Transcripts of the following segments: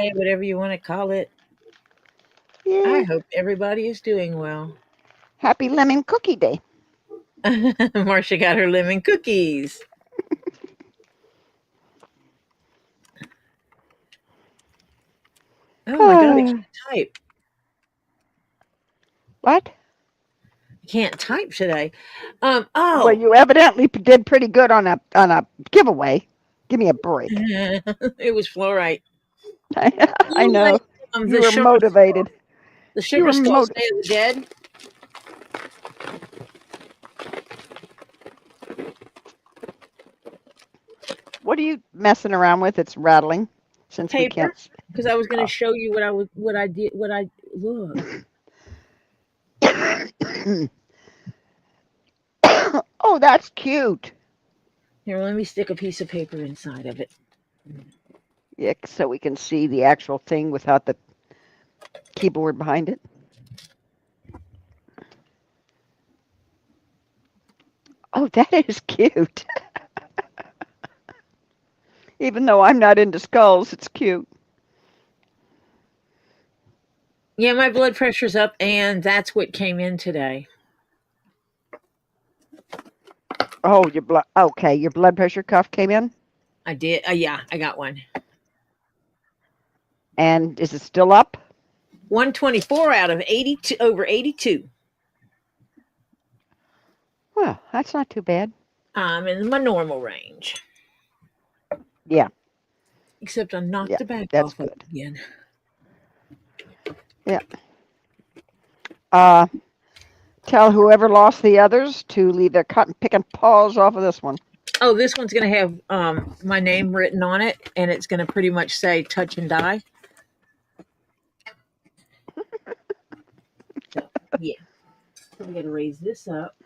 day, whatever you want to call it. Yeah. I hope everybody is doing well. Happy Lemon Cookie Day. Marcia got her lemon cookies. Oh my God, I can't type. What? I can't type today. Well, you evidently did pretty good on a giveaway. Give me a break. It was Fluorite. I know. You were motivated. The sugar skull Day of the Dead. What are you messing around with? It's rattling. Since Paper, we can't. Because I was going to show you what I did. Look. Oh, that's cute. Here, let me stick a piece of paper inside of it. Yeah, so we can see the actual thing without the keyboard behind it. Oh, that is cute. Even though I'm not into skulls, it's cute. Yeah, my blood pressure's up, and that's what came in today. Oh, your blood pressure cuff came in? I did. Yeah, I got one. And is it still up? 124 out of 82, over 82. Well, that's not too bad. I'm in my normal range. Yeah. Except I knocked the back that's off good. of it again. Yeah. Tell whoever lost the others to leave their cotton picking paws off of this one. Oh, this one's going to have my name written on it, and it's going to pretty much say touch and die. So, yeah. So we got to raise this up.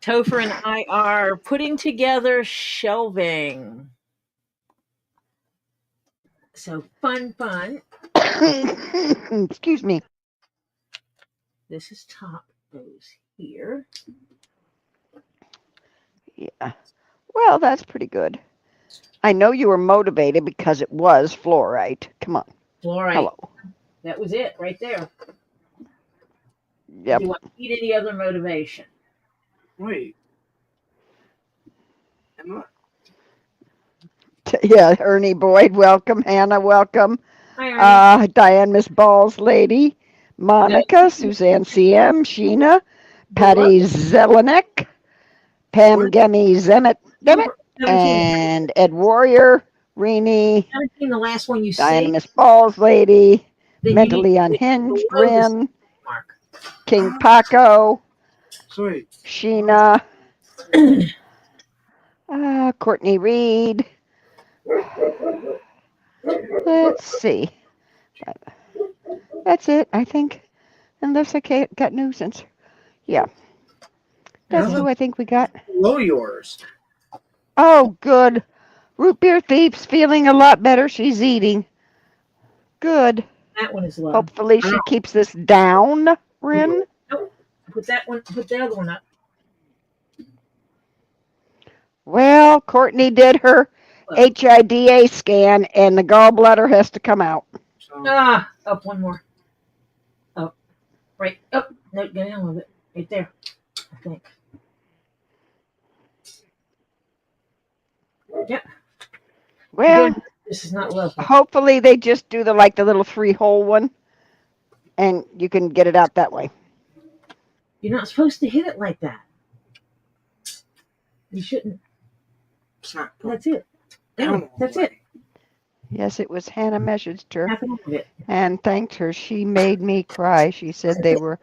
Topher and I are putting together shelving. So fun. Excuse me. This is top goes here. Yeah. Well, that's pretty good. I know you were motivated because it was Fluorite. Come on. Fluorite. Hello. That was it right there. Yep. Do I need any other motivation? Wait. Yeah, Ernie Boyd, welcome. Hannah, welcome. Hi, Diane, Miss Balls Lady, Monica, Suzannecm, Sheena, Patty Zelenek, Pam Gemmy Zemet, and Ed Warrior, Renee, 17, the last one you Diana, see. Miss Balls Lady, Mentally Unhinged, Rin, King Paco, Sheena, Courtney Reed. Let's see. That's it, I think. Unless I got nuisance. Yeah. That's who I think we got. Below yours. Oh, good. Root Beer Thief's feeling a lot better. She's eating. Good. That one is low. Hopefully she keeps this down, Rin. Nope. Put the other one up. Well, Courtney did her HIDA scan, and the gallbladder has to come out. Up one more. Up. Right. Up. No, get in a little bit. Right there. I think. Yep. Well, this is not low. Hopefully they just do the little 3-hole one, and you can get it out that way. You're not supposed to hit it like that. You shouldn't. That's it. That's it. Yes, it was Hannah messaged her and thanked her. She made me cry. She said they were.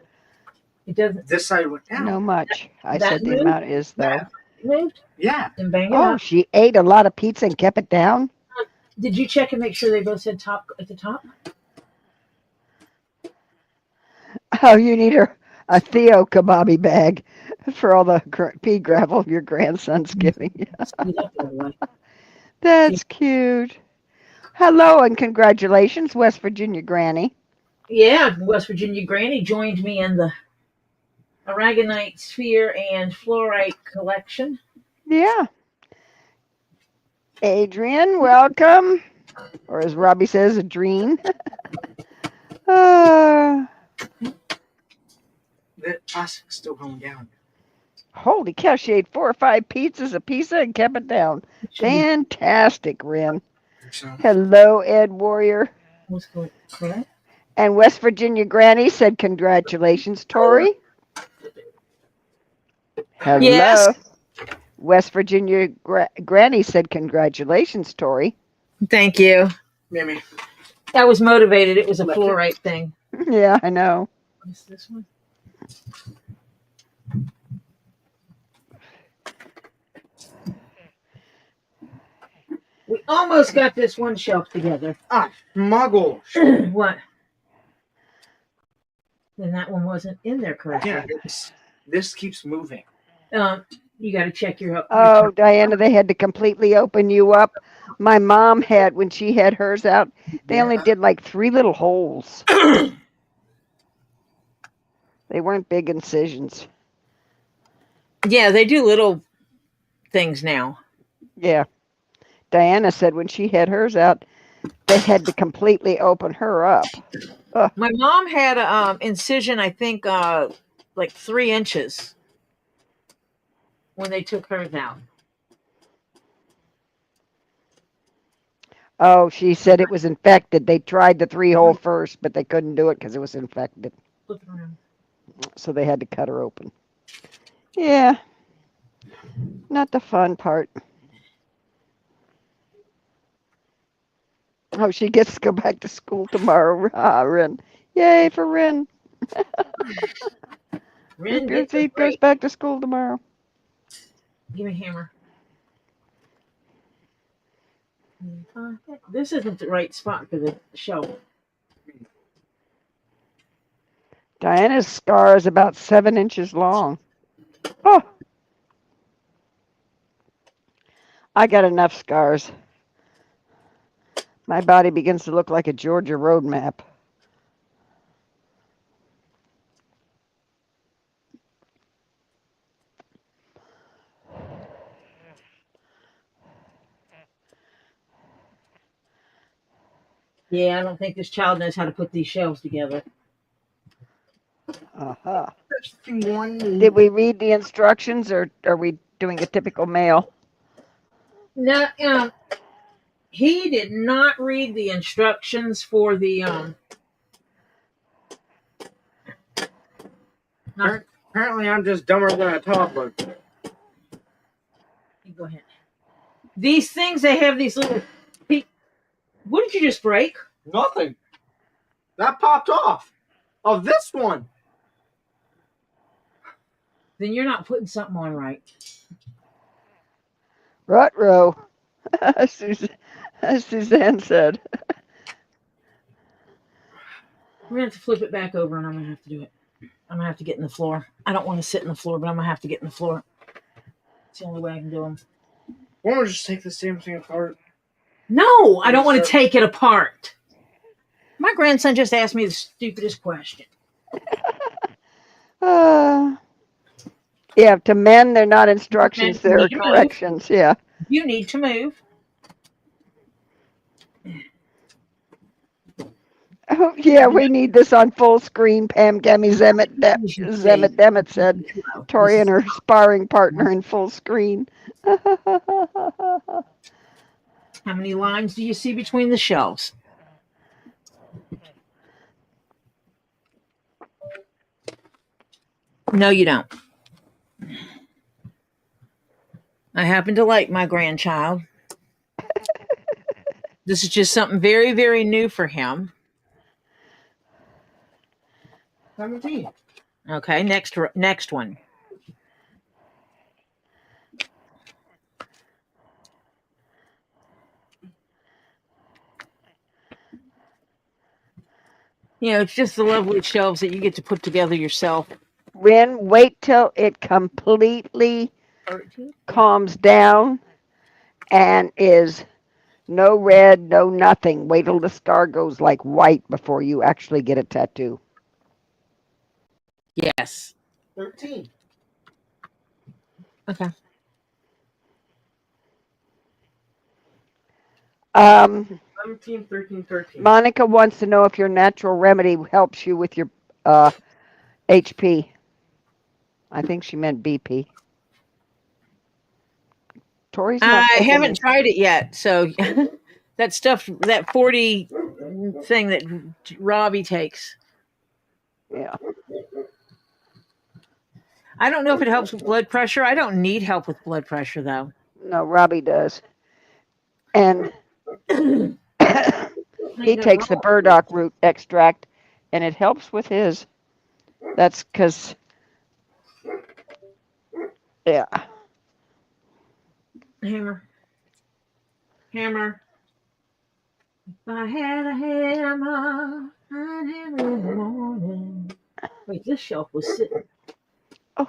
It doesn't. This side went down. No much. I said the amount is though. Moved? Yeah. And bang it up. She ate a lot of pizza and kept it down. Did you check and make sure they both said top at the top? Oh, you need a Theo kebabi bag for all the pea gravel your grandson's giving you. That's cute. Hello and congratulations, West Virginia Granny. Yeah, West Virginia Granny joined me in the Aragonite Sphere and Fluorite collection. Yeah. Adrian, welcome. or as Robbie says, a dream. uh, The plastic's still going down. Holy cow, she ate 4 or 5 pizzas of pizza and kept it down. Fantastic, Ren. So, Hello, Ed Warrior. What's going on? And West Virginia Granny said, congratulations, Tori. Hello. Yes. West Virginia Granny said, congratulations, Tori. Thank you. Mammy. I was motivated. It was a fluorite thing. Yeah, I know. What's this one? We almost got this one shelf together. Ah, muggle. What? Then that one wasn't in there correctly. Yeah, this keeps moving. You got to check your. Oh, Diana, they had to completely open you up. My mom had, when she had hers out, they only did like 3 little holes. They weren't big incisions. Yeah, they do little things now. Yeah. Diana said when she had hers out, they had to completely open her up. My mom had an incision, I think, like 3 inches when they took hers out. Oh, she said it was infected. They tried the 3-hole first, but they couldn't do it because it was infected. Flip it around. So they had to cut her open. Yeah. Not the fun part. Oh, she gets to go back to school tomorrow. Ah, Ren. Yay for Ren. Ren Goes back to school tomorrow. Give me a hammer. This isn't the right spot for the shelf. Diana's scar is about 7 inches long. Oh. I got enough scars. My body begins to look like a Georgia road map. Yeah, I don't think this child knows how to put these shelves together. Uh-huh. Did we read the instructions, or are we doing a typical mail? No, he did not read the instructions for the Apparently, I'm just dumber than a toddler. Go ahead. These things, they have these little. What did you just break? Nothing. That popped off. Oh, this one. Then you're not putting something on right. Ruh-roh, as Suzanne said. We're going to have to flip it back over, and I'm going to have to do it. I'm going to have to get in the floor. I don't want to sit in the floor, but I'm going to have to get in the floor. It's the only way I can do them. Why don't we just take the same thing apart? No, I don't want to take it apart. My grandson just asked me the stupidest question. Yeah, to men, they're not instructions, they're corrections. Move. Yeah. You need to move. Oh, yeah, we need this on full screen. Pam Gammy Zemet Demet said. Tori and her sparring partner in full screen. How many lines do you see between the shelves? No, you don't. I happen to like my grandchild. This is just something very, very new for him. 17. Okay, next one. You know, it's just the lovely shelves that you get to put together yourself. Ren, wait till it completely calms down and is no red, no nothing. Wait till the scar goes like white before you actually get a tattoo. Yes. 13. Okay. 17, 13, 13. Monica wants to know if your natural remedy helps you with your HP. I think she meant BP. Tori's not I taking haven't me. tried it yet, so that stuff, that 40 thing that Robbie takes. Yeah. I don't know if it helps with blood pressure. I don't need help with blood pressure, though. No, Robbie does. And he takes the burdock root extract, and it helps with his. That's because, yeah. Hammer. Hammer. If I had a hammer, I'd hammer in the morning. Wait, this shelf was sitting. Oh.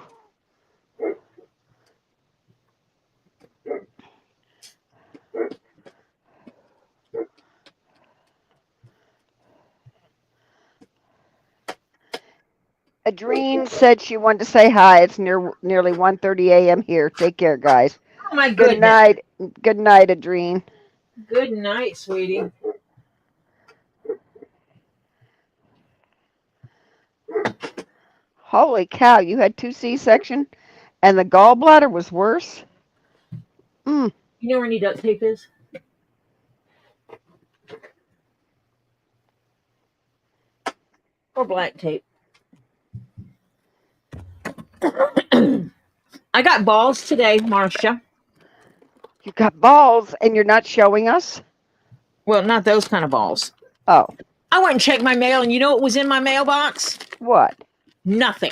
Adrene said she wanted to say hi. It's nearly 1:30 a.m. here. Take care, guys. Oh, my Good goodness. night. Good night, Adrene. Good night, sweetie. Holy cow, you had 2 C-section and the gallbladder was worse? You know where any duct tape is? Or black tape. I got balls today, Marcia. You got balls and you're not showing us? Well, not those kind of balls. Oh. I went and checked my mail, and you know what was in my mailbox? What? Nothing.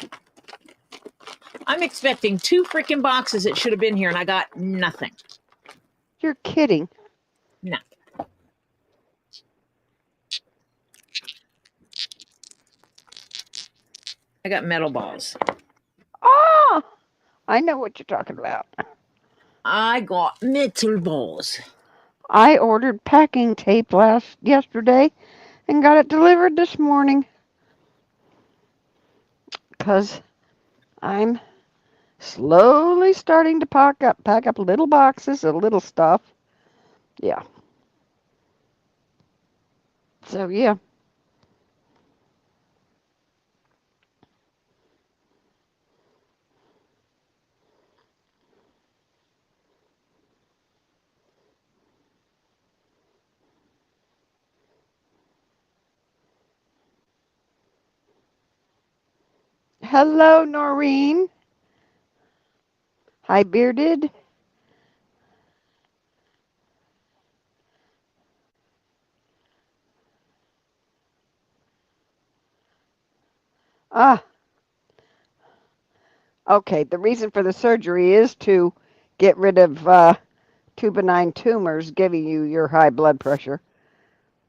I'm expecting 2 freaking boxes that should have been here, and I got nothing. You're kidding. No. I got metal balls. Ah, I know what you're talking about. I got metal balls. I ordered packing tape yesterday and got it delivered this morning. Because I'm slowly starting to pack up little boxes of little stuff. Yeah. So, yeah. Hello, Noreen. Hi, Bearded. Ah. Okay, the reason for the surgery is to get rid of 2 benign tumors giving you your high blood pressure.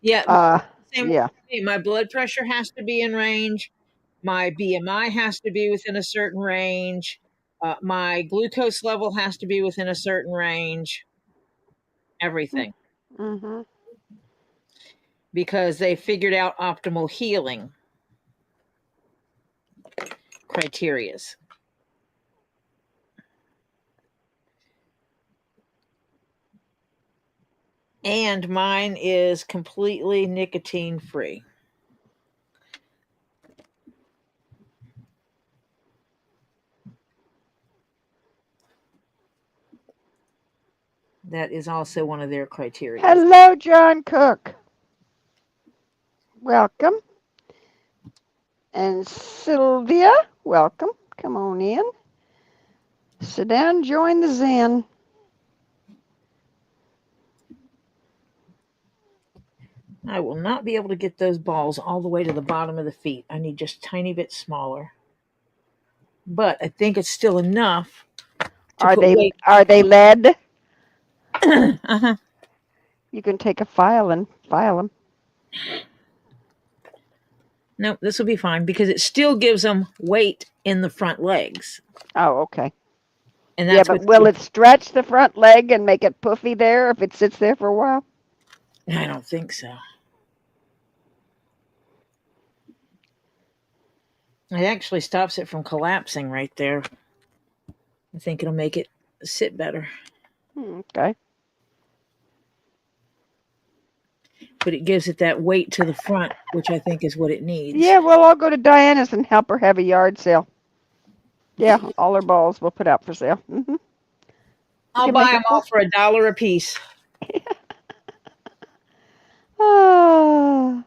Yeah. Yeah. My blood pressure has to be in range. My BMI has to be within a certain range. My glucose level has to be within a certain range. Everything. Mm-hmm. Because they figured out optimal healing criterias. And mine is completely nicotine free. That is also one of their criteria. Hello, John Cook. Welcome. And Sylvia, welcome. Come on in. Sit down, join the Zen. I will not be able to get those balls all the way to the bottom of the feet. I need just a tiny bit smaller. But I think it's still enough. Are they lead? Uh-huh. You can take a file and file them. No, this will be fine because it still gives them weight in the front legs. Oh, okay. And that's but will it stretch the front leg and make it puffy there if it sits there for a while? I don't think so. It actually stops it from collapsing right there. I think it'll make it sit better. Okay. but it gives it that weight to the front, which I think is what it needs. Yeah, well, I'll go to Diana's and help her have a yard sale. Yeah, all her balls we'll put out for sale. I'll buy them all for $1 a piece. Oh.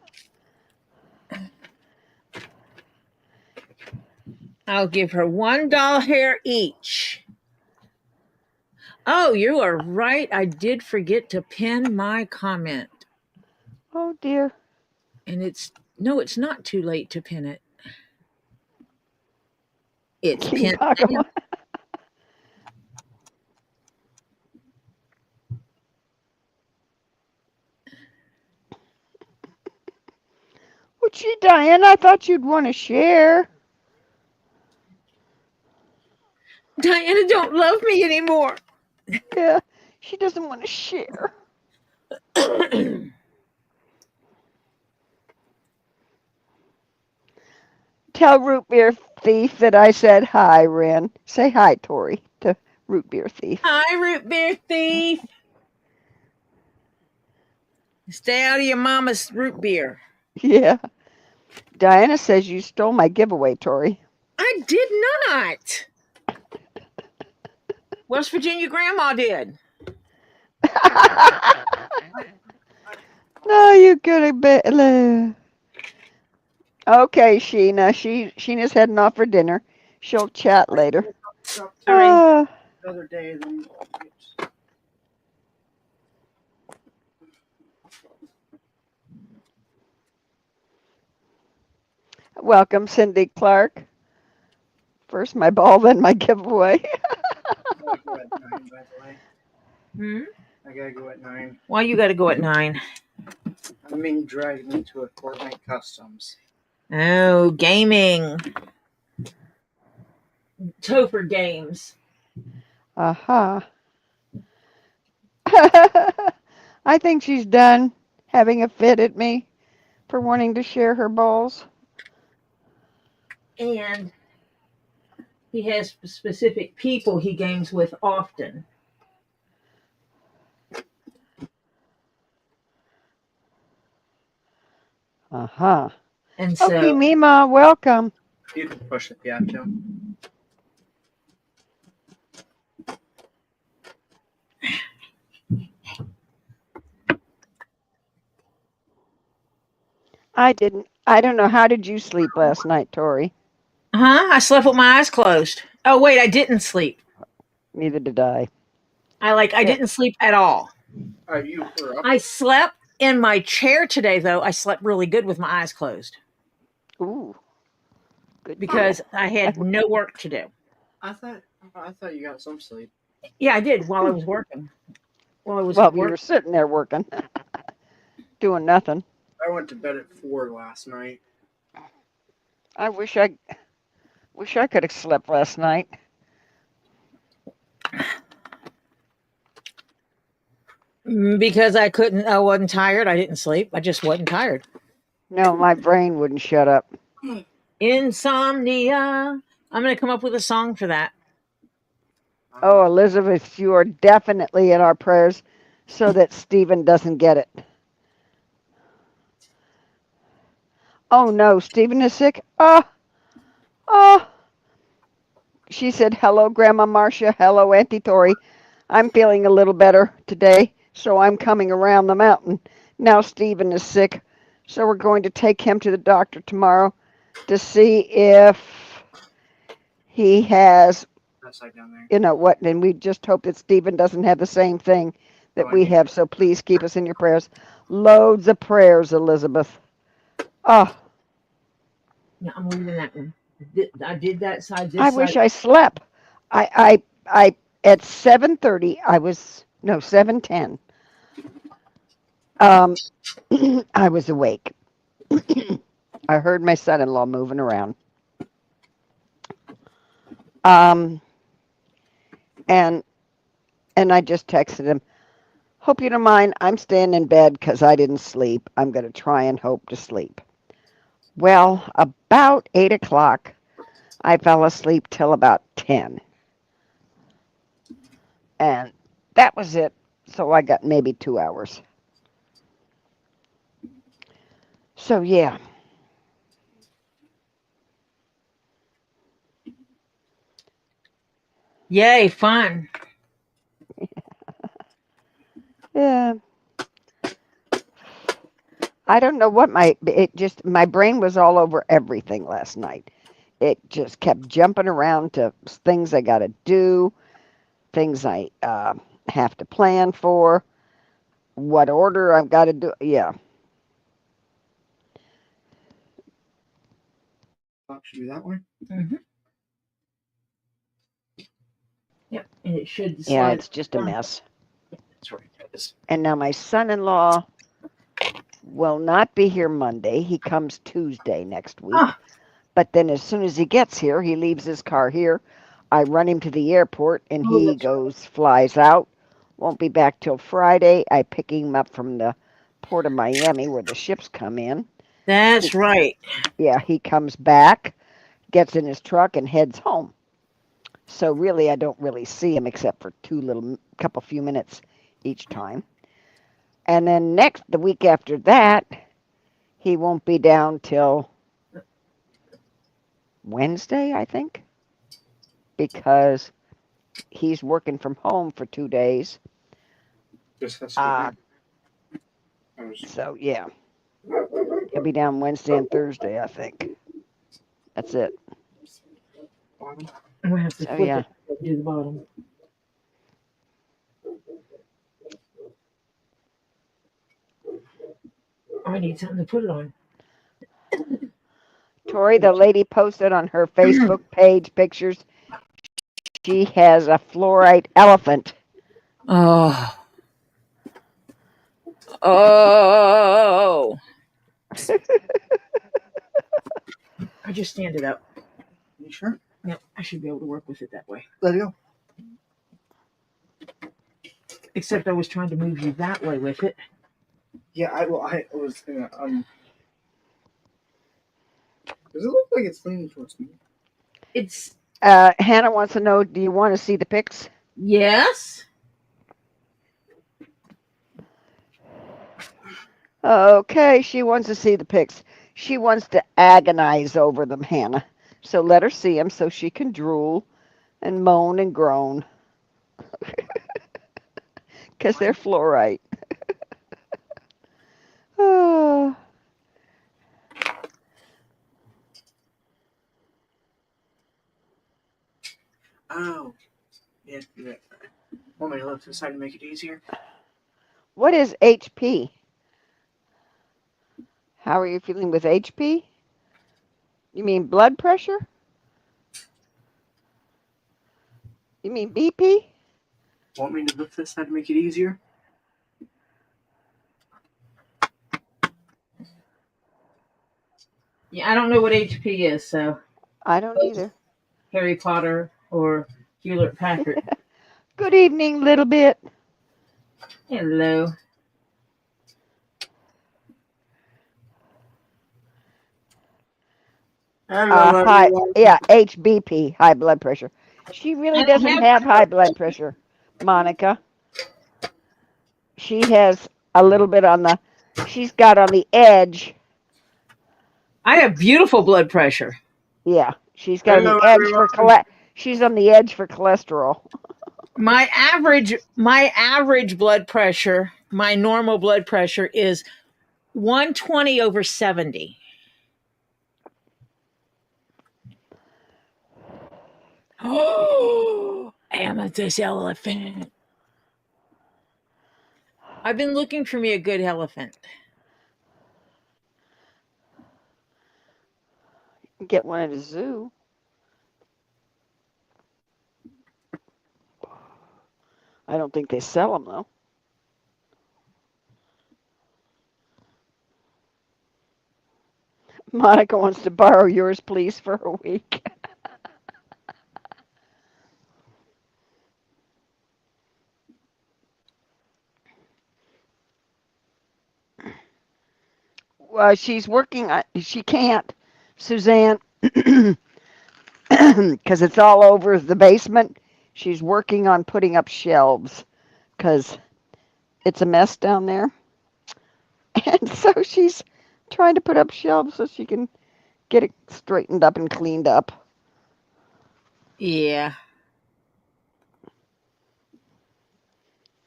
I'll give her $1 each. Oh, you are right. I did forget to pin my comment. Oh dear. And it's not too late to pin it. It's pinned. Paco. Well, gee, Diane, I thought you'd want to share. Diana don't love me anymore. Yeah, she doesn't want to share. Tell Root Beer Thief that I said hi, Ren. Say hi, Tori, to Root Beer Thief. Hi, Root Beer Thief. Stay out of your mama's root beer. Yeah. Diana says you stole my giveaway, Tori. I did not. West Virginia Grandma did. No, you could have been. Okay, Sheena. Sheena's heading off for dinner. She'll chat later. Another day than Welcome, Cindy Clark. First my ball, then my giveaway. I gotta go at 9, by the way. I gotta go at 9. Why you gotta go at 9? I'm being dragged into a Fortnite Customs. Oh, gaming. Topher games. Uh-huh. I think she's done having a fit at me for wanting to share her balls. And he has specific people he games with often. Uh-huh. And so, okay, Mima, welcome. You can push it, yeah, Joe. I don't know. How did you sleep last night, Tori? I slept with my eyes closed. Oh, wait, I didn't sleep. Neither did I. I didn't sleep at all. You were up. I slept in my chair today, though. I slept really good with my eyes closed. Ooh. Good. Because I had no work to do. I thought you got some sleep. Yeah, I did while I was working. Well, we were sitting there working, doing nothing. I went to bed at 4 last night. I wish I could have slept last night. Because I wasn't tired. I didn't sleep. I just wasn't tired. No, my brain wouldn't shut up. Insomnia. I'm going to come up with a song for that. Oh, Elizabeth, you are definitely in our prayers so that Stephen doesn't get it. Oh, no, Stephen is sick? Oh. She said, hello, Grandma Marcia. Hello, Auntie Tori. I'm feeling a little better today, so I'm coming around the mountain. Now Stephen is sick, so we're going to take him to the doctor tomorrow to see if he has, what, and we just hope that Stephen doesn't have the same thing that we have, so please keep us in your prayers. Loads of prayers, Elizabeth. Oh. Yeah, I'm leaving that one. I did that side. I wish I slept. I at 7:30 7:10. I was awake. I heard my son-in-law moving around. And I just texted him, hope you don't mind, I'm staying in bed because I didn't sleep. I'm going to try and hope to sleep. Well, about 8 o'clock, I fell asleep till about 10. And that was it. So I got maybe 2 hours. So yeah. Yay, fun. Yeah. I don't know what my brain was all over everything last night. It just kept jumping around to things I got to do, things I have to plan for, what order I've got to do. Yeah. Should be that way. Mm-hmm. Yep, and it should slide. Yeah, it's just a mess. That's right. That is. And now my son-in-law will not be here Monday. He comes Tuesday next week. Ah. But then as soon as he gets here, he leaves his car here. I run him to the airport, and he goes, flies out. Won't be back till Friday. I pick him up from the port of Miami where the ships come in. That's right. Yeah, he comes back, gets in his truck, and heads home. So really, I don't really see him except for couple few minutes each time. And then the week after that, he won't be down till Wednesday, I think, because he's working from home for 2 days. So yeah, he'll be down Wednesday and Thursday, I think. That's it. I'm gonna have to flip it to the bottom. I need something to put it on. Tori, the lady posted on her Facebook page pictures. She has a fluorite elephant. Oh. Oh. I just stand it up. You sure? Yep, I should be able to work with it that way. Let it go. Except I was trying to move you that way with it. Yeah, I was gonna does it look like it's leaning towards me? It's Hannah wants to know, do you want to see the pics? yes. Okay, she wants to see the pics. She wants to agonize over them, Hannah. So let her see them so she can drool and moan and groan. Because they're fluorite. Oh. Oh. Yeah, do that. Want me to lift to the side to make it easier? What is HP? How are you feeling with HP? You mean blood pressure? You mean BP? Want me to lift this side to make it easier? Yeah, I don't know what HP is, so I don't either. Harry Potter or Hewlett Packard. Good evening, little bit. Hello. HBP, high blood pressure. She really doesn't have high blood pressure, Monica. She has a little bit she's got on the edge. I have beautiful blood pressure. Yeah, she's got on the edge she's on the edge for cholesterol. My average blood pressure, my normal blood pressure is 120/70. Oh, amethyst elephant. I've been looking for me a good elephant. Get one at a zoo. I don't think they sell them, though. Monica wants to borrow yours, please, for a week. Well, she's working on, she can't, Suzanne, because it's all over the basement. She's working on putting up shelves because it's a mess down there. And so she's trying to put up shelves so she can get it straightened up and cleaned up. Yeah.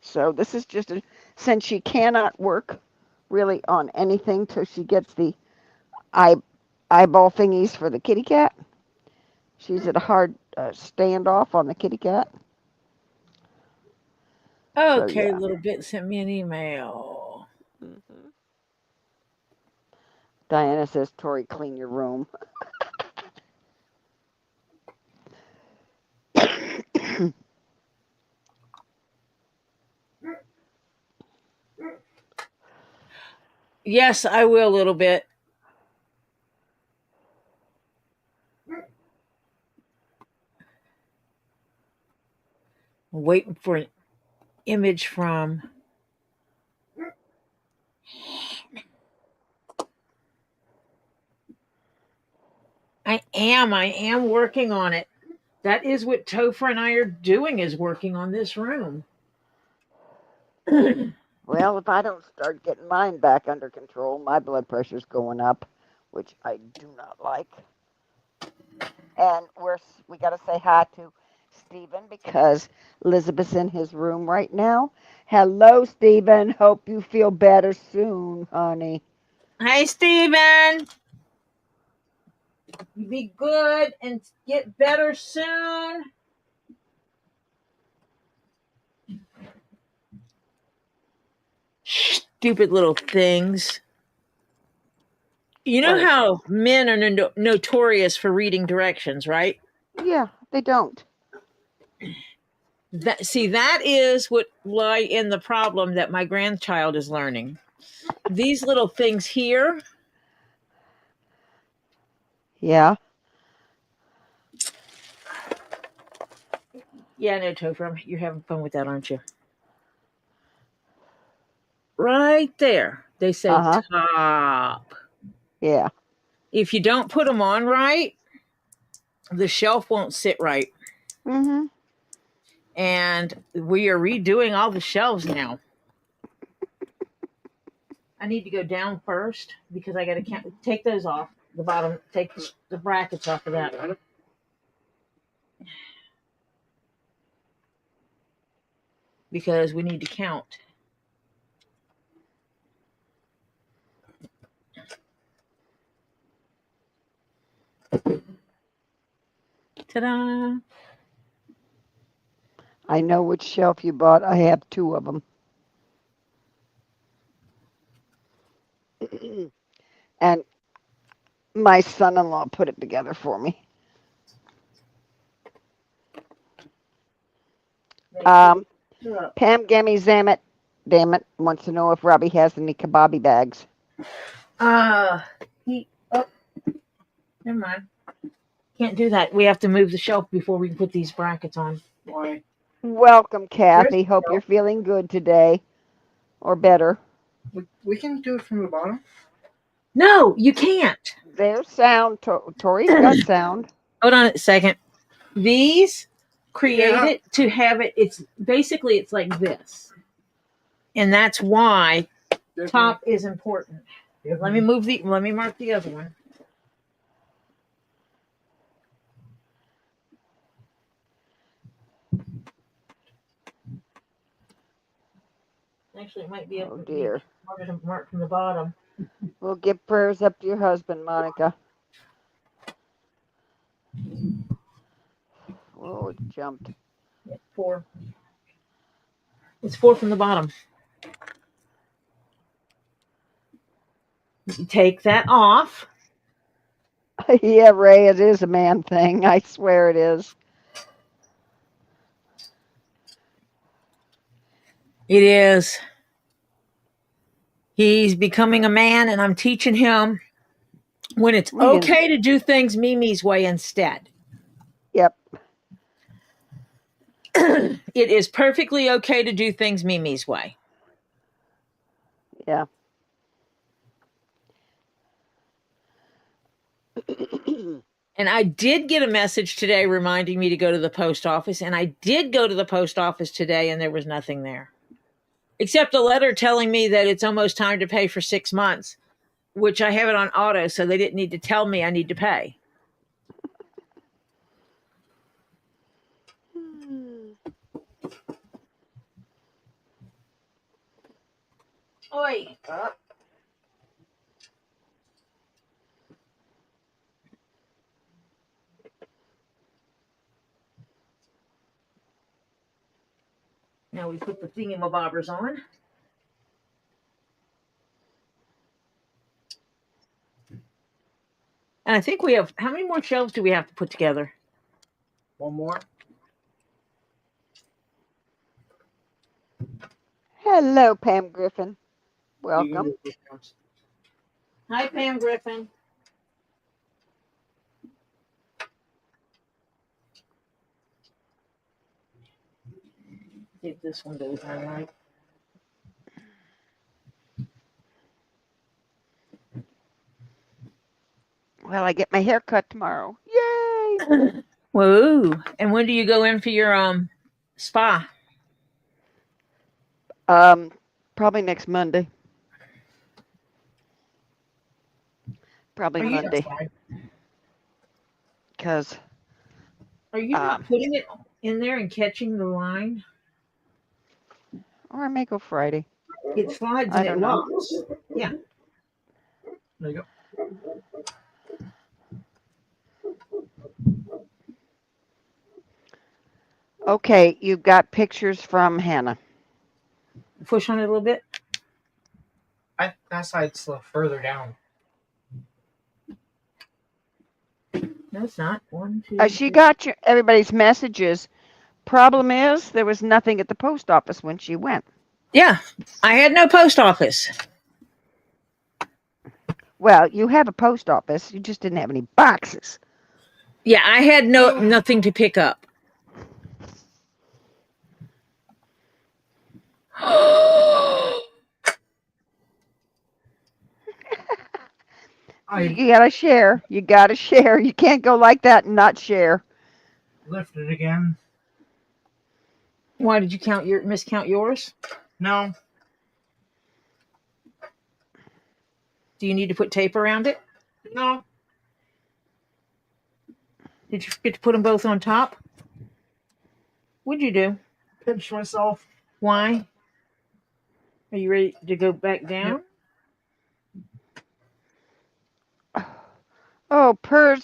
So this is just since she cannot work really on anything till she gets the eyeball thingies for the kitty cat. She's at a hard standoff on the kitty cat. Okay, yeah. little bit sent me an email. Mm-hmm. Diana says, Tori, clean your room. Yes, I will a little bit. I'm waiting for an image from. I am working on it. That is what Topher and I are doing, is working on this room. Well, if I don't start getting mine back under control, my blood pressure's going up, which I do not like. And we got to say hi to Stephen because Elizabeth's in his room right now. Hello, Stephen. Hope you feel better soon, honey. Hi, Stephen. You be good and get better soon. Stupid little things. You know how men are notorious for reading directions, right? Yeah, they don't. That is what lie in the problem that my grandchild is learning. These little things here. Yeah. Yeah, no, Topher, you're having fun with that, aren't you? Right there. They say top. Yeah. If you don't put them on right, the shelf won't sit right. Mm-hmm. And we are redoing all the shelves now. I need to go down first because I got to take those off the bottom. Take the brackets off of that. Because we need to count. Ta-da! I know which shelf you bought. I have 2 of them. And my son-in-law put it together for me. Pam Gammy Zamet, damn it, wants to know if Robbie has any kebabi bags. Never mind. Can't do that. We have to move the shelf before we can put these brackets on. Why? Welcome, Kathy. Hope you're feeling good today. Or better. We can do it from the bottom. No, you can't. There's sound. Tori's got sound. Hold on a second. These created to have it. It's basically it's like this, and that's why top is important. Let me mark the other one. Actually, it might be Oh dear. Mark from the bottom. We'll give prayers up to your husband, Monica. Oh, it jumped. 4. It's 4 from the bottom. You take that off. Yeah, Ray, it is a man thing. I swear it is. It is. He's becoming a man, and I'm teaching him when it's okay to do things Mimi's way instead. Yep. It is perfectly okay to do things Mimi's way. Yeah. And I did get a message today reminding me to go to the post office, and I did go to the post office today, and there was nothing there. Except a letter telling me that it's almost time to pay for 6 months. which I have it on auto, so they didn't need to tell me I need to pay. Oi. Now we put the thingamabobbers on. And I think we have, how many more shelves do we have to put together? One more. Hello, Pam Griffin. Welcome. Hi, Pam Griffin. See if this one goes all right. Well, I get my hair cut tomorrow. Yay! Whoa. And when do you go in for your spa? Probably next Monday. Probably Are you- Monday. Because Are you not putting it in there and catching the line? or I may go Friday. It slides I and it don't know. locks. Yeah. There you go. Okay, you've got pictures from Hannah. Push on it a little bit. That side's further down. No, it's not. One, two. She got everybody's messages. Problem is, there was nothing at the post office when she went. Yeah, I had no post office. Well, you have a post office. You just didn't have any boxes. Yeah, I had nothing to pick up. You gotta share. You gotta share. You can't go like that and not share. Lift it again. Why did you miscount yours? No. Do you need to put tape around it? No. Did you forget to put them both on top? What'd you do? Pinch myself. Why? Are you ready to go back down? Oh, Purr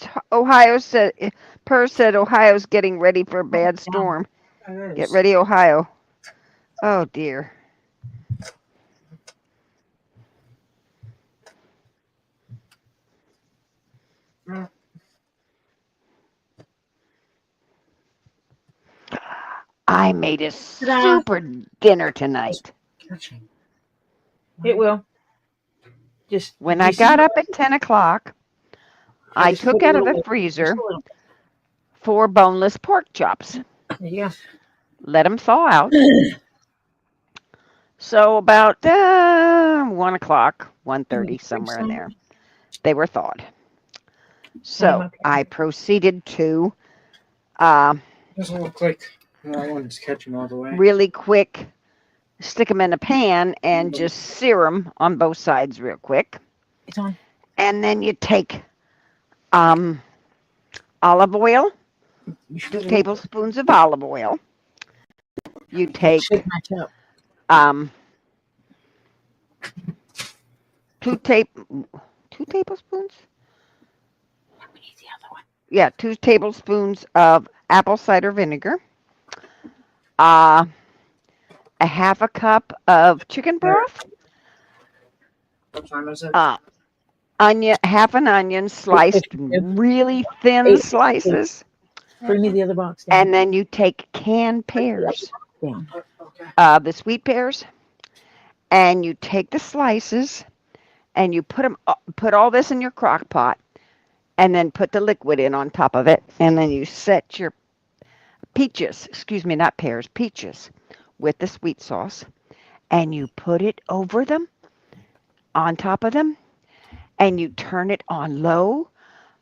said Ohio's getting ready for a bad storm. Get ready, Ohio. Oh dear. I made a super dinner tonight. It will. Just when I got up at 10 o'clock, I took out of the freezer 4 boneless pork chops. Yeah. Let them thaw out. So about 1 o'clock, 1:30, somewhere in there, they were thawed. So I proceeded to Doesn't look like that one's catching all the way. really quick stick them in a pan and just sear them on both sides real quick. It's on. And then you take olive oil, 2 tablespoons of olive oil. You take 2 tablespoons? Yeah, 2 tablespoons of apple cider vinegar. A half a cup of chicken broth. What time is it? Half an onion sliced really thin slices. Bring me the other box down. And then you take canned pears, the sweet pears, and you take the slices and you put all this in your crock pot, and then put the liquid in on top of it, and then you set your peaches with the sweet sauce, and you put it over them, on top of them, and you turn it on low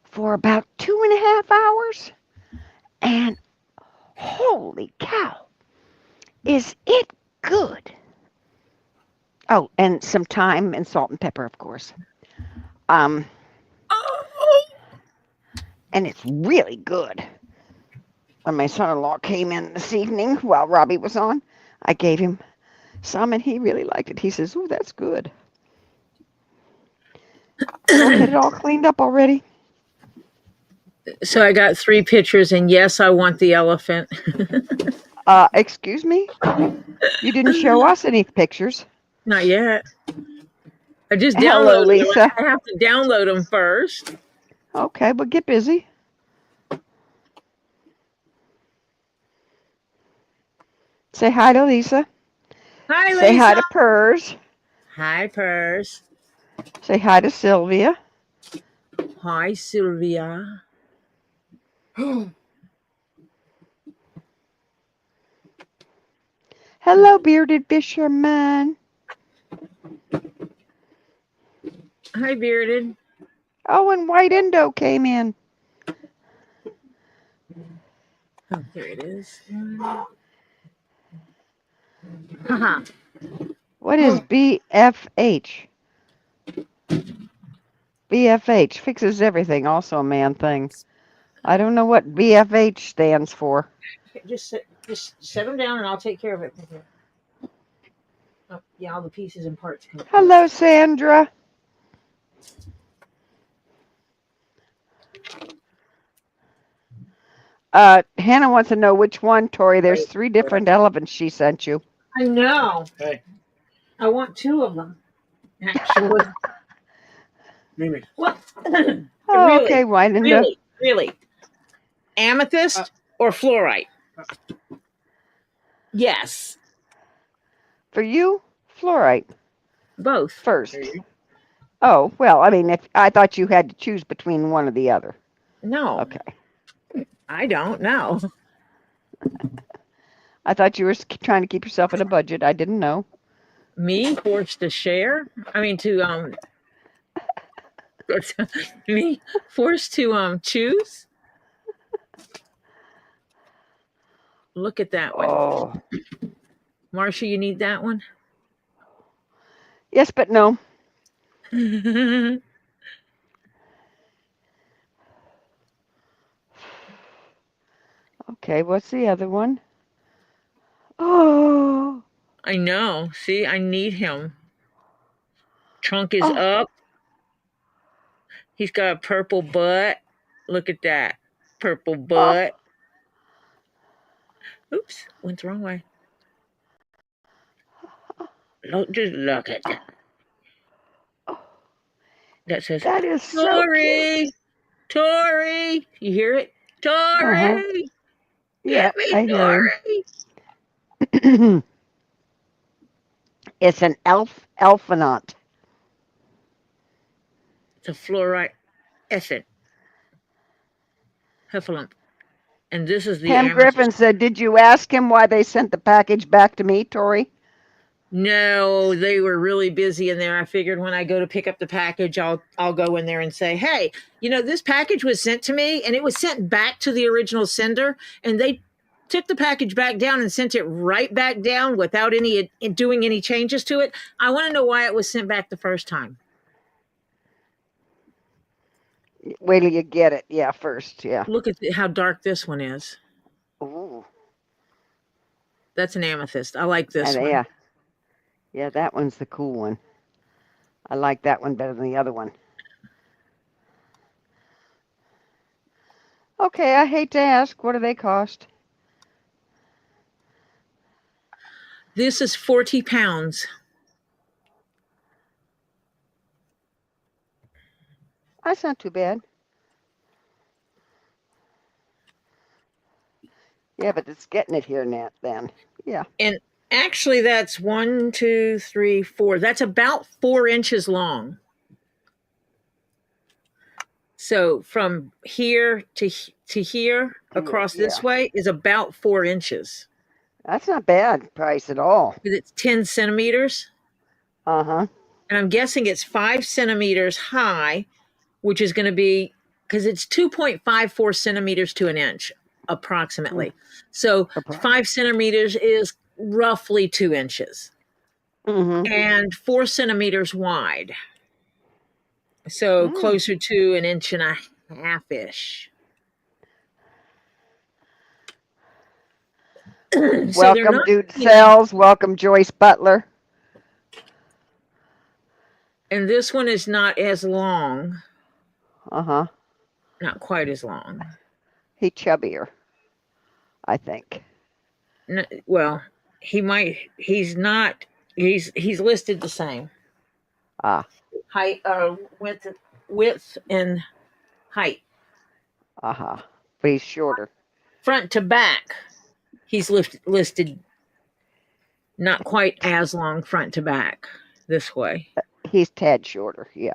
for about 2.5 hours, and holy cow, is it good. Oh, and some thyme and salt and pepper, of course. Um, Oh, and it's really good. When my son-in-law came in this evening while Robbie was on, I gave him some, and he really liked it. He says, "Oh, that's good." Y'all get it all cleaned up already? so I got 3 pictures, and yes, I want the elephant. Excuse me? You didn't show us any pictures. Not yet. I just Hello, downloaded them. Lisa. I have to download them first. Okay, but get busy. Say hi to Lisa. Hi, Say Lisa. hi to Purrs. Hi, Purse. Say hi to Sylvia. Hi, Sylvia. Hello, bearded fisherman. Hi, Bearded. Oh, and White Indo came in. Oh, here it is. Haha. What is BFH? BFH fixes everything, also a man thing. I don't know what BFH stands for. Just set them down, and I'll take care of it. Oh, yeah, all the pieces and parts come. Hello, Sandra. Hannah wants to know which one, Tori. There's 3 different elephants she sent you. I know. Hey, I want 2 of them. Actually. Mimi. What? Oh, Really? okay, White Indo. Really? Amethyst or fluorite? Yes. For you, Fluorite Both. first. There you go. Oh, well, I mean, I thought you had to choose between one or the other. No. Okay. I don't know. I thought you were trying to keep yourself in a budget. I didn't know. Me forced to share? I mean to me forced to choose? Look at that one. Oh. Marcia, you need that one? Yes, but no. Okay, what's the other one? Oh. I know. See, I need him. Trunk is Oh. up. He's got a purple butt. Look at that. Purple butt. Oops, went the wrong way. Just look at that. That says, That is so Tori, cute. Tori. You hear it? Tori, Uh-huh. Yeah, get me I hear Tori. him. It's an elfanaut. It's a fluorite effort. Heffalump. And this is the Pam amethyst. Griffin said, "Did you ask him why they sent the package back to me, Tori?" No, they were really busy in there. I figured when I go to pick up the package, I'll go in there and say, "Hey, this package was sent to me, and it was sent back to the original sender, and they took the package back down and sent it right back down without doing any changes to it. I want to know why it was sent back the first time." Wait till you get it. Yeah, first. Yeah. Look at how dark this one is. Ooh. That's an amethyst. I like this one. Yeah. Yeah, that one's the cool one. I like that one better than the other one. Okay, I hate to ask, what do they cost? This is 40 pounds. That's not too bad. Yeah, but it's getting it here, Nat, then. Yeah. And actually, that's 1, 2, 3, 4. That's about 4 inches long. So from here to here, across this way, is about 4 inches. That's not bad price at all. It's 10 centimeters. Uh-huh. And I'm guessing it's 5 centimeters high, which is going to be, because it's 2.54 centimeters to an inch, approximately. So 5 centimeters is roughly 2 inches. Mm-hmm. And 4 centimeters wide. So closer to an inch and a half-ish. So Welcome, Dude Cells. Welcome, Joyce Butler. And this one is not as long. Uh-huh. Not quite as long. He's chubbier, I think. No, well, he's not. He's listed the same. Ah. Height, width and height. Uh-huh. But he's shorter. Front to back, he's listed not quite as long front to back this way. He's tad shorter, yeah.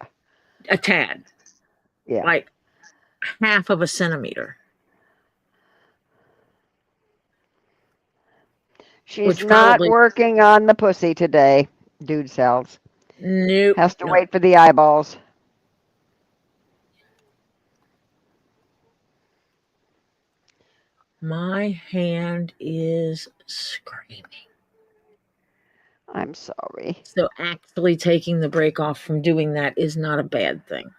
A tad. Yeah. Like half of a centimeter. She's not working on the pussy today, Dude Cells. Nope. Has to wait for the eyeballs. My hand is screaming. I'm sorry. So actually taking the break off from doing that is not a bad thing.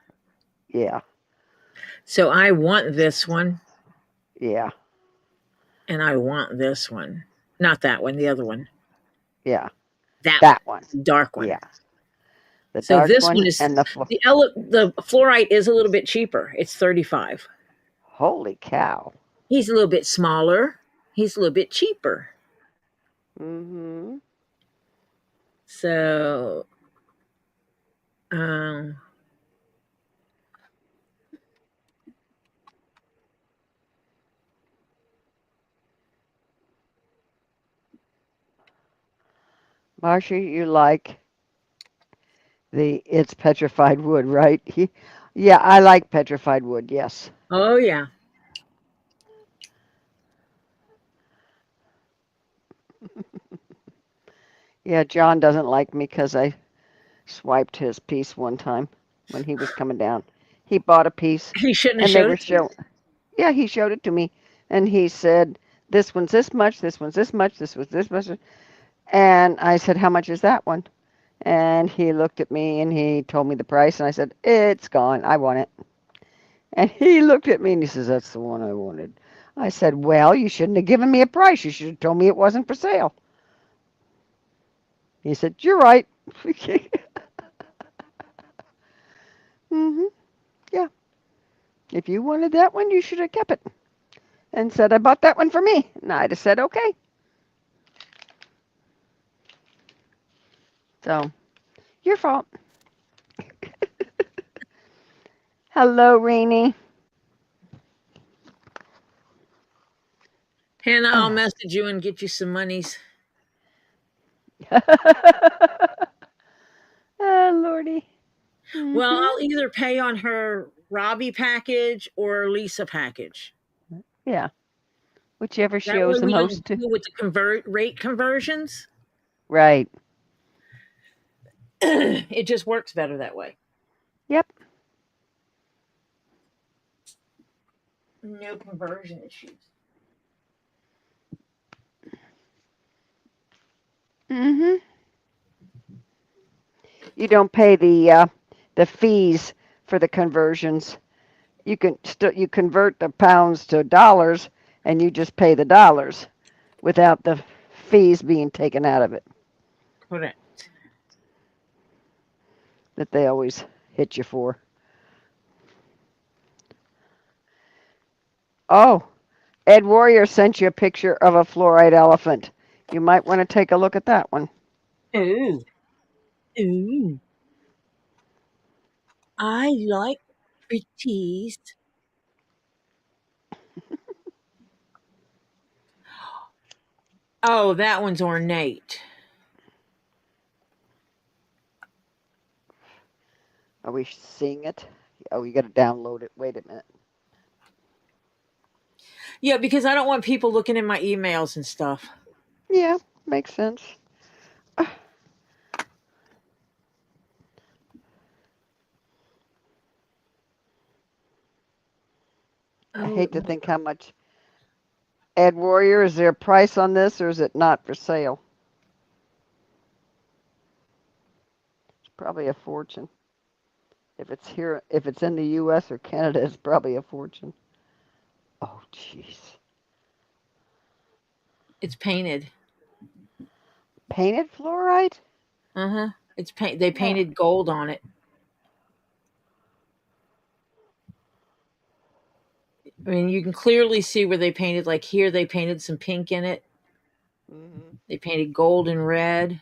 Yeah. So I want this one. Yeah. And I want this one. Not that one, the other one. Yeah. That one. Dark one. Yeah. The so dark this one is and the Fluorite is a little bit cheaper. It's $35. Holy cow. He's a little bit smaller. He's a little bit cheaper. Mm-hmm. So Marcia, you like it's petrified wood, right? Yeah, I like petrified wood, yes. Oh, yeah. Yeah, John doesn't like me because I swiped his piece one time when he was coming down. He bought a piece. He shouldn't have and they showed were it to you. Yeah, he showed it to me. And he said, this one's this much, this one's this much, this was this much. And I said, how much is that one? And he looked at me and he told me the price. And I said, it's gone. I want it. And he looked at me and he says, that's the one I wanted. I said, well, you shouldn't have given me a price. You should have told me it wasn't for sale. He said, you're right. Mm-hmm. Yeah. If you wanted that one, you should have kept it. And said, I bought that one for me. And I'd have said, okay. So, your fault. Hello, Rainey. Hannah, I'll message you and get you some monies. Oh, Lordy. Well, I'll either pay on her Robbie package or Lisa package. Yeah. Whichever That shows way the we most. don't deal with the rate conversions. Right. It just works better that way. Yep. No conversion issues. Mm-hmm. You don't pay the fees for the conversions. You convert the pounds to dollars, and you just pay the dollars without the fees being taken out of it. Correct. That they always hit you for. Oh, Ed Warrior sent you a picture of a fluorite elephant. You might want to take a look at that one. Ooh. Ooh. I like pretties. Oh, that one's ornate. Are we seeing it? Oh, you got to download it. Wait a minute. Yeah, because I don't want people looking in my emails and stuff. Yeah, makes sense. I hate to think how much. Ed Warrior, is there a price on this or is it not for sale? It's probably a fortune. If it's here, if it's in the U.S. or Canada, it's probably a fortune. Oh, jeez. It's painted. Painted fluorite? Uh-huh. They painted gold on it. I mean, you can clearly see where they painted, like here they painted some pink in it. Mm-hmm. They painted gold and red.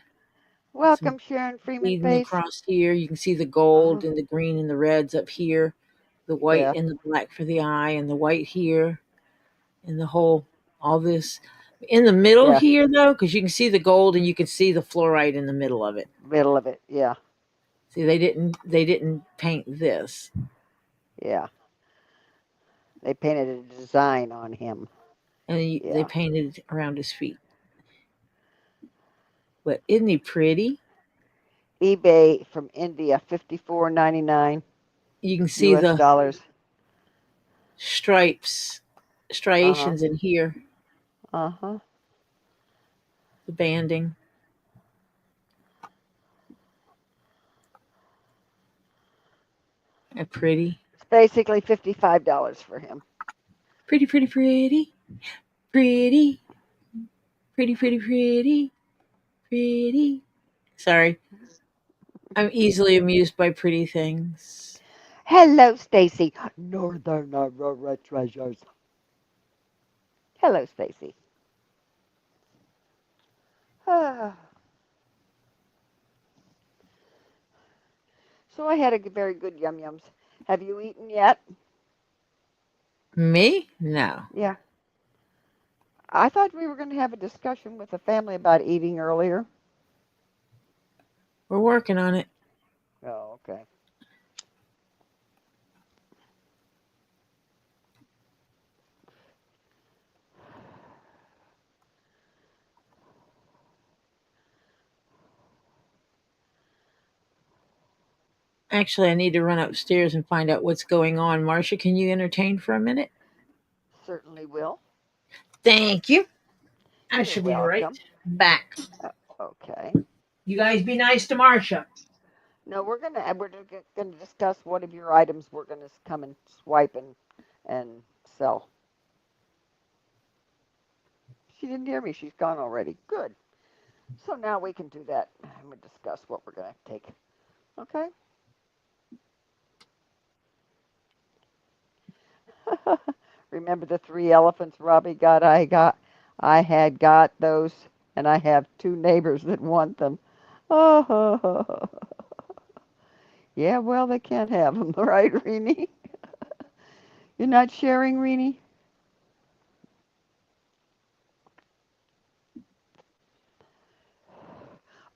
Some Welcome, Sharon Freeman bleeding face. across here. You can see the Uh-huh. gold and the green and the reds up here, the white Yeah, and the black for the eye, and the white here, and the whole, all this. In the middle yeah. here, though, because you can see the gold and you can see the fluorite in the middle of it. Middle of it. Yeah, See, they didn't paint this. yeah. They painted a design on him. And they Yeah. painted around his feet. But isn't he pretty? eBay from India, $54.99 You can see U.S. the dollars. stripes, Uh-huh. striations in here, Uh-huh. the banding. Pretty. It's basically $55 for him. Pretty, pretty, pretty. Pretty. Pretty, pretty, pretty. Pretty. Sorry. I'm easily amused by pretty things. Hello, Stacy. Northern Aurora Treasures. Hello, Stacy. So I had a very good yum yums. Have you eaten yet? Me? No. Yeah. I thought we were going to have a discussion with the family about eating earlier. We're working on it. Oh, okay. Actually, I need to run upstairs and find out what's going on. Marcia, can you entertain for a minute? Certainly will. Thank you. I You're should be right welcome. back. Okay. You guys be nice to Marcia. No, we're gonna discuss what of your items we're gonna come and swipe and sell. She didn't hear me. She's gone already. Good. So now we can do that and we discuss what we're gonna take. Okay. Remember the 3 elephants Robbie got? I had got those, and I have 2 neighbors that want them. Oh, yeah. Well, they can't have them, right, Reenie? You're not sharing, Reenie?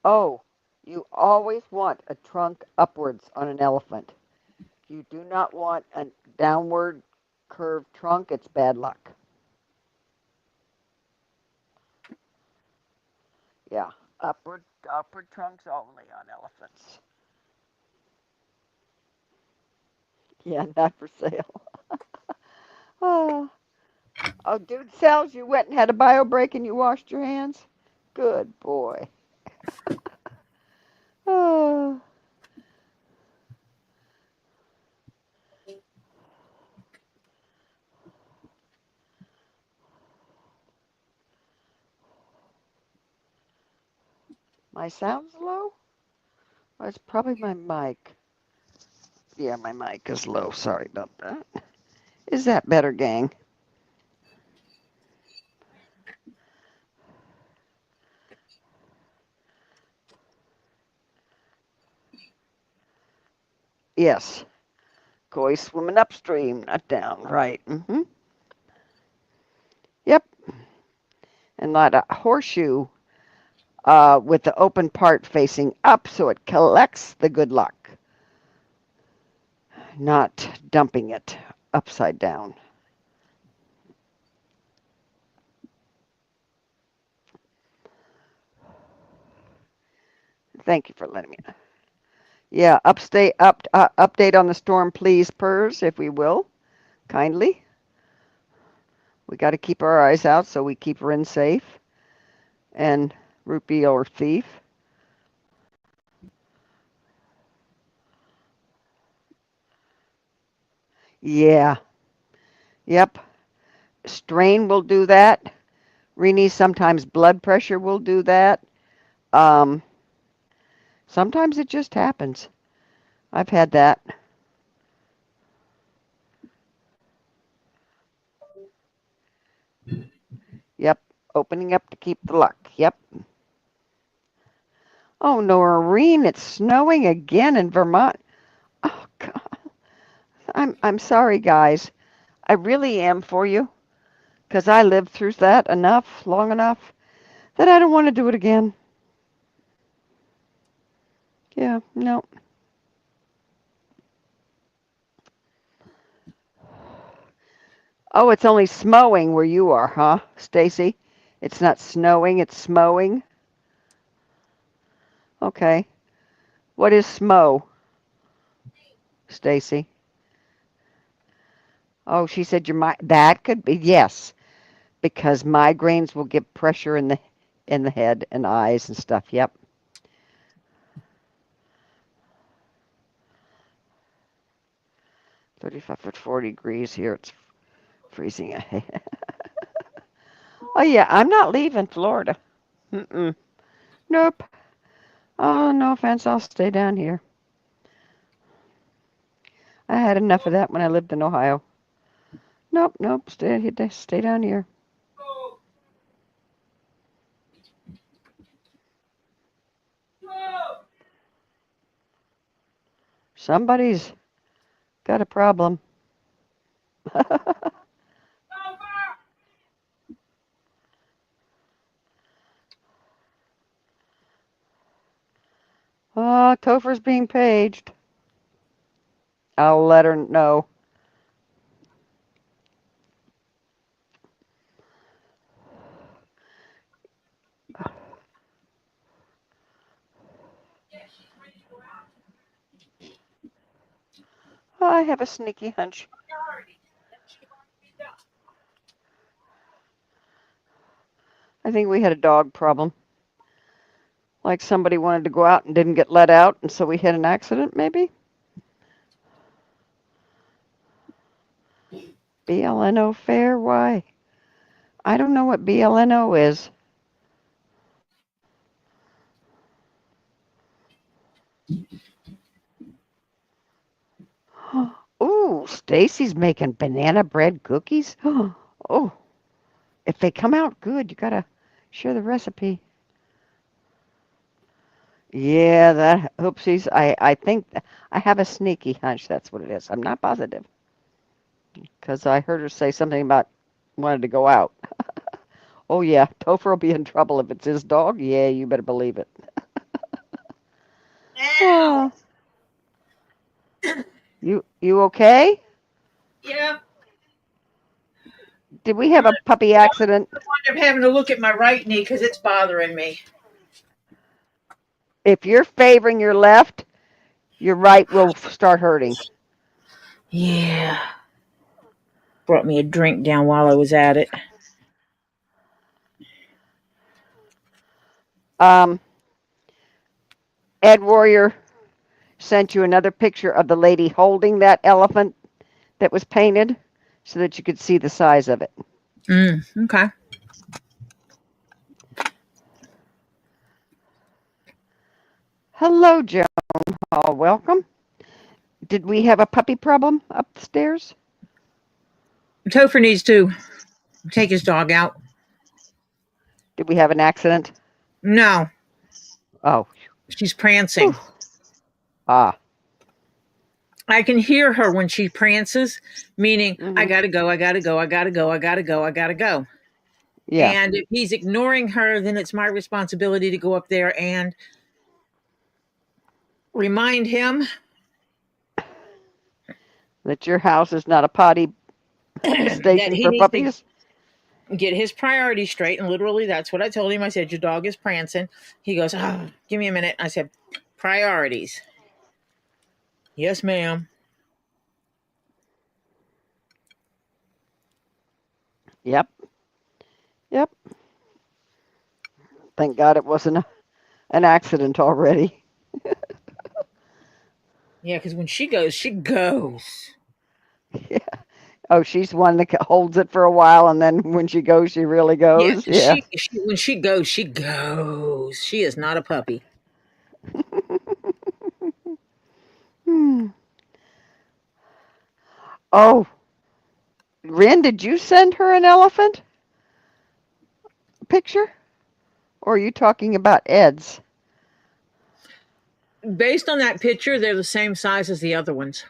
Oh, you always want a trunk upwards on an elephant. You do not want a downward curved trunk. It's bad luck. Yeah, upward trunks only on elephants. Yeah, not for sale. Oh, oh, dude sells. You went and had a bio break and you washed your hands. Good boy. Oh, my sound's low. Oh, it's probably my mic. Yeah, my mic is low. Sorry about that. Is that better, gang? Yes. Koi swimming upstream, not down. Right. Yep. And not a horseshoe with the open part facing up so it collects the good luck, not dumping it upside down. Thank you for letting me know. Yeah, update on the storm, please, Pers, if we will, kindly. We got to keep our eyes out so we keep Rin safe and Rupee or Thief. Yeah. Yep. Strain will do that. Renee, sometimes blood pressure will do that. Um, Sometimes it just happens. I've had that. Yep. Opening up to keep the luck. Yep. Oh, Noreen, it's snowing again in Vermont. Oh, God. I'm sorry, guys. I really am for you, because I lived through that long enough, that I don't want to do it again. Yeah, no. Oh, it's only smowing where you are, huh, Stacy? It's not snowing, it's smowing. Okay. What is smow, Stacy? Oh, she said that could be, yes, because migraines will give pressure in the head and eyes and stuff. Yep. $35 at 40 degrees here. It's freezing. Oh yeah, I'm not leaving Florida. Mm-mm. Nope. Oh, no offense. I'll stay down here. I had enough of that when I lived in Ohio. Nope, nope. Stay down here. Somebody's got a problem. Oh, Topher's being paged. I'll let her know. I have a sneaky hunch. I think we had a dog problem. Like somebody wanted to go out and didn't get let out, and so we had an accident, maybe? BLNO fair? Why? I don't know what BLNO is. Ooh, Stacy's making banana bread cookies. Oh, if they come out good, you gotta share the recipe. Yeah, that oopsies. I think I have a sneaky hunch that's what it is. I'm not positive because I heard her say something about wanted to go out. Oh yeah, Topher will be in trouble if it's his dog. Yeah, you better believe it. Ow! You okay? Yeah. Did we have a puppy accident? I'm having to look at my right knee because it's bothering me. If you're favoring your left, your right will start hurting. Yeah. Brought me a drink down while I was at it. Ed Warrior sent you another picture of the lady holding that elephant that was painted so that you could see the size of it. Okay. Hello, Joan Hall. Welcome. Did we have a puppy problem upstairs? Topher needs to take his dog out. Did we have an accident? No. Oh. She's prancing. Whew. Ah. I can hear her when she prances, meaning I Mm-hmm. gotta go, I gotta go, I gotta go, I gotta go, I gotta go. Yeah. And if he's ignoring her, then it's my responsibility to go up there and remind him That your house is not a potty that station he for needs to puppies? get his priorities straight. And literally, that's what I told him. I said, your dog is prancing. He goes, oh, give me a minute. I said, priorities. Yes, ma'am. Yep. Yep. Thank God it wasn't an accident already. Yeah, because when she goes, she goes. Yeah. Oh, she's one that holds it for a while, and then when she goes, she really Yeah, goes. Yeah. she when she goes, she goes. She is not a puppy. Hmm. Oh, Rin, did you send her an elephant picture? Or are you talking about Ed's? Based on that picture, they're the same size as the other ones.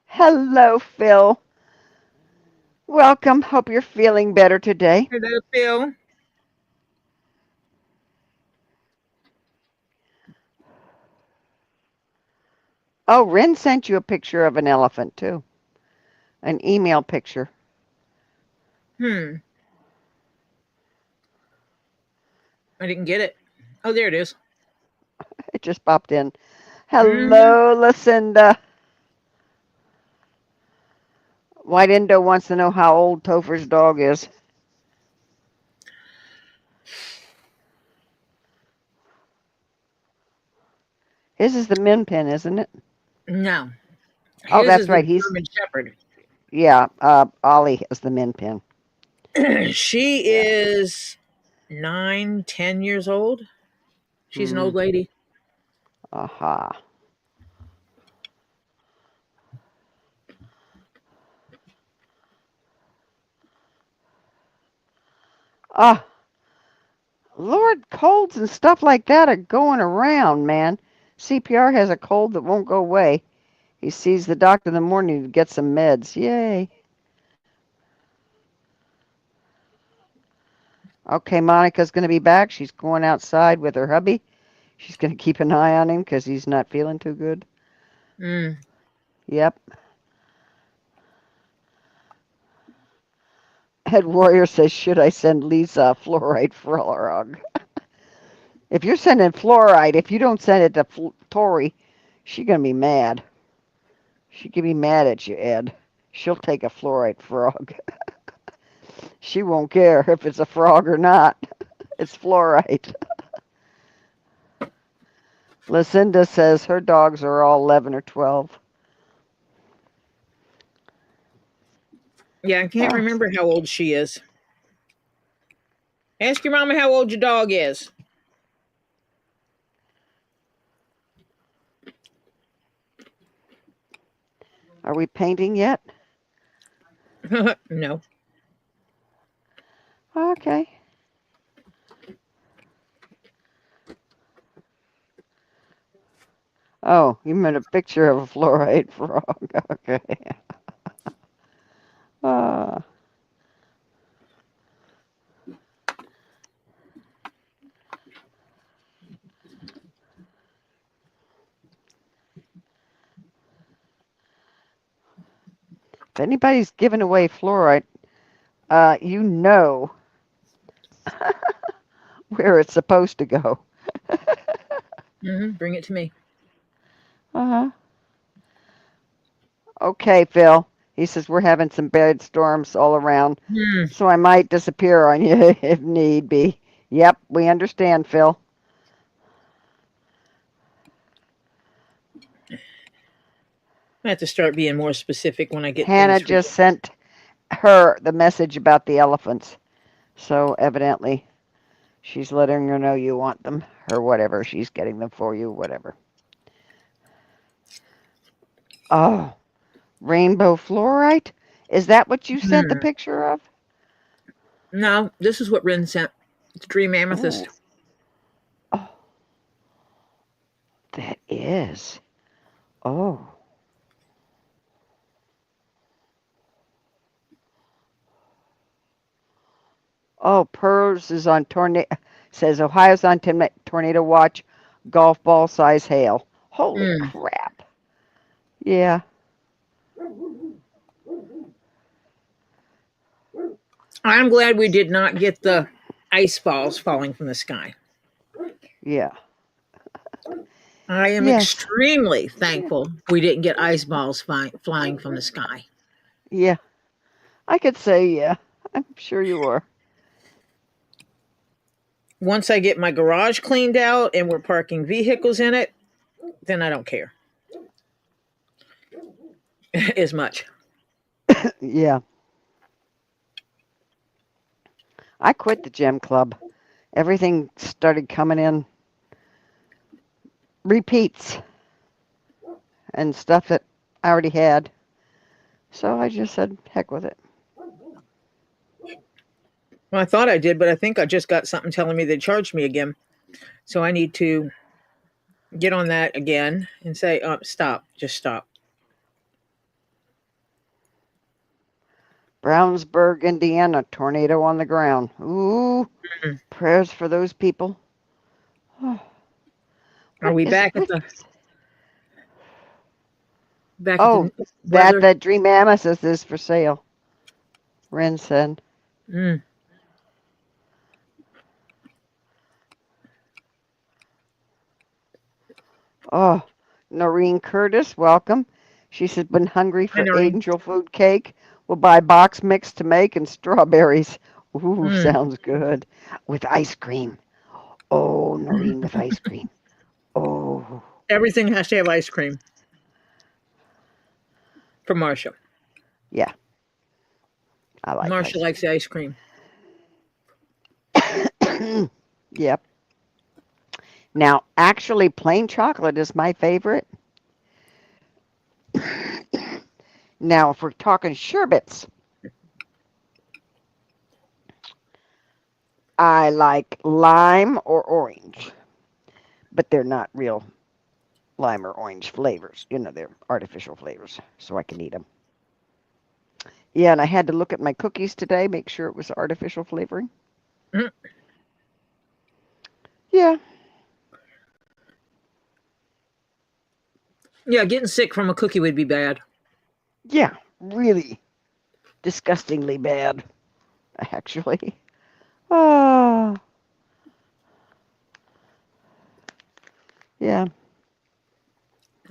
Hello, Phil. Welcome. Hope you're feeling better today. Hello, Phil. Oh, Rin sent you a picture of an elephant, too. An email picture. I didn't get it. Oh, there it is. It just popped in. Mm-hmm. Hello, Lucinda. White Indo wants to know how old Topher's dog is. His is the Min Pin, isn't it? No, Oh, his that's is the right. He's, German Shepherd. yeah, Ollie has the Min Pin. She Yeah. is 9, 10 years old. She's an Hmm. old lady. Aha. Ah, Lord, colds and stuff like that are going around, man. CPR has a cold that won't go away. He sees the doctor in the morning to get some meds. Yay. Okay, Monica's going to be back. She's going outside with her hubby. She's going to keep an eye on him because he's not feeling too good. Mm. Yep. Head Warrior says, should I send Lisa a fluorite frog? If you're sending fluorite, if you don't send it to Tori, she's going to be mad. She can be mad at you, Ed. She'll take a fluorite frog. She won't care if it's a frog or not. It's fluorite. Lucinda says her dogs are all 11 or 12. Yeah, I can't Ah, remember how old she is. Ask your mama how old your dog is. are we painting yet? No. Okay. Oh, you meant a picture of a fluorite frog. Okay. Uh, if anybody's giving away fluorite, you know where it's supposed to go. Bring it to me. Uh-huh. Okay, Phil. He says we're having some bad storms all around, Hmm. so I might disappear on you if need be. Yep, we understand, Phil. I have to start being more specific when I get Hannah things for you. just sent her the message about the elephants, so evidently she's letting her know you want them, or whatever. She's getting them for you, whatever. Oh, rainbow fluorite? Is that what you sent the Hmm. picture of? No, this is what Rin sent. It's Dream Ooh. Amethyst. Oh, that is. Oh. Oh, Pers is on tornado. Says Ohio's on tornado watch. Golf ball size hail. Holy Hmm. crap! Yeah, I'm glad we did not get the ice balls falling from the sky. yeah, I am yes, extremely thankful we didn't get ice balls flying from the sky. yeah. I could say yeah. I'm sure you are. Once I get my garage cleaned out and we're parking vehicles in it, then I don't care. as much. Yeah. I quit the gym club. Everything started coming in repeats and stuff that I already had. So I just said, heck with it. Well, I thought I did, but I think I just got something telling me they charged me again. So I need to get on that again and say, stop, just stop. Brownsburg, Indiana, tornado on the ground. Ooh, Mm. prayers for those people. Oh, Are we back at what the is? Oh, weather? that Dream Amethyst is for sale. Ren said. Mm. Oh, Noreen Curtis, welcome. She said, been hungry I for know. angel food cake. We'll buy box mix to make and strawberries. Ooh, Mm. sounds good. With ice cream. Oh, Noreen with ice cream. Oh, Everything has to have ice cream for Marsha. yeah, I like Marsha ice likes the ice cream. cream. Yep. Now, actually, plain chocolate is my favorite. Now, if we're talking sherbets, I like lime or orange, but they're not real lime or orange flavors. You know, they're artificial flavors, so I can eat them. Yeah, and I had to look at my cookies today, make sure it was artificial flavoring. Mm. Yeah. Yeah, getting sick from a cookie would be bad. Yeah, really disgustingly bad, actually. Oh, yeah.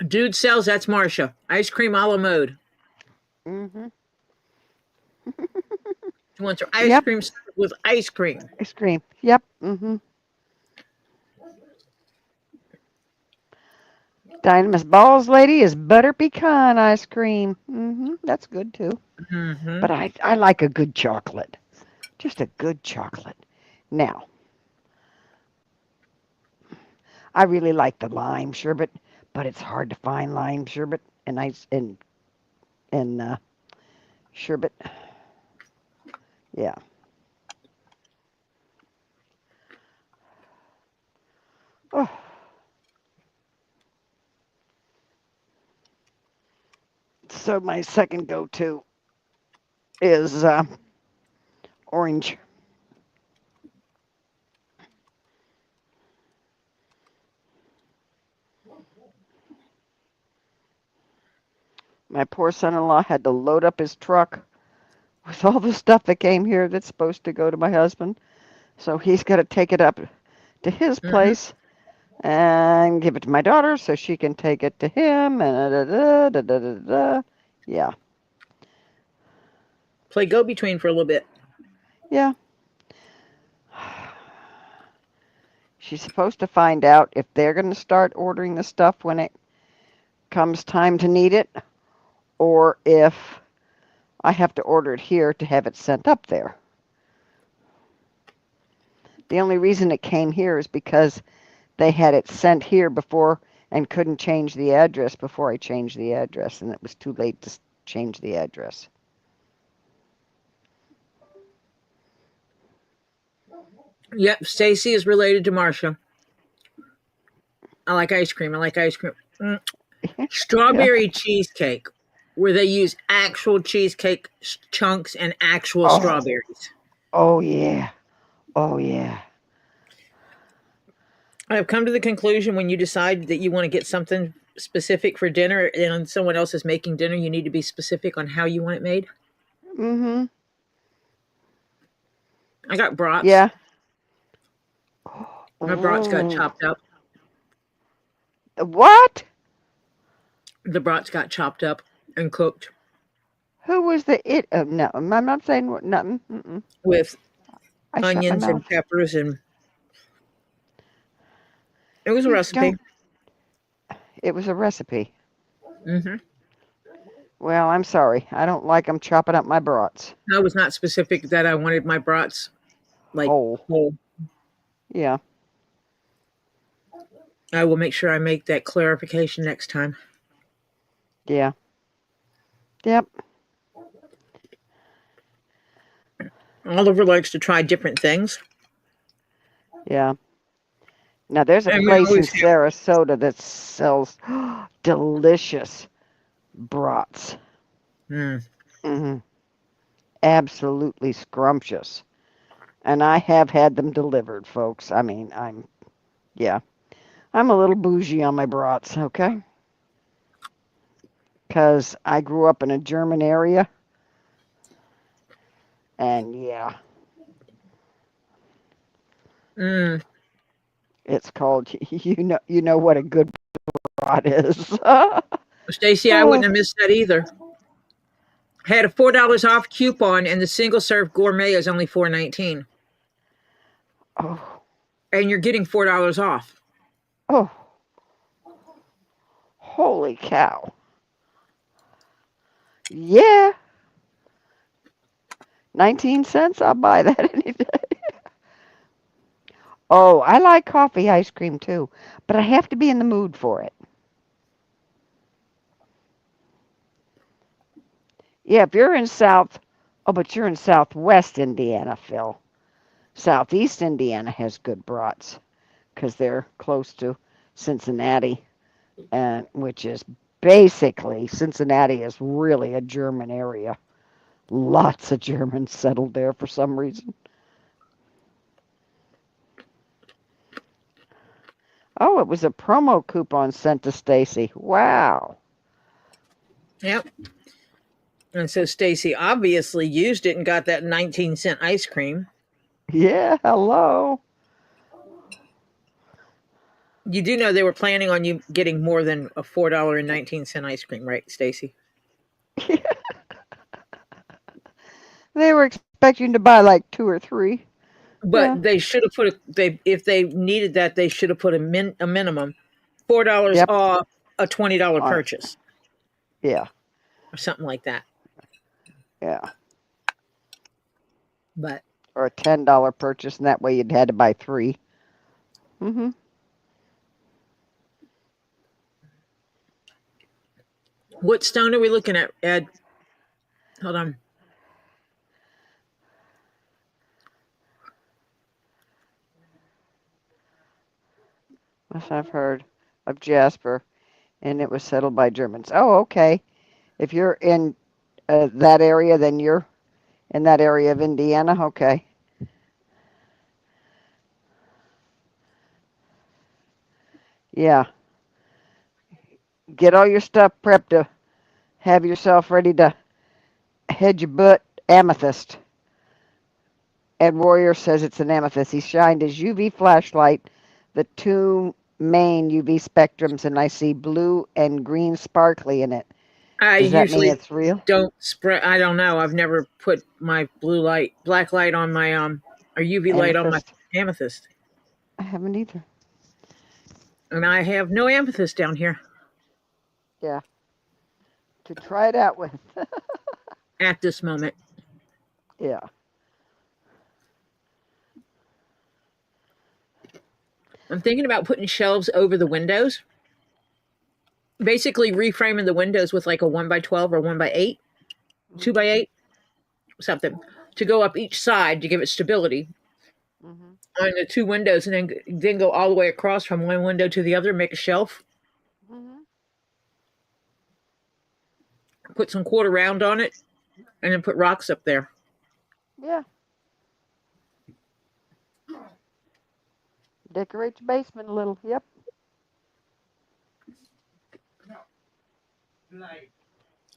Dude sells, that's Marsha. Ice cream a la mode. Mm-hmm. She wants her ice Yep, cream with ice cream. ice cream. Yep. Mm-hmm. Dynamis Balls lady is butter pecan ice cream. Mm-hmm. That's good too. Mm-hmm. But I like a good chocolate. Just a good chocolate. Now, I really like the lime sherbet, but it's hard to find lime sherbet and ice and sherbet. Yeah. Oh, so my second go-to is orange. My poor son-in-law had to load up his truck with all the stuff that came here that's supposed to go to my husband. So he's got to take it up to his Mm-hmm. place and give it to my daughter so she can take it to him and da. Yeah. Play go between for a little bit. Yeah. She's supposed to find out if they're going to start ordering the stuff when it comes time to need it or if I have to order it here to have it sent up there. The only reason it came here is because they had it sent here before and couldn't change the address before I changed the address, and it was too late to change the address. Yep, Stacy is related to Marsha. I like ice cream. I like ice cream. Mm. Yeah. Strawberry cheesecake, where they use actual cheesecake chunks and actual Oh, strawberries. oh yeah. Oh yeah. I have come to the conclusion when you decide that you want to get something specific for dinner and someone else is making dinner, you need to be specific on how you want it made. Mm-hmm. I got brats. Yeah. My brats got Ooh. chopped up. What? The brats got chopped up and cooked Who was the it? No, I'm not saying nothing. Mm-mm. with I shut my onions and mouth. peppers, and it was a You recipe. don't. It was a recipe. Hmm. Well, I'm sorry. I don't like them chopping up my brats. I was not specific that I wanted my brats like Whole. whole. Yeah. I will make sure I make that clarification next time. Yeah. Yep. Oliver likes to try different things. Yeah. Now there's a And we place in always have. Sarasota that sells delicious brats. Mm. Hmm. Absolutely scrumptious. And I have had them delivered, folks. I mean, yeah. I'm a little bougie on my brats, okay? Because I grew up in a German area. And yeah, Mm. it's called, you know what a good brat is. Stacy, I wouldn't have missed that either. Had a $4 off coupon, and the single serve gourmet is only $4.19, Oh, and you're getting $4 off. oh, holy cow. Yeah, 19 cents? I'll buy that any day. Oh, I like coffee ice cream too, but I have to be in the mood for it. Yeah, if you're in but you're in Southwest Indiana, Phil. Southeast Indiana has good brats because they're close to Cincinnati, and which is basically Cincinnati is really a German area. Lots of Germans settled there for some reason. Oh, it was a promo coupon sent to Stacy. Wow. Yep. And so Stacy obviously used it and got that 19-cent ice cream. Yeah, hello. You do know they were planning on you getting more than a $4.19 ice cream, right, Stacy? They were expecting to buy like two or three. Yeah. But they should have put if they needed that, they should have put a minimum $4 Yep. off a $20 On it. purchase Yeah. or something like that. Yeah. But Or a $10 purchase, and that way you'd had to buy three. Mm-hmm. what stone are we looking at, Ed? Hold on. Yes, I've heard of Jasper, and it was settled by Germans. Oh, okay. If you're in that area, then you're in that area of Indiana. Okay. Yeah. Get all your stuff prepped to have yourself ready to head your butt amethyst. Ed Warrior says it's an amethyst. He shined his UV flashlight, the two main UV spectrums, and I see blue and green sparkly in it. I Does that mean usually it's real? don't spread. I don't know. I've never put my black light on my or UV light on my Amethyst? amethyst, I haven't either. and I have no amethyst down here Yeah. To try it out with. at this moment. Yeah. I'm thinking about putting shelves over the windows, basically reframing the windows with like a 1x12 or 1x8, 2x8, something to go up each side to give it stability Mm-hmm. on the two windows, and then go all the way across from one window to the other, make a shelf, Mm-hmm. put some quarter round on it, and then put rocks up there. Yeah. Decorate your basement a little. Yep.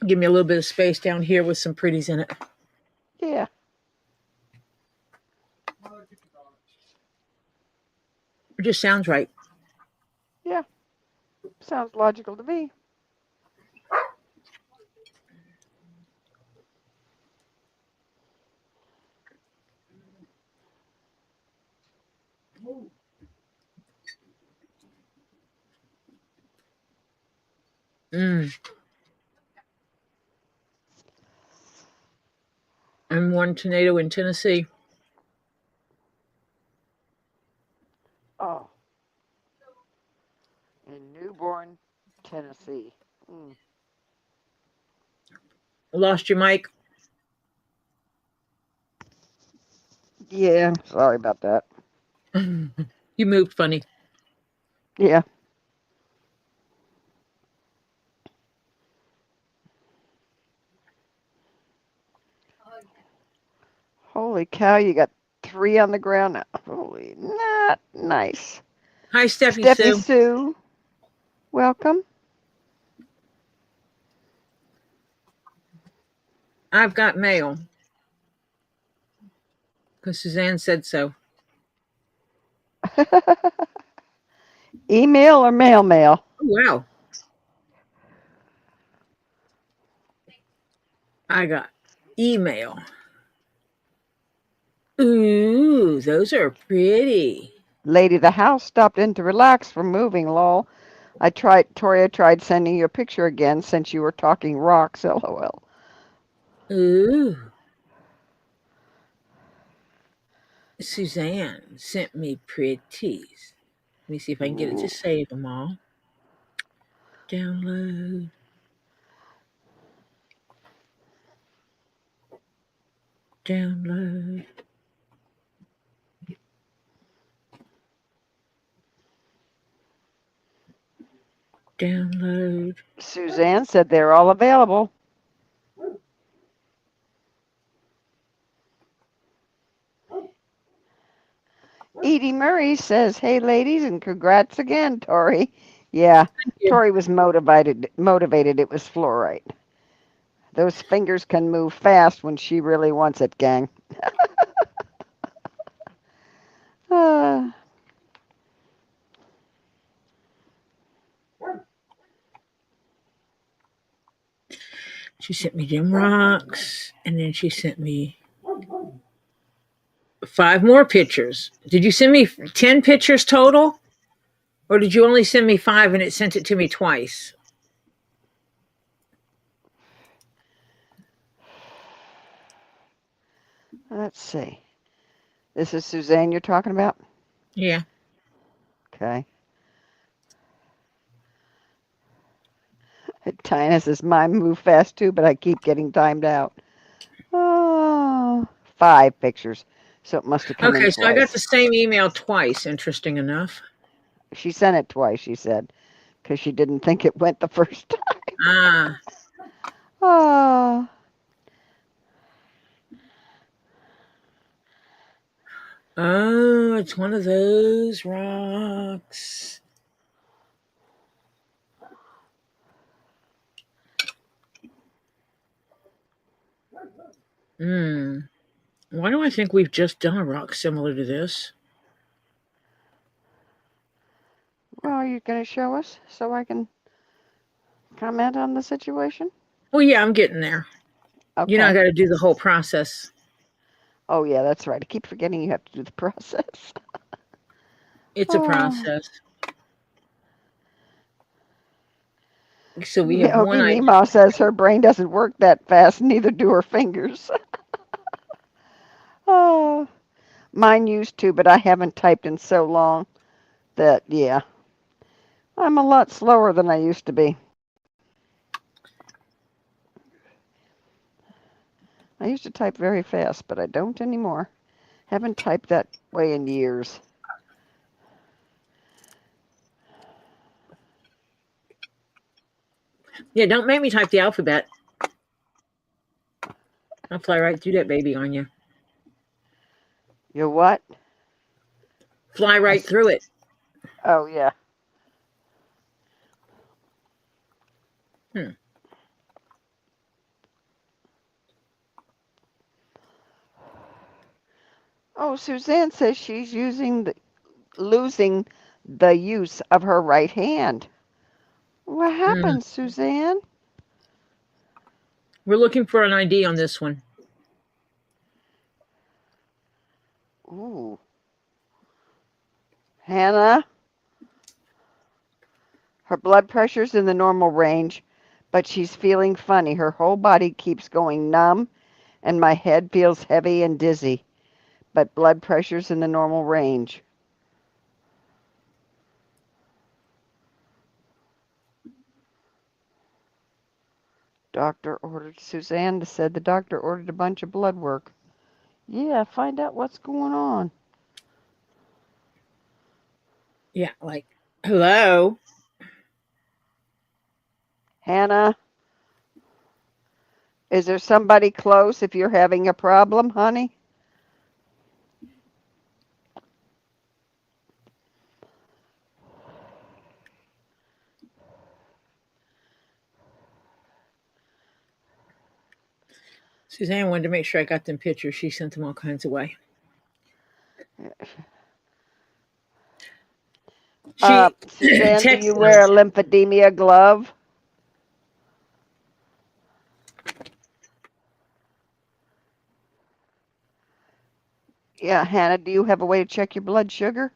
Give me a little bit of space down here with some pretties in it. Yeah. It just sounds right. Yeah. Sounds logical to me. Mm. and one tornado in Tennessee. Oh, in Newborn, Tennessee. Lost your mic. Yeah, sorry about that. You moved funny. Yeah. Holy cow, you got 3 on the ground now. Holy, not nice. Hi, Steffi Steffi Sue. Sue, welcome. I've got mail because Suzanne said so. Email or mail? Oh, wow. I got email. Ooh, those are pretty. Lady the house stopped in to relax from moving, lol. Toria tried sending you a picture again since you were talking rocks, lol. Ooh. Suzanne sent me pretties. Let me see if I can get it to save them all. Download. Download. Download. Suzanne said they're all available. Edie Murray says, hey ladies, and congrats again, Tori. Yeah, Tori was motivated. It was Fluorite. Those fingers can move fast when she really wants it, gang. She sent me them rocks, and then she sent me 5 more pictures. Did you send me 10 pictures total? Or did you only send me 5 and it sent it to me twice? Let's see. This is Suzanne you're talking about? Yeah. Okay. Tina says, mine move fast too, but I keep getting timed out. Oh, 5 pictures. So it must have come in Okay, so I got twice. the same email twice, interesting enough. She sent it twice, she said, because she didn't think it went the first time. Ah. Oh. Oh, it's one of those rocks. Why do I think we've just done a rock similar to this? Well, are you going to show us so I can comment on the situation? Well, yeah, I'm getting there. Okay. You know, I got to do the whole process. Oh, yeah, that's right. I keep forgetting you have to do the process. It's a process. So we have one Yogi idea. Nemo says her brain doesn't work that fast, neither do her fingers. Oh, mine used to, but I haven't typed in so long that, yeah, I'm a lot slower than I used to be. I used to type very fast, but I don't anymore. Haven't typed that way in years. Yeah, don't make me type the alphabet. I'll fly right through that baby on you. You what? Fly right through it. Oh, yeah. Oh, Suzanne says she's losing the use of her right hand. What happened, Suzanne? We're looking for an ID on this one. Ooh. Hannah? Her blood pressure's in the normal range, but she's feeling funny. Her whole body keeps going numb, and my head feels heavy and dizzy, but blood pressure's in the normal range. Suzanne said the doctor ordered a bunch of blood work. Yeah, find out what's going on. Yeah, like, hello? Hannah, is there somebody close if you're having a problem, honey? Suzanne wanted to make sure I got them pictures. She sent them all kinds of way. She Suzanne, do you texted wear a me. lymphedema glove? Yeah, Hannah, do you have a way to check your blood sugar?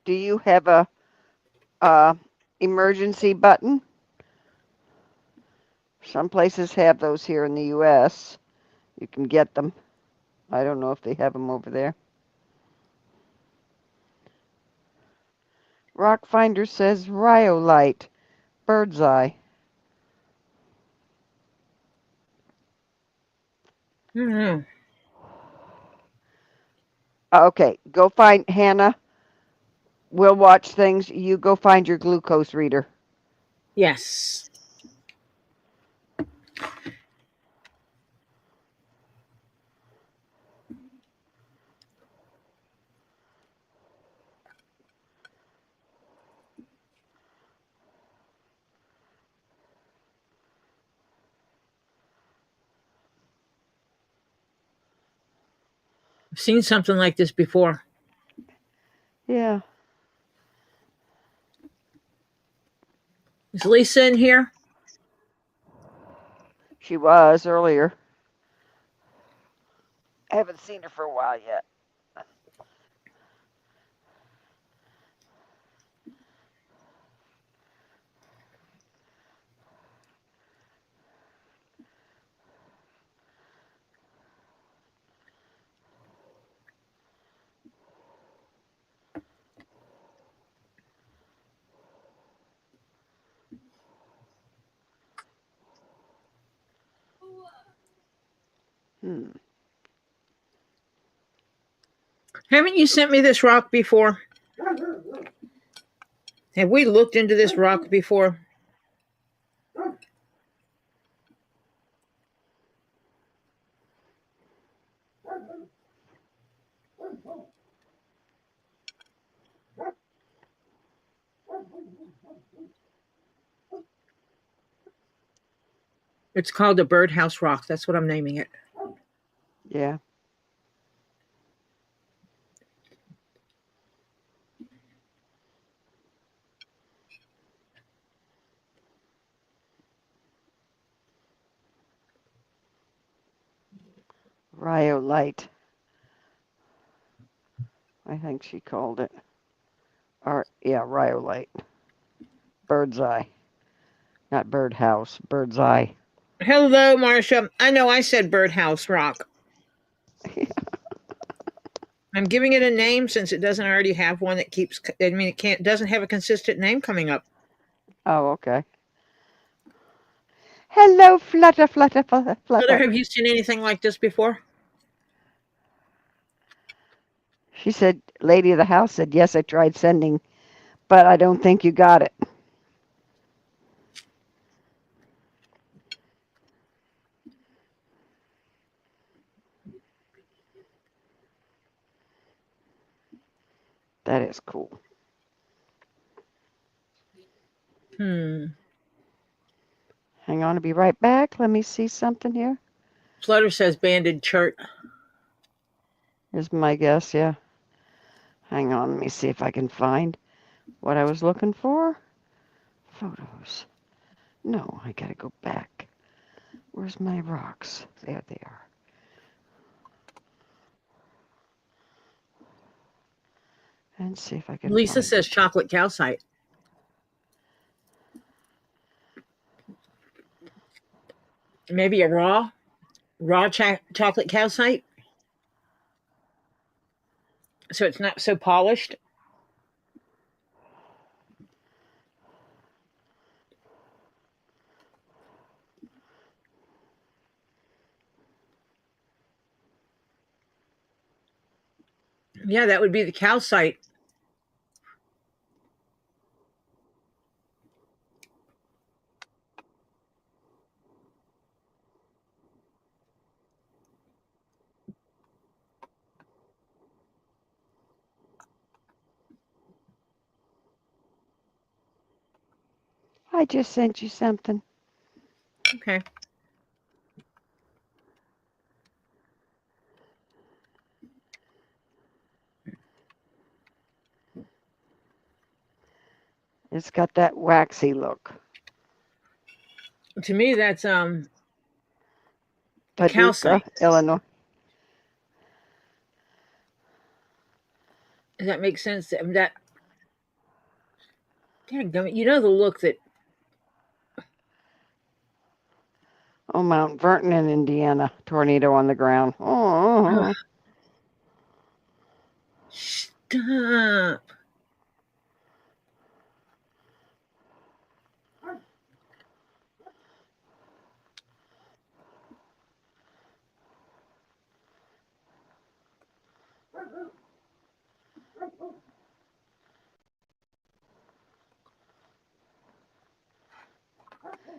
Do you have a emergency button? Some places have those here in the U.S. You can get them. I don't know if they have them over there. Rock Finder says rhyolite, bird's eye. Mm-hmm. Okay, go find Hannah. We'll watch things. You go find your glucose reader. Yes. I've seen something like this before. Yeah. Is Lisa in here? She was earlier. I haven't seen her for a while yet. Haven't you sent me this rock before? Have we looked into this rock before? It's called a birdhouse rock. That's what I'm naming it. Yeah. Rhyolite. I think she called it. Or yeah, rhyolite. Bird's eye. Not birdhouse, bird's eye. Hello, Marcia. I know I said birdhouse rock. I'm giving it a name since it doesn't already have one that keeps. I mean, it doesn't have a consistent name coming up. Oh, okay. Hello, Flutter, Flutter, Flutter, Mother, Flutter. have you seen anything like this before? She said, Lady of the House said, yes, I tried sending, but I don't think you got it. That is cool. Hang on, I'll be right back. Let me see something here. Flutter says banded shirt. Here's my guess, yeah. Hang on, let me see if I can find what I was looking for. Photos. No, I gotta go back. Where's my rocks? There they are. And see if I can Lisa find says it. chocolate calcite. Maybe a raw chocolate calcite. So it's not so polished. Yeah, that would be the calcite. I just sent you something. Okay. It's got that waxy look. To me, that's Paducah, calcite. Illinois. Does that make sense? That dadgummit, you know the look that. Oh, Mount Vernon in Indiana. Tornado on the ground. Oh. Stop.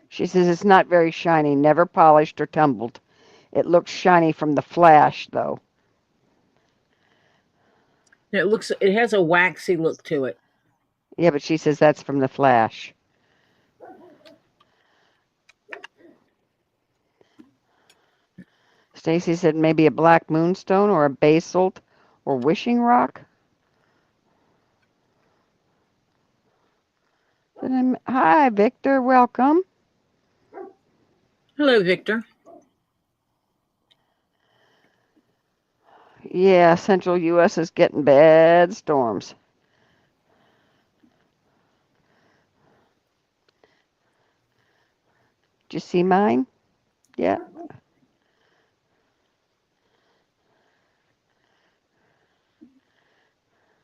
She says it's not very shiny, never polished or tumbled. It looks shiny from the flash, though. It has a waxy look to it. Yeah, but she says that's from the flash. Stacy said maybe a black moonstone or a basalt or wishing rock. Hi, Victor. Welcome. Hello, Victor. Yeah, central U.S. is getting bad storms. Did you see mine? Yeah.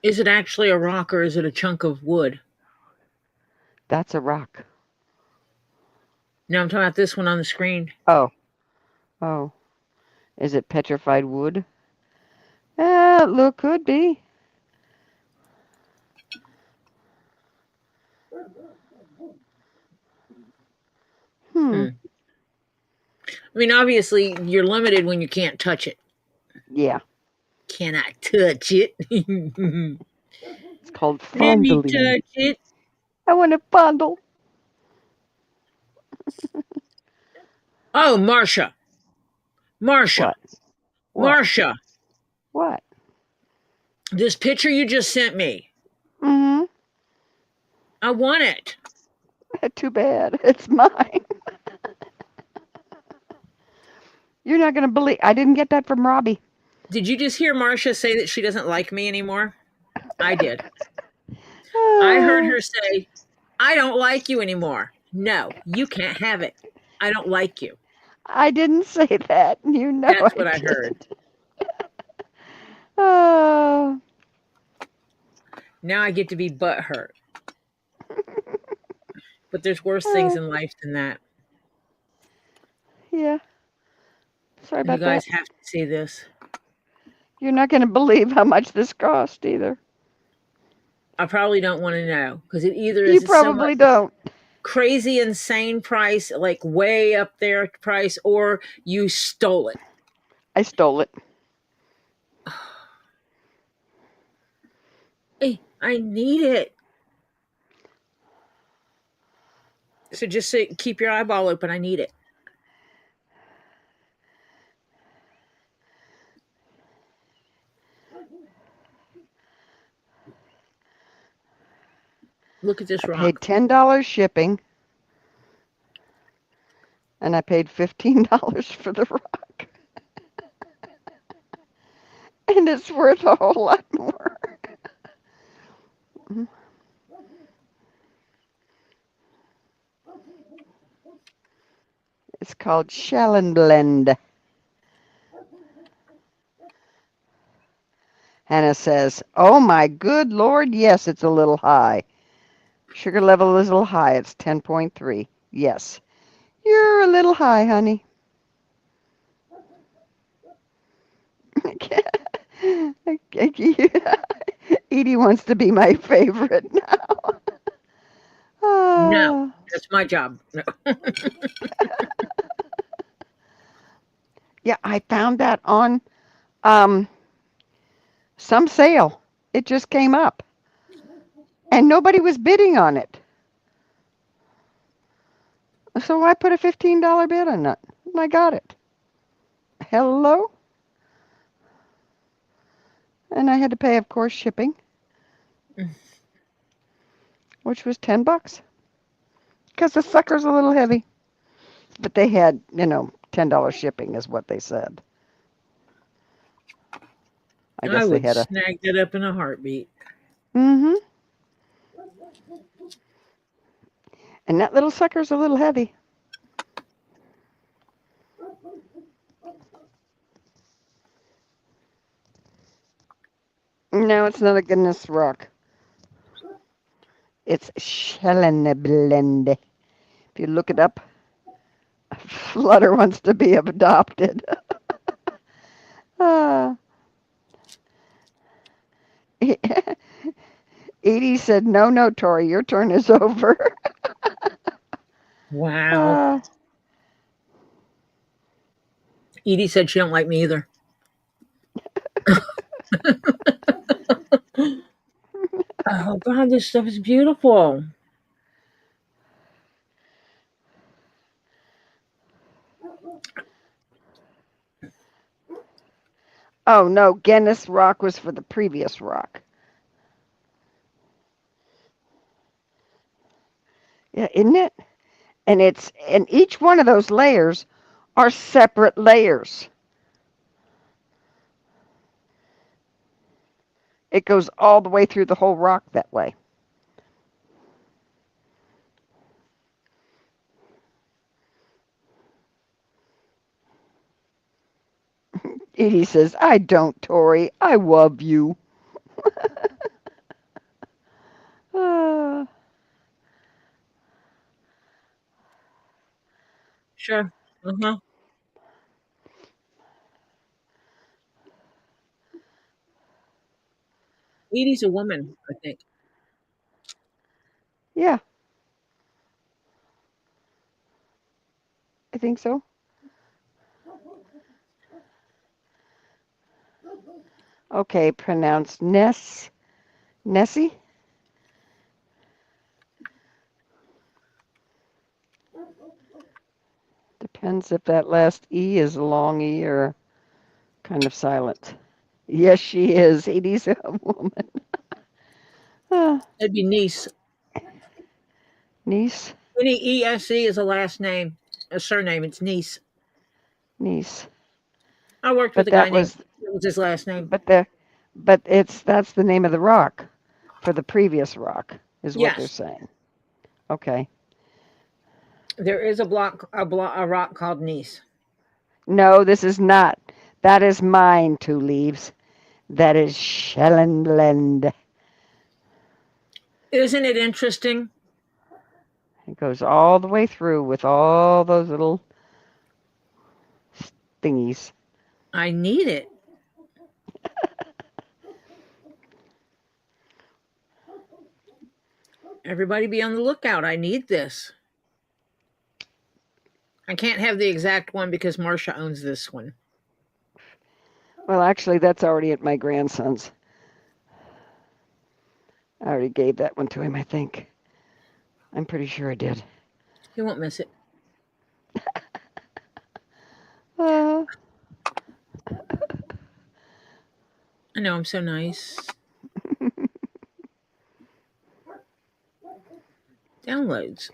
Is it actually a rock or is it a chunk of wood? That's a rock. No, I'm talking about this one on the screen. Oh. Oh. Is it petrified wood? Look, could be. Hmm. I mean, obviously, you're limited when you can't touch it. Yeah. Can I touch it? It's called Let me fondling. touch it. I want to fondle. Oh, Marcia. Marcia. What? What? Marcia. What? This picture you just sent me. Mm-hmm. I want it. Too bad. It's mine. You're not going to believe. I didn't get that from Robbie. Did you just hear Marcia say that she doesn't like me anymore? I did. I heard Oh, her say, I don't like you anymore. No, you can't have it. I don't like you. I didn't say that. You know That's I what I heard. did. Oh, Now I get to be butthurt. But there's worse things oh, in life than that. yeah. Sorry You about that. guys have to see this. You're not going to believe how much this cost either. I probably don't want to know because it either You is some probably don't. crazy, insane price, like way up there price, or you stole it. I stole it. Hey, I need it. So just keep your eyeball open. I need it. Look at this I rock. paid $10 shipping, and I paid $15 for the rock. And it's worth a whole lot more. It's called Shell and Blend. Hannah says, oh my good Lord, yes, it's a little high. Sugar level is a little high. It's 10.3. Yes. You're a little high, honey. Edie wants to be my favorite now. No, that's my job. No. Yeah, I found that on some sale. It just came up. And nobody was bidding on it. So I put a $15 bid on it. And I got it. Hello? And I had to pay, of course, shipping, which was $10. Because the sucker's a little heavy. But they had, $10 shipping is what they said. I guess they would had a. snag that up in a heartbeat. Mm-hmm. And that little sucker's a little heavy. No, it's not a goodness rock. It's Schellenblende. If you look it up, Flutter wants to be adopted. Edie said, no, Tori, your turn is over. Wow. Edie said she don't like me either. Oh God, this stuff is beautiful. Oh, no, Guinness rock was for the previous rock. Yeah, isn't it? And each one of those layers are separate layers. It goes all the way through the whole rock that way. Edie says, I don't, Tori. I love you. Sure. Uh-huh. Edie's a woman, I think. Yeah, I think so. Okay, pronounced Nessie? Depends if that last E is a long E or kind of silent. Yes, she is. Edie's a woman. It'd be niece. Niece? N-E-E-S-E is a last name, a surname. It's niece. Niece. I worked with But a guy that named. was, What was his last name? but that's the name of the rock for the previous rock, is what they're Yes, saying. Okay. there is a rock called niece. No, this is not. That is mine, Two Leaves. That is Schellenblend. Isn't it interesting? It goes all the way through with all those little thingies. I need it. Everybody be on the lookout. I need this. I can't have the exact one because Marcia owns this one. Well, actually, that's already at my grandson's. I already gave that one to him, I think. I'm pretty sure I did. He won't miss it. Uh, I know I'm so nice. downloads.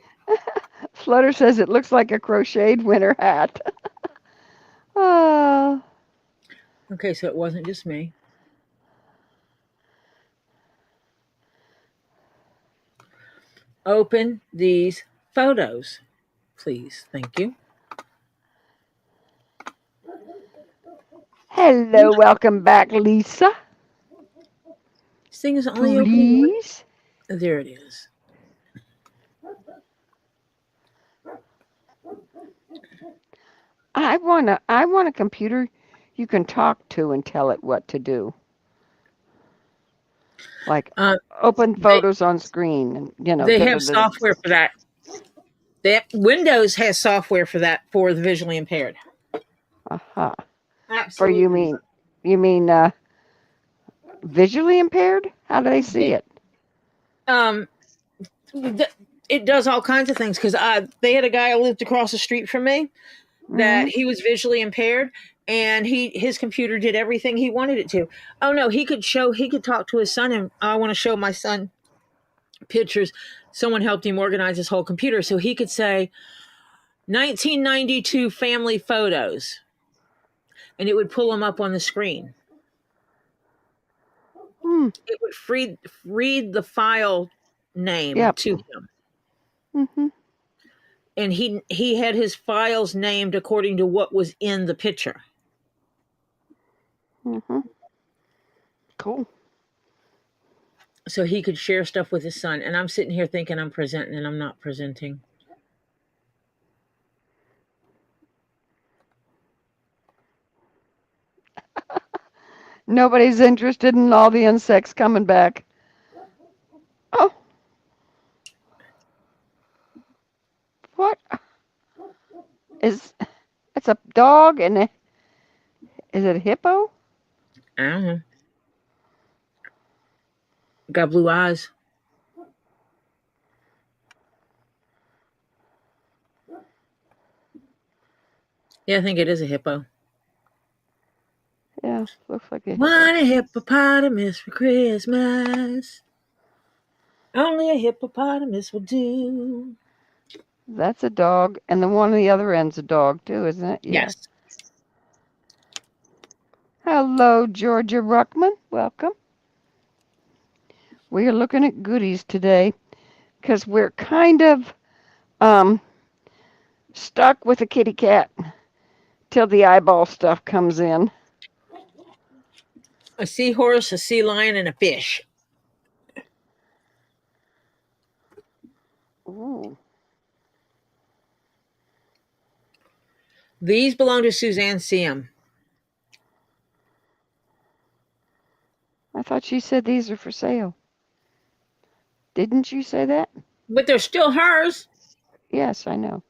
Flutter says it looks like a crocheted winter hat. Ah. Okay, so it wasn't just me. Open these photos, please. Thank you. Hello, welcome back, Lisa. This thing is only opening. Please. There it is. I want a computer you can talk to and tell it what to do. Like open photos on screen, and They have software for that. Windows has software for that for the visually impaired. Uh-huh. Absolutely. You mean visually impaired? How do they see it? It does all kinds of things because they had a guy who lived across the street from me that he was visually impaired, and his computer did everything he wanted it to. Oh no, he could talk to his son, and I want to show my son pictures. Someone helped him organize his whole computer so he could say 1992 family photos, and it would pull them up on the screen. It would read the file name to him. Mm-hmm. And he had his files named according to what was in the picture. Mm-hmm. Cool. So he could share stuff with his son. And I'm sitting here thinking I'm presenting, and I'm not presenting. Nobody's interested in all the insects coming back. Oh. What? It's a dog, and is it a hippo? I don't know. Got blue eyes. Yeah, I think it is a hippo. Yeah, looks like a hippo. Want a hippopotamus for Christmas. Only a hippopotamus will do. That's a dog, and the one on the other end's a dog too, isn't it? Yeah. Yes. Hello, Georgia Ruckman. Welcome. We are looking at goodies today because we're kind of stuck with a kitty cat till the eyeball stuff comes in. A seahorse, a sea lion, and a fish. Ooh. These belong to Suzannecm. I thought she said these are for sale. Didn't you say that? But they're still hers. Yes, I know.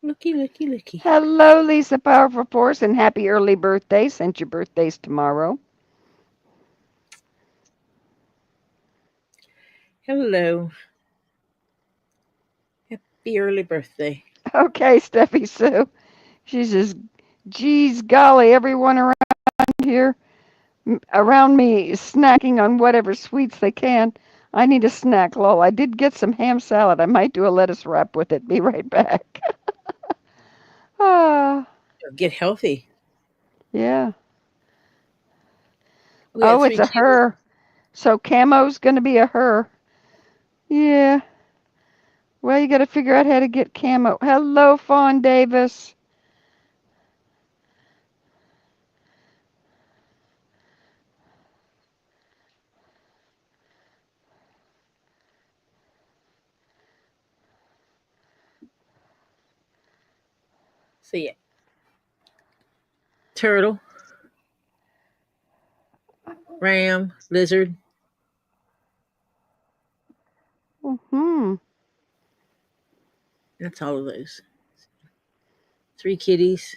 Looky. Hello, Lisa Powerful Force, and happy early birthday, since your birthday's tomorrow. Hello. Happy early birthday. Okay, Steffi Sue. She says, geez, golly, everyone around me is snacking on whatever sweets they can. I need a snack, lol. I did get some ham salad. I might do a lettuce wrap with it. Be right back. Get healthy. Yeah. Oh, it's a her. So camo's going to be a her. Yeah. Well, you got to figure out how to get camo. Hello, Fawn Davis. See it. Turtle. Ram. Lizard. Mm-hmm. That's all of those. 3 kitties.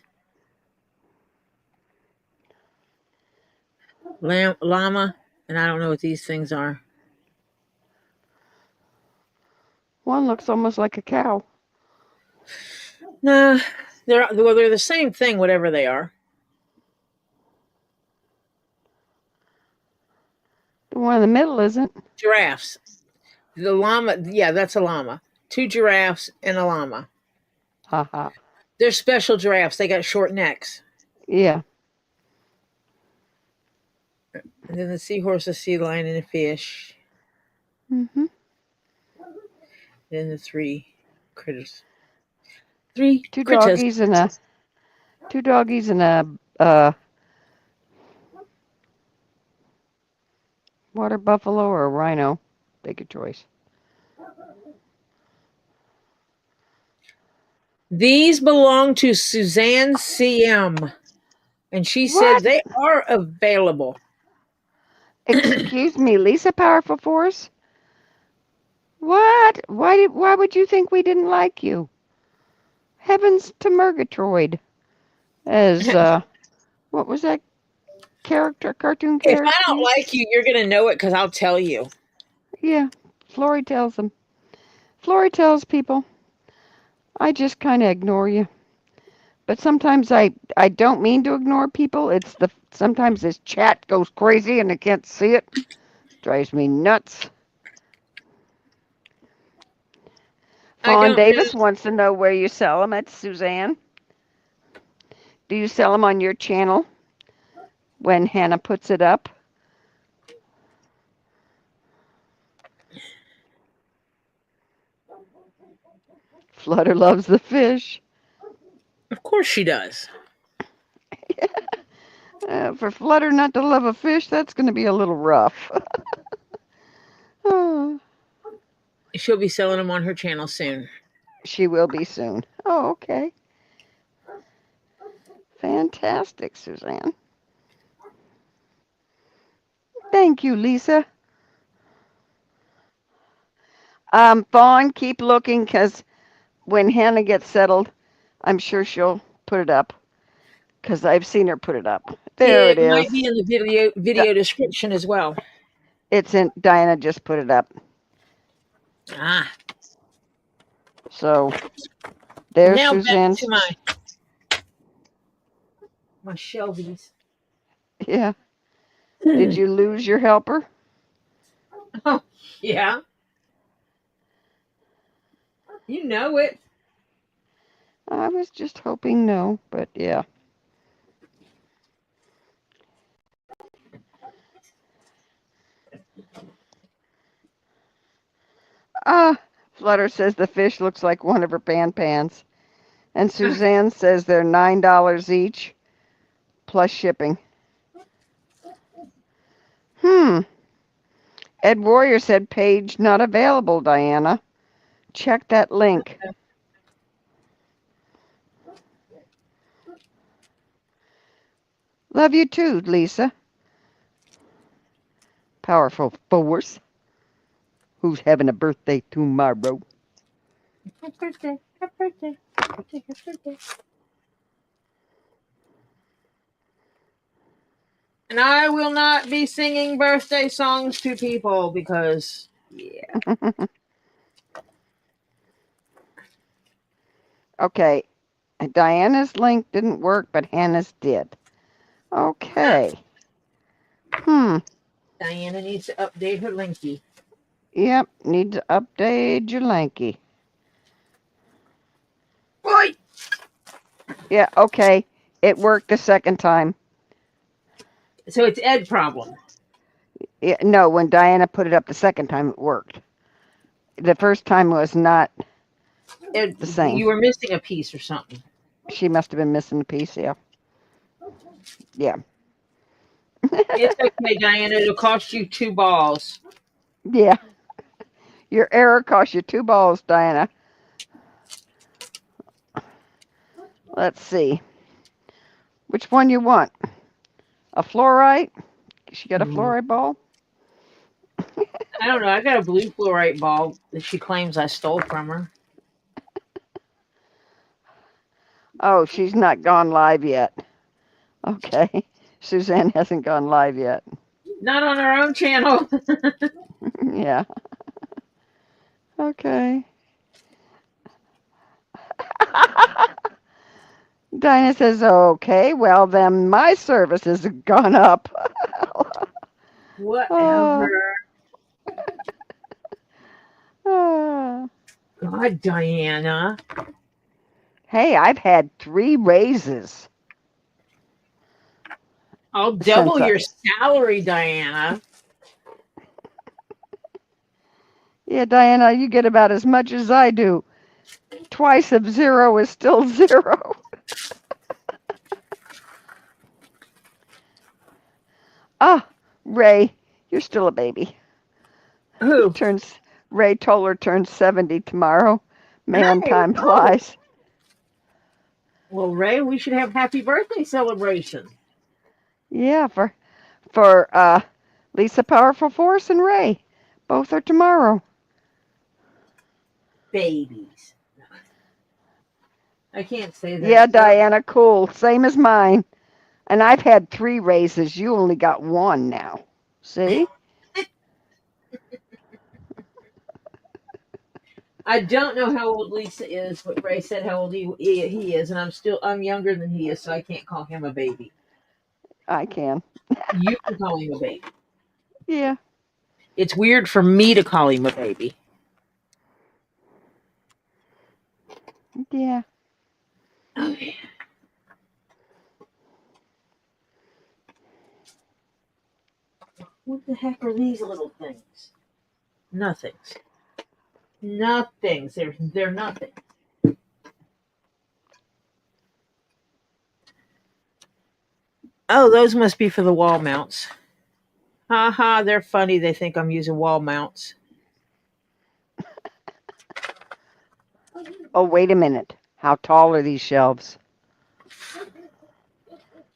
llama, and I don't know what these things are. One looks almost like a cow. No, they're the same thing, whatever they are. The one in the middle isn't. Giraffes. The llama, yeah, that's a llama. 2 giraffes and a llama. Ha. They're special giraffes. They got short necks. Yeah. And then the seahorse, a sea lion, and a fish. Mm-hmm. Then the 3 critters. 3 Two critters. doggies and a water buffalo or a rhino. Take your choice. These belong to Suzannecm, and she said What? they are available. Excuse me, Lisa Powerful Force? What? Why would you think we didn't like you? Heavens to Murgatroyd. As what was that cartoon If character? I don't like you, you're going to know it because I'll tell you. Yeah, Flory tells them. Flory tells people. I just kind of ignore you. But sometimes I don't mean to ignore people. Sometimes this chat goes crazy and I can't see it. Drives me nuts. Fawn Davis wants to know where you sell them at, Suzanne. Do you sell them on your channel when Hannah puts it up? Flutter loves the fish. Of course she does. For Flutter not to love a fish, that's going to be a little rough. Oh. She'll be selling them on her channel soon. She will be soon. Oh, okay. Fantastic, Suzanne. Thank you, Lisa. Fawn, keep looking because when Hannah gets settled, I'm sure she'll put it up because I've seen her put it up. There it is. It might be in the video description as well. It's in. Diana just put it up. Ah. So there's now Suzanne's. Back to my shelvies. Yeah. Did you lose your helper? Oh, yeah. You know it. I was just hoping no, but yeah. Flutter says the fish looks like one of her pans. And Suzanne says they're $9 each, plus shipping. Ed Warrior said page not available, Diana. Check that link. Love you too, Lisa. Powerful force. Who's having a birthday tomorrow? Happy birthday. Happy birthday. Happy birthday. And I will not be singing birthday songs to people because, yeah. Okay. Diana's link didn't work, but Hannah's did. Okay. Diana needs to update her linky. Yep, need to update your lanky. Boy! Yeah, okay. It worked the second time. So it's Ed problem. Yeah, no, when Diana put it up the second time, it worked. The first time was not the same. You were missing a piece or something. She must have been missing a piece, yeah. Yeah. It's okay, Diana. It'll cost you 2 balls. Yeah. Your error cost you 2 balls, Diana. Let's see. Which one you want? A fluorite? She got a fluorite ball? I don't know. I got a blue fluorite ball that she claims I stole from her. Oh, she's not gone live yet. Okay. Suzanne hasn't gone live yet. Not on our own channel. Yeah. Okay. Dinah says, okay, well, then my service has gone up. Whatever. Uh, God, Diana. hey, I've had 3 raises. I'll double Since your salary, Diana. Yeah, Diana, you get about as much as I do. Twice of 0 is still 0. Ah, Ray, you're still a baby. Who? Ray Toller turns 70 tomorrow. Man, Hey, time flies. Well, Ray, we should have happy birthday celebration. Yeah, for Lisa Powerful Force and Ray. Both are tomorrow. Babies. I can't say that. Yeah, Diana, cool. Same as mine. And I've had 3 raises. You only got 1 now. See? I don't know how old Lisa is, but Ray said how old he is, and I'm younger than he is, so I can't call him a baby. I can. You can call him a baby. Yeah. It's weird for me to call him a baby. Yeah. Okay. What the heck are these little things? Nothings. Nothings. They're nothing. Oh, those must be for the wall mounts. Ha ha, they're funny. They think I'm using wall mounts. Oh, wait a minute. How tall are these shelves?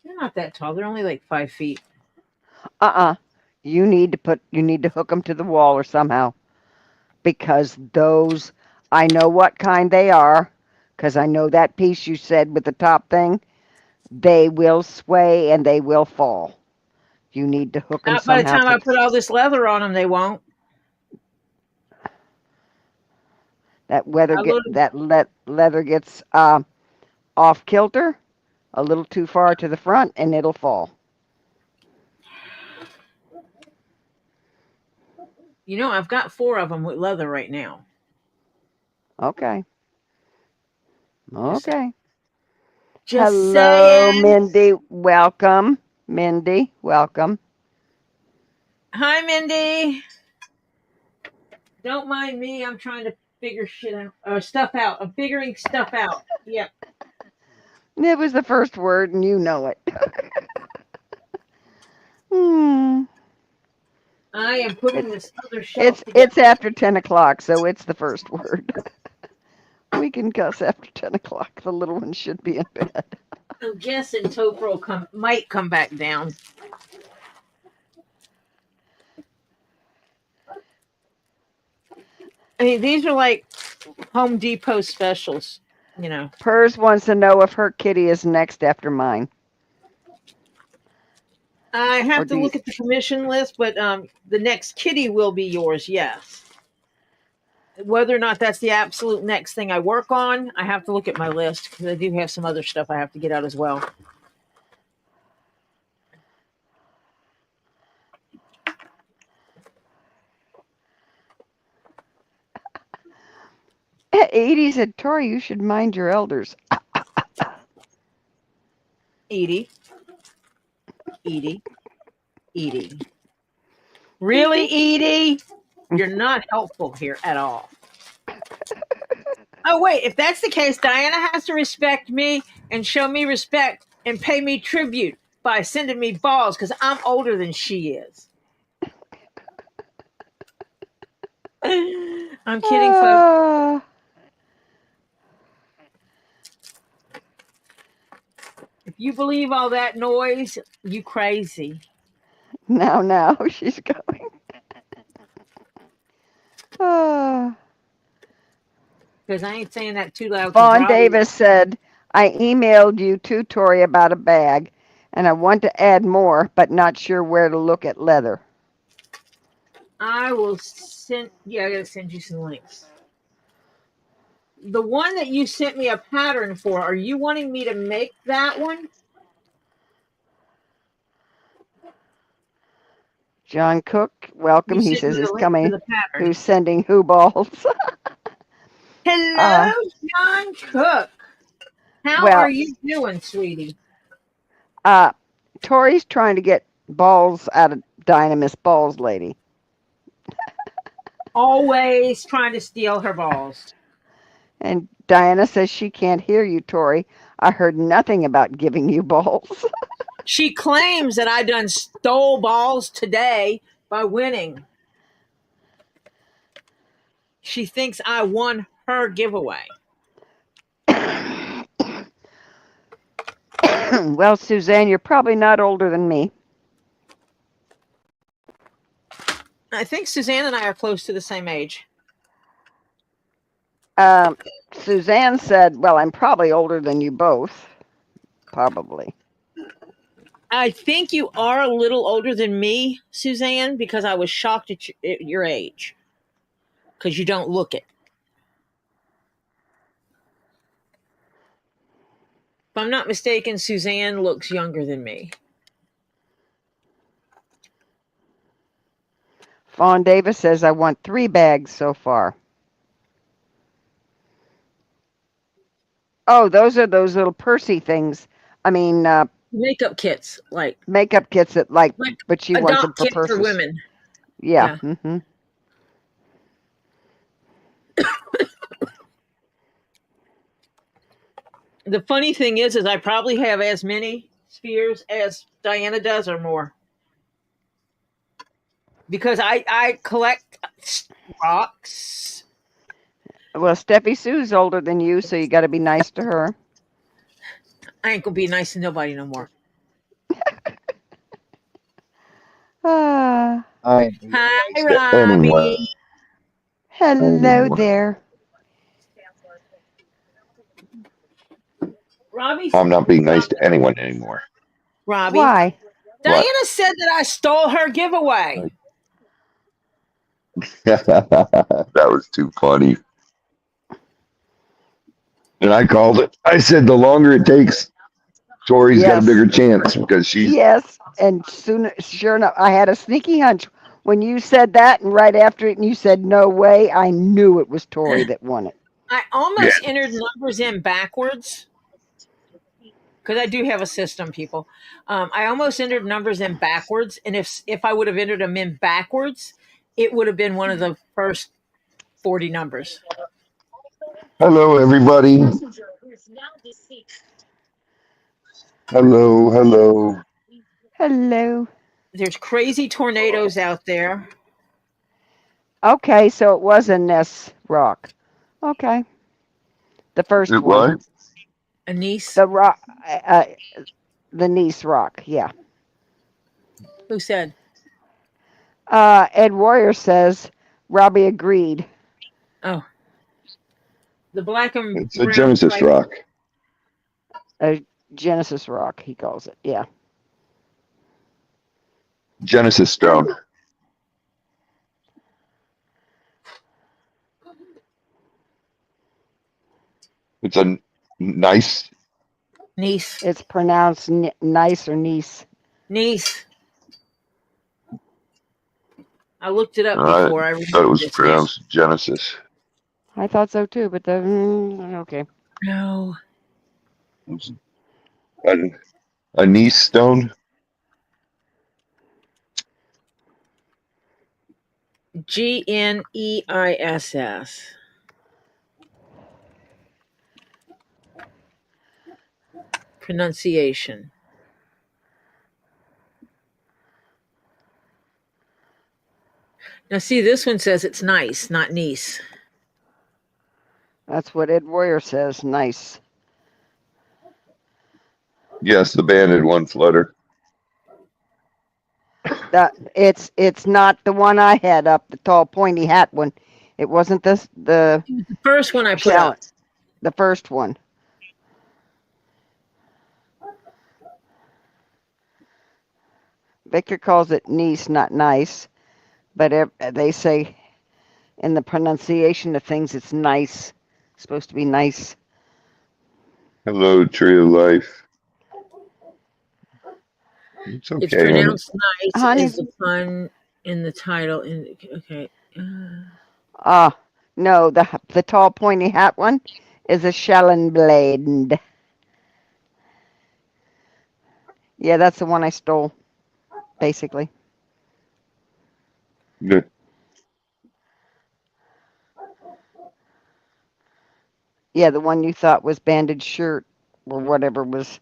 They're not that tall. They're only like 5 feet. You need to hook them to the wall or somehow. Because those, I know what kind they are. Because I know that piece you said with the top thing. They will sway and they will fall. You need to hook them Not by the somehow. time I put all this leather on them, they won't. That leather gets off kilter, a little too far to the front, and it'll fall. You know, I've got 4 of them with leather right now. Okay. Okay. Just Hello, saying. Mindy. Welcome. Mindy, welcome. Hi, Mindy. Don't mind me. I'm trying to figure stuff out. I'm figuring stuff out. Yep. It was the first word, and you know it. Hmm. I am putting this other shelf together. It's after 10 o'clock, so it's the first word. We can cuss after 10 o'clock. The little one should be in bed. I'm guessing Topro might come back down. I mean, these are like Home Depot specials, you know. Pers wants to know if her kitty is next after mine. I have to look at the commission list, but the next kitty will be yours, yes. Whether or not that's the absolute next thing I work on, I have to look at my list because I do have some other stuff I have to get out as well. Edie said, Tori, you should mind your elders. Edie. Really, Edie? You're not helpful here at all. Oh, wait. If that's the case, Diana has to respect me and show me respect and pay me tribute by sending me balls because I'm older than she is. I'm kidding, folks. If you believe all that noise, you crazy. Now, she's going. Because I ain't saying that too loud. Vaughn Davis said, I emailed you too, Tori, about a bag. And I want to add more, but not sure where to look at leather. I will send. Yeah, I gotta send you some links. The one that you sent me a pattern for. Are you wanting me to make that one? John Cook, welcome. You He sent says me the he's link to coming. the pattern. Who's sending who balls? Hello, John Cook. How are Well, you doing, sweetie? Tori's trying to get balls out of Dynamis Balls Lady. Always trying to steal her balls. And Diana says she can't hear you, Tori. I heard nothing about giving you balls. She claims that I done stole balls today by winning. She thinks I won her giveaway. Well, Suzanne, you're probably not older than me. I think Suzanne and I are close to the same age. Suzanne said, well, I'm probably older than you both. Probably. I think you are a little older than me, Suzanne, because I was shocked at your age. Because you don't look it. If I'm not mistaken, Suzanne looks younger than me. Fawn Davis says, I want 3 bags so far. Oh, those are those little Percy things. I mean, makeup kits, like makeup kits that but she a wants them doc for kit purses. for women. Yeah. Mm-hmm. The funny thing is I probably have as many spheres as Diana does or more. Because I collect rocks. Well, Steffi Sue's older than you, so you got to be nice to her. I ain't gonna be nice to nobody no more. Hi, Robbie. Hello there. Robbie. I'm not being nice to anyone anymore. Robbie. Why? Diana said that I stole her giveaway. That was too funny. And I called it. I said the longer it takes, Tori's got a bigger chance because she's. Yes, and sure enough, I had a sneaky hunch when you said that, and right after it, and you said no way, I knew it was Tori that won it. I almost entered numbers in backwards. Because I do have a system, people. I almost entered numbers in backwards, and if I would have entered them in backwards, it would have been one of the first 40 numbers. Hello, everybody. Hello, hello. Hello. There's crazy tornadoes out there. Okay, so it was a Ness rock. Okay. The first one. What? A niece? The rock, the Nice rock, yeah. Who said? Ed Warrior says, Robbie agreed. Oh. The black and It's a Genesis rock. A Genesis rock, he calls it, yeah. Genesis stone. It's a nice. Niece. It's pronounced nice or niece. Niece. I looked it up before. I thought it was pronounced Genesis. I thought so too, but okay. No. A niece stone. Gneiss. Pronunciation. Now, see, this one says it's nice, not niece. That's what Ed Warrior says. Nice. Yes, the banded one, Flutter. It's not the one I had up, the tall pointy hat one. It wasn't the first one I put up. The first one. Victor calls it niece, not nice. But they say in the pronunciation of things, it's nice. It's supposed to be nice. Hello, Tree of Life. It's okay, It's pronounced nice Honey. is the pun in the title. Okay. No, the tall pointy hat one is a Schellenblade. Yeah, that's the one I stole, basically. Good. Yeah, the one you thought was banded shirt or whatever was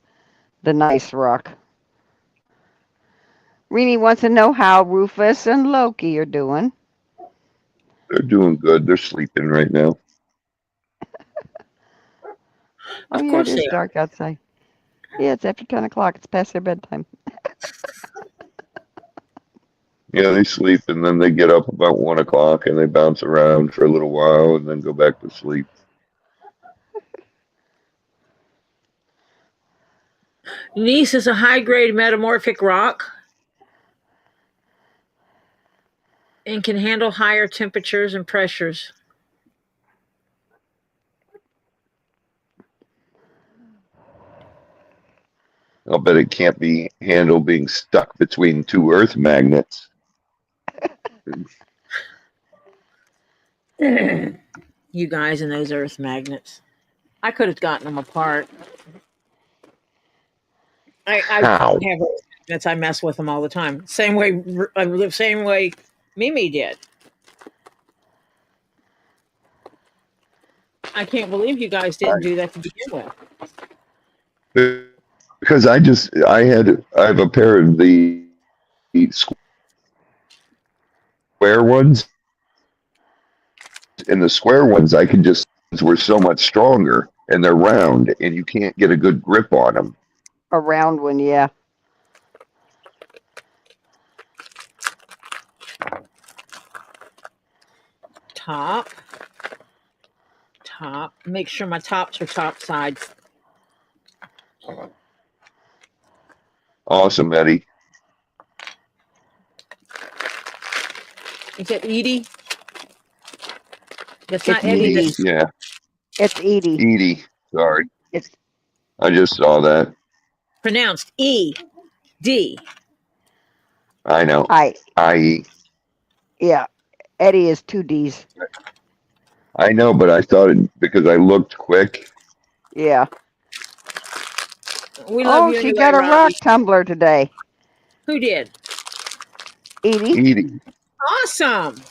the nice rock. Rini wants to know how Rufus and Loki are doing. They're doing good. They're sleeping right now. Oh, yeah, it is dark outside. Yeah, it's after 10 o'clock. It's past their bedtime. Yeah, they sleep and then they get up about 1 o'clock and they bounce around for a little while and then go back to sleep. Gneiss is a high-grade metamorphic rock and can handle higher temperatures and pressures. I'll bet it can't be handled being stuck between two earth magnets. You guys and those earth magnets. I could have gotten them apart. I How? have earth magnets. I mess with them all the time. Same way Mimi did. I can't believe you guys didn't do that to begin with. Because I have a pair of the square ones, and the square ones were so much stronger, and they're round, and you can't get a good grip on them. A round one, yeah. Top. Make sure my tops are top side. Awesome, Eddie. Is it Edie? That's It's not Eddie. Edie. That's Yeah, It's Edie. Edie. Sorry, It's I just saw that. pronounced E-D. I know. I-E. Yeah. Eddie is 2 D's. I know, but I thought it because I looked quick. Yeah. We love you she anyway, got a Robbie. rock tumbler today. Who did? Edie. Edie. Awesome.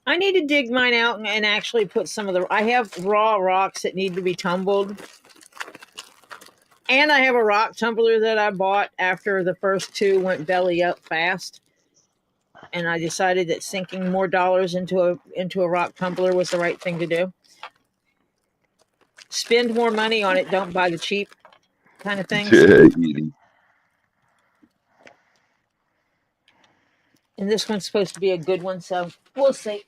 I need to dig mine out and actually put some of I have raw rocks that need to be tumbled. And I have a rock tumbler that I bought after the first 2 went belly up fast. And I decided that sinking more dollars into a rock tumbler was the right thing to do. Spend more money on it, don't buy the cheap kind of things. Edie. And this one's supposed to be a good one, so we'll see.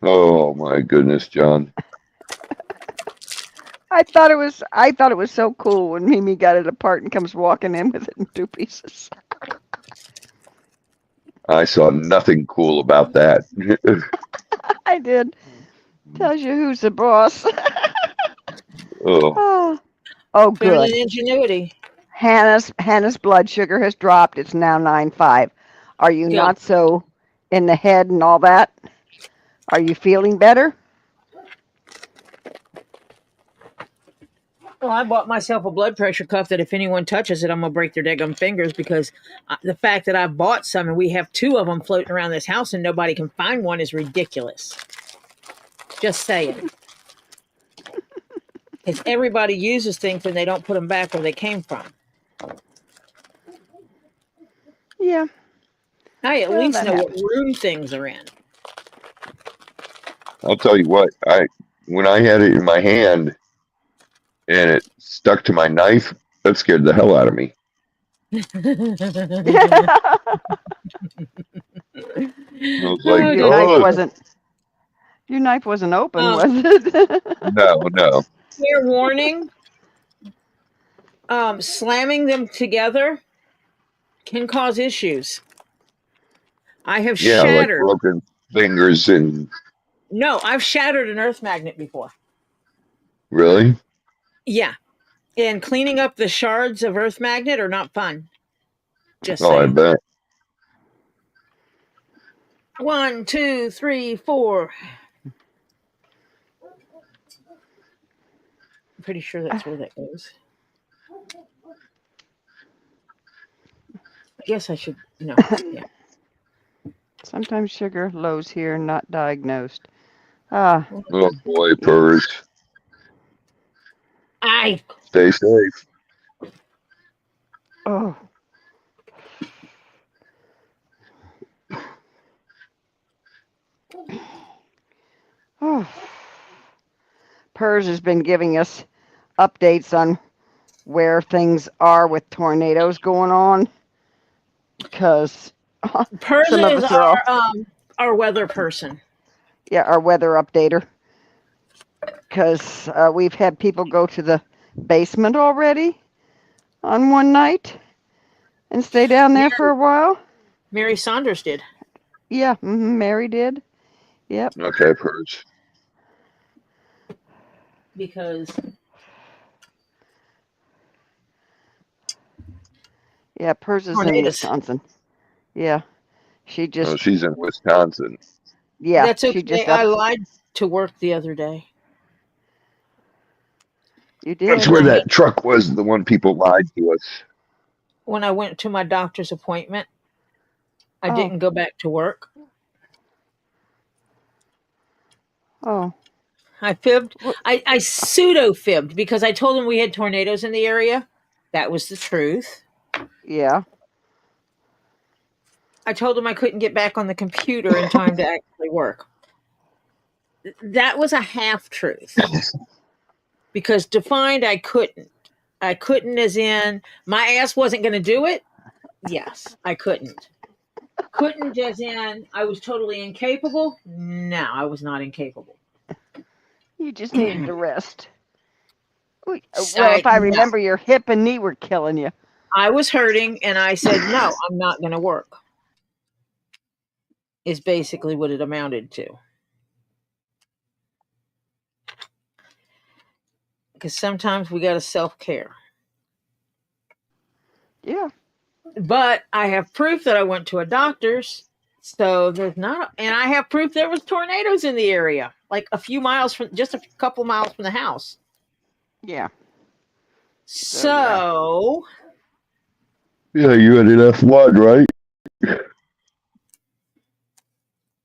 Oh my goodness, John. I thought it was so cool when Mimi got it apart and comes walking in with it in 2 pieces. I saw nothing cool about that. I did. Tells you who's the boss. Oh. Oh, good. Feminine ingenuity. Hannah's blood sugar has dropped. It's now 9.5. Are you Good. not so in the head and all that? Are you feeling better? Well, I bought myself a blood pressure cuff that if anyone touches it, I'm going to break their daggum fingers because the fact that I bought some and we have 2 of them floating around this house and nobody can find one is ridiculous. Just saying. Because everybody uses things and they don't put them back where they came from. Yeah. I at least know happens. what room things are in. I'll tell you what, when I had it in my hand and it stuck to my knife, that scared the hell out of me. I was like, Your knife wasn't open, was it? No. Fair warning. Slamming them together can cause issues. I have Yeah, like shattered. broken fingers and. No, I've shattered an earth magnet before. Really? Yeah. And cleaning up the shards of earth magnet are not fun. Just Oh, I saying. bet. 1, 2, 3, 4. I'm pretty sure that's where that goes. I guess I should. No. Yeah. Sometimes sugar lows here, not diagnosed. Ah, Oh boy, purrs. Stay safe. oh. Oh. PERS has been giving us updates on where things are with tornadoes going on, because PERS some of is us are all, our weather person. yeah, our weather updater, because we've had people go to the basement already on one night and stay down there for a while. Mary Saunders did. Yeah, Mary did. Yep. Okay, purrs. Because Yeah, PERS is in tornadoes. Wisconsin. Yeah, she Oh, just, she's in Wisconsin. yeah, That's okay. she just I lied to work the other day. You did. That's where that truck was, the one people lied to us. When I went to my doctor's appointment, I Oh. didn't go back to work. Oh. I fibbed. I pseudo fibbed because I told him we had tornadoes in the area. That was the truth. Yeah. I told him I couldn't get back on the computer in time to actually work. That was a half truth. Because defined, I couldn't. I couldn't as in my ass wasn't going to do it. Yes, I couldn't. Couldn't as in I was totally incapable. No, I was not incapable. You just needed to rest. Well, if I remember, your hip and knee were killing you. I was hurting, and I said, no, I'm not going to work. Is basically what it amounted to. Because sometimes we got to self-care. Yeah. But I have proof that I went to a doctor's, so there's not, and I have proof there was tornadoes in the area, like just a couple miles from the house. Yeah. So yeah, you had an F1, right?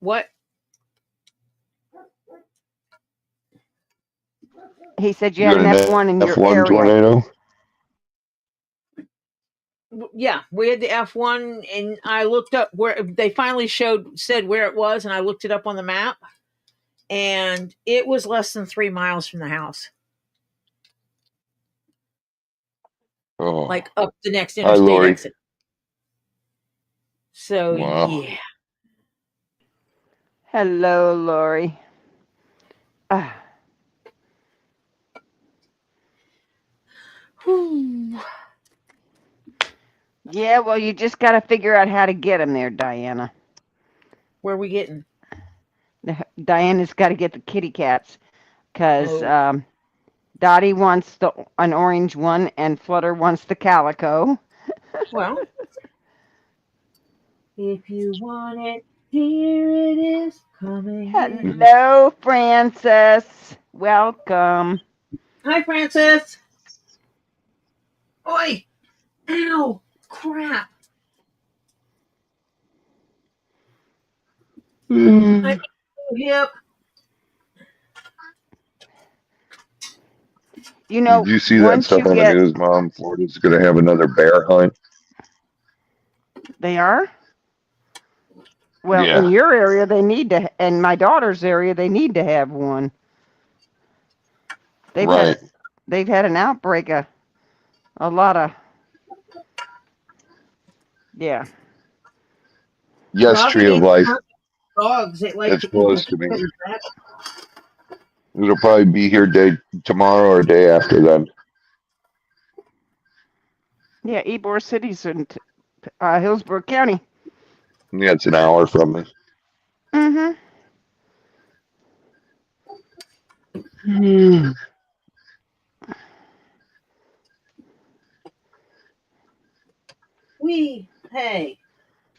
What? He said you had an F1 in your F1 area. tornado? Yeah, we had the F1, and I looked up where they finally said where it was, and I looked it up on the map, and it was less than 3 miles from the house. Oh. Like up the next interstate exit. So, wow. Yeah. Hello, Lori. Yeah, well, you just got to figure out how to get them there, Diana. Where are we getting? Diana's got to get the kitty cats, because Dottie wants an orange one, and Flutter wants the calico. Well, if you want it, here it is coming. Hello, Frances. Welcome. Hi, Frances. Oi! Ow! Crap! I hip. You know, did you see that stuff on the news, Mom? Florida's going to have another bear hunt. They are? Well, yeah. In your area, they need to, and my daughter's area, they need to have one. They've had an outbreak, a lot of, yeah. Yes, Tree of Life. Dogs, it's close to me. It'll probably be here tomorrow or day after then. Yeah, Ybor City's in Hillsborough County. Yeah, it's an hour from me. Mm-hmm. Hey,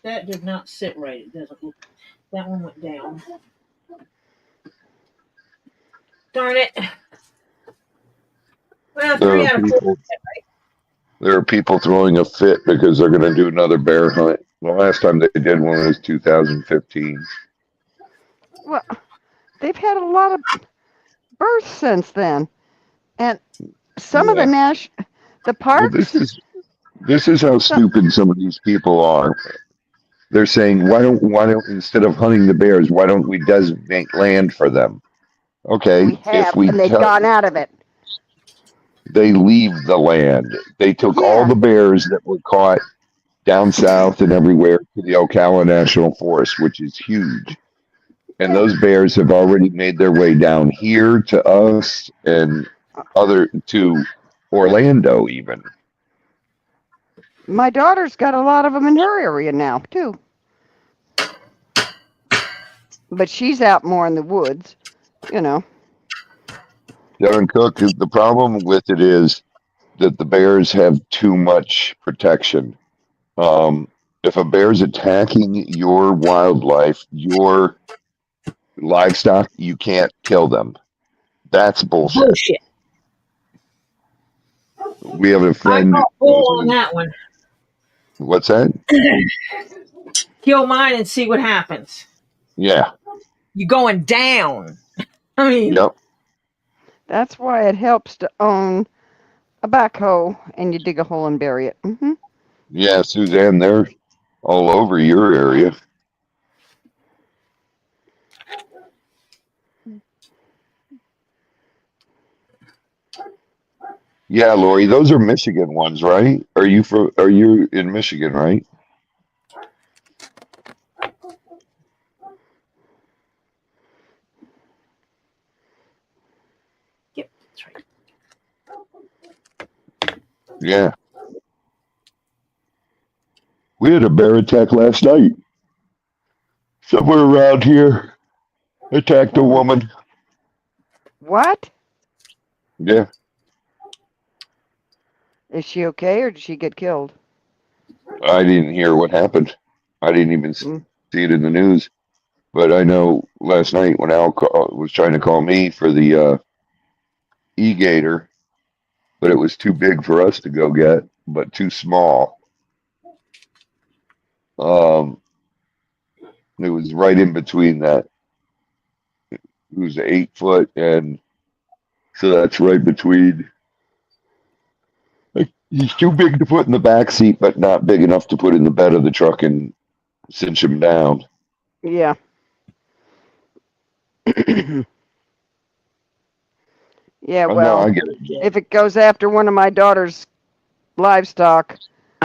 that did not sit right. It doesn't look. That one went down. Darn it. Well, There 3 are out of 4. people. There are people throwing a fit because they're going to do another bear hunt. The last time they did one was 2015. Well, they've had a lot of births since then, and some of Yeah. the Well, parks. this is how Some, stupid some of these people are. They're saying, why don't instead of hunting the bears, why don't we designate land for them? Okay, we if have, we and they've tell gone out of it. they leave the land, they took all Yeah, the bears that were caught down south and everywhere to the Ocala National Forest, which is huge. And yeah. those bears have already made their way down here to us and to Orlando even. My daughter's got a lot of them in her area now too, but she's out more in the woods, you know. Darren Cook, the problem with it is that the bears have too much protection. If a bear's attacking your wildlife, your livestock, you can't kill them. That's bullshit. Bullshit. We have a I friend. call bull on that one. What's that? Kill mine and see what happens. Yeah. You're going down. I mean, Yep. That's why it helps to own a backhoe and you dig a hole and bury it. Mm-hmm. Yeah, Suzanne, they're all over your area. Yeah, Lori, those are Michigan ones, right? Are you in Michigan, right? yep, that's right. Yeah. We had a bear attack last night. Somewhere around here. Attacked a Holy, woman. what? Yeah. Is she okay or did she get killed? I didn't hear what happened. I didn't even see Mm, it in the news. But I know last night when was trying to call me for the e-gator, but it was too big for us to go get, but too small. Um, it was right in between that. It was 8 foot, and so that's right between. Like, he's too big to put in the back seat, but not big enough to put in the bed of the truck and cinch him down. yeah. Yeah, Oh no, well, I get it, Joe. if it goes after one of my daughter's livestock,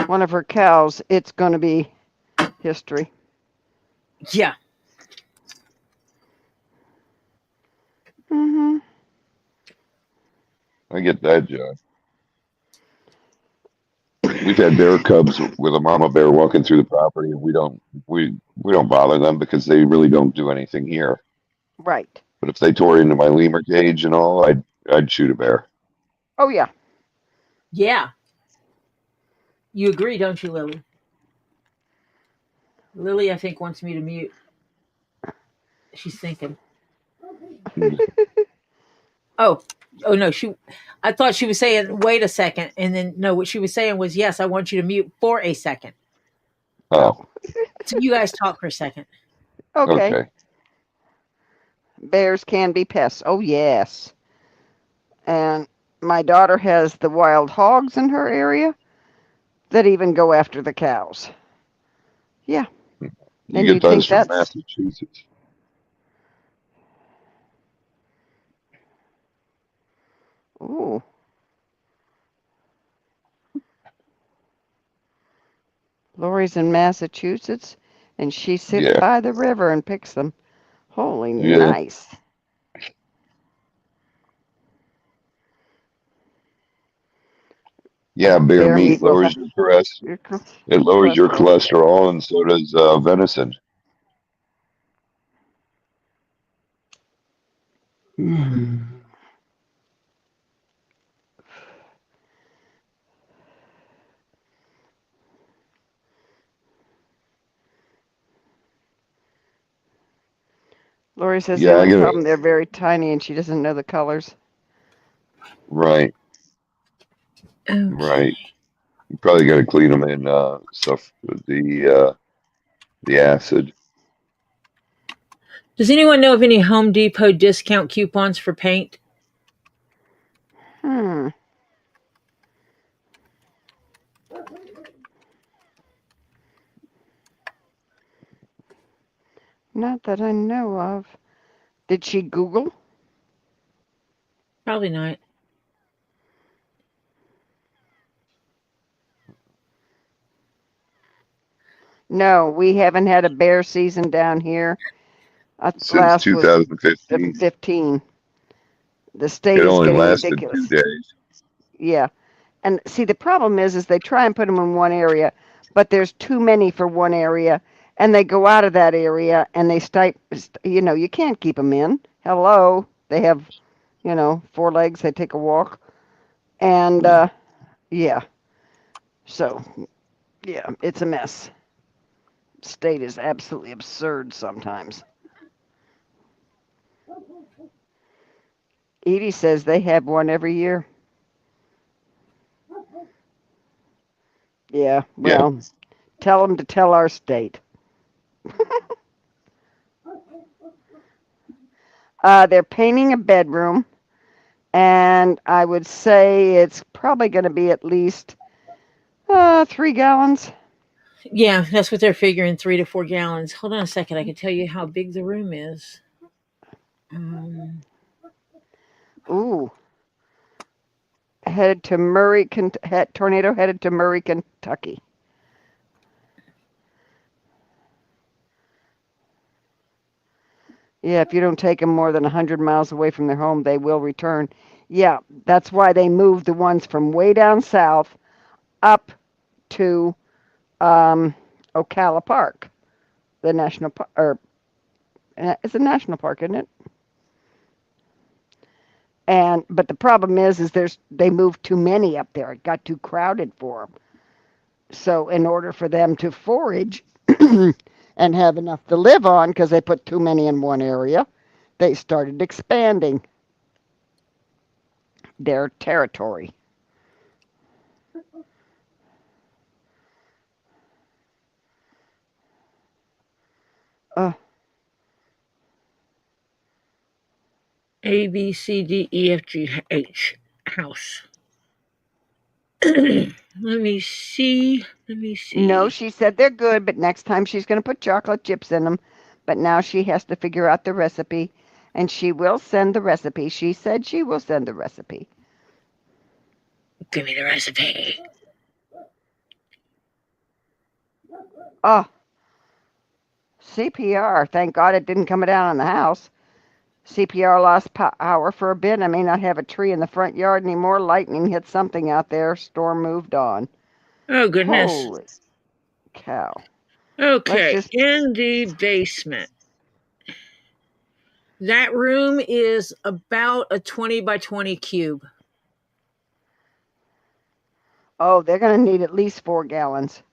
one of her cows, it's going to be history. Yeah. Mm-hmm. I get that, Joe. We've had bear cubs with a mama bear walking through the property, and we don't bother them because they really don't do anything here. Right. But if they tore into my lemur cage and all, I'd shoot a bear. Oh, yeah. Yeah. You agree, don't you, Lily? Lily, I think, wants me to mute. She's thinking. Oh, no, I thought she was saying, wait a second. And then, no, what she was saying was, yes, I want you to mute for a second. Oh, So you guys talk for a second. Okay. okay. Bears can be pests. Oh, yes. And my daughter has the wild hogs in her area that even go after the cows. Yeah. You And get you'd think those from that's. Massachusetts. Ooh. Lori's in Massachusetts, and she sits Yeah, by the river and picks them. Holy yeah. nice. Yeah, bear Bear meat meat will lowers your cholesterol. your It lowers your cholesterol. cholesterol, and so does venison. Lori says the Yeah, I only gotta. problem they're very tiny and she doesn't know the colors. Right, Okay. right. You probably got to clean them in stuff with the acid. Does anyone know of any Home Depot discount coupons for paint? Hmm. Not that I know of. Did she Google? Probably not. No, we haven't had a bear season down here. Since Last was 2015, 15. The it state is only getting lasted 2 ridiculous. days. Yeah. And see, the problem is they try and put them in one area, but there's too many for one area, and they go out of that area and they you can't keep them in. Hello. They have, 4 legs. They take a walk. And, yeah. So, yeah, it's a mess. State is absolutely absurd sometimes. Edie says they have one every year. Yeah, Yeah, well, tell them to tell our state. They're painting a bedroom, and I would say it's probably going to be at least 3 gallons. Yeah, that's what they're figuring, 3 to 4 gallons. Hold on a second. I can tell you how big the room is. Ooh, headed to Murray, tornado headed to Murray, Kentucky. Yeah, if you don't take them more than 100 miles away from their home, they will return. Yeah, that's why they moved the ones from way down south up to Ocala Park, the national park, or it's a national park, isn't it? But the problem is they moved too many up there. It got too crowded for them. So in order for them to forage and have enough to live on, because they put too many in one area, they started expanding their territory. Uh, A, B, C, D, E, F, G, H. House. Let me see. Let me no, see. she said they're good, but next time she's going to put chocolate chips in them. But now she has to figure out the recipe, and she will send the recipe. She said she will send the recipe. Give me the recipe. Oh, CPR. Thank God it didn't come down on the house. CPR lost power for a bit. I may not have a tree in the front yard anymore. Lightning hit something out there. Storm moved on. Oh, goodness. Holy cow. Let's Okay, just. in the basement. That room is about a 20 by 20 cube. Oh, they're going to need at least 4 gallons.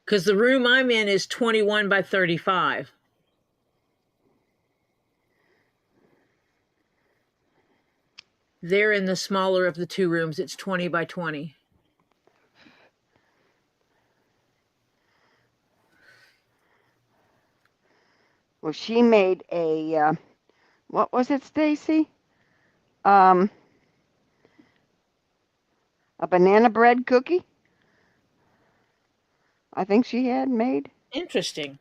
Because the room I'm in is 21 by 35. They're in the smaller of the two rooms. It's 20 by 20. Well, she made what was it, Stacy? Um, a banana bread cookie. I think she had made. Interesting.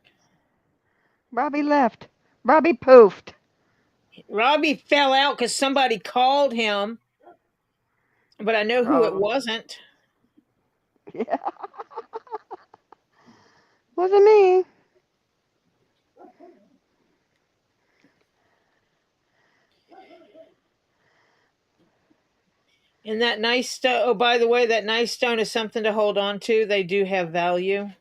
Robbie left. Robbie poofed. Robbie fell out because somebody called him, but I know who it Probably. wasn't. Yeah. Wasn't me. And that nice stone, oh, by the way, that nice stone is something to hold on to. They do have value.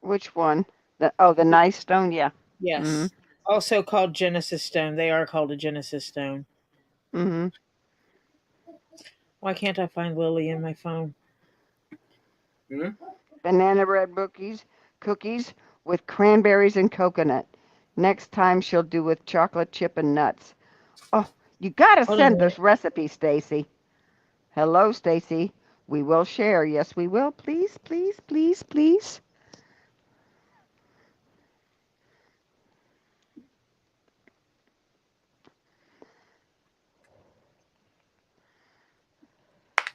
Which one? The nice stone? Yeah. Yes. Also called Genesis stone. They are called a Genesis stone. Mm-hmm. Why can't I find Lily in my phone? Banana bread cookies with cranberries and coconut. Next time she'll do with chocolate chip and nuts. Oh, you gotta Hold on a send minute. this recipe, Stacy. Hello, Stacy. We will share. Yes, we will. Please, please, please, please.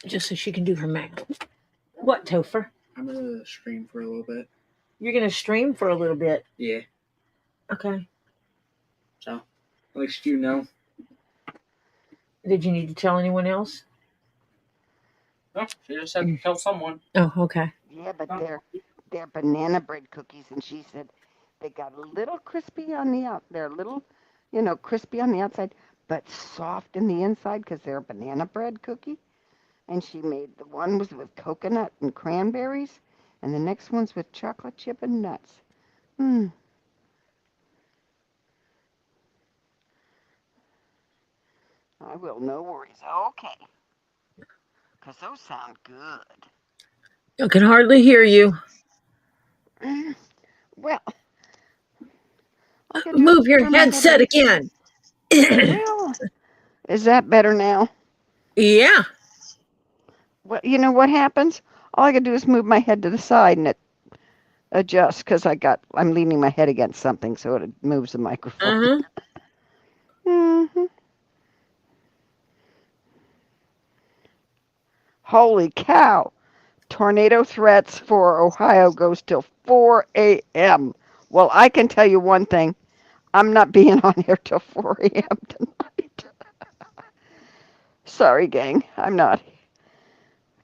Just so she can do her math. What, Topher? I'm gonna stream for a little bit. You're going to stream for a little bit. Yeah. Okay. So, at least you know. Did you need to tell anyone else? No, she just said to tell someone. Oh, okay. Yeah, but they're banana bread cookies, and she said they got a little crispy on the out. They're a little, crispy on the outside, but soft in the inside because they're a banana bread cookie. And she made the one was with coconut and cranberries, and the next one's with chocolate chip and nuts. I will, no worries. Okay. Because those sound good. I can hardly hear you. Well, Move your headset again. Well, is that better now? Yeah. Well, you know what happens? All I can do is move my head to the side and it adjusts because I'm leaning my head against something, so it moves the microphone. Uh-huh. Holy cow! Tornado threats for Ohio goes till 4 a.m. Well, I can tell you one thing. I'm not being on here till 4 a.m. tonight. Sorry, gang. I'm not.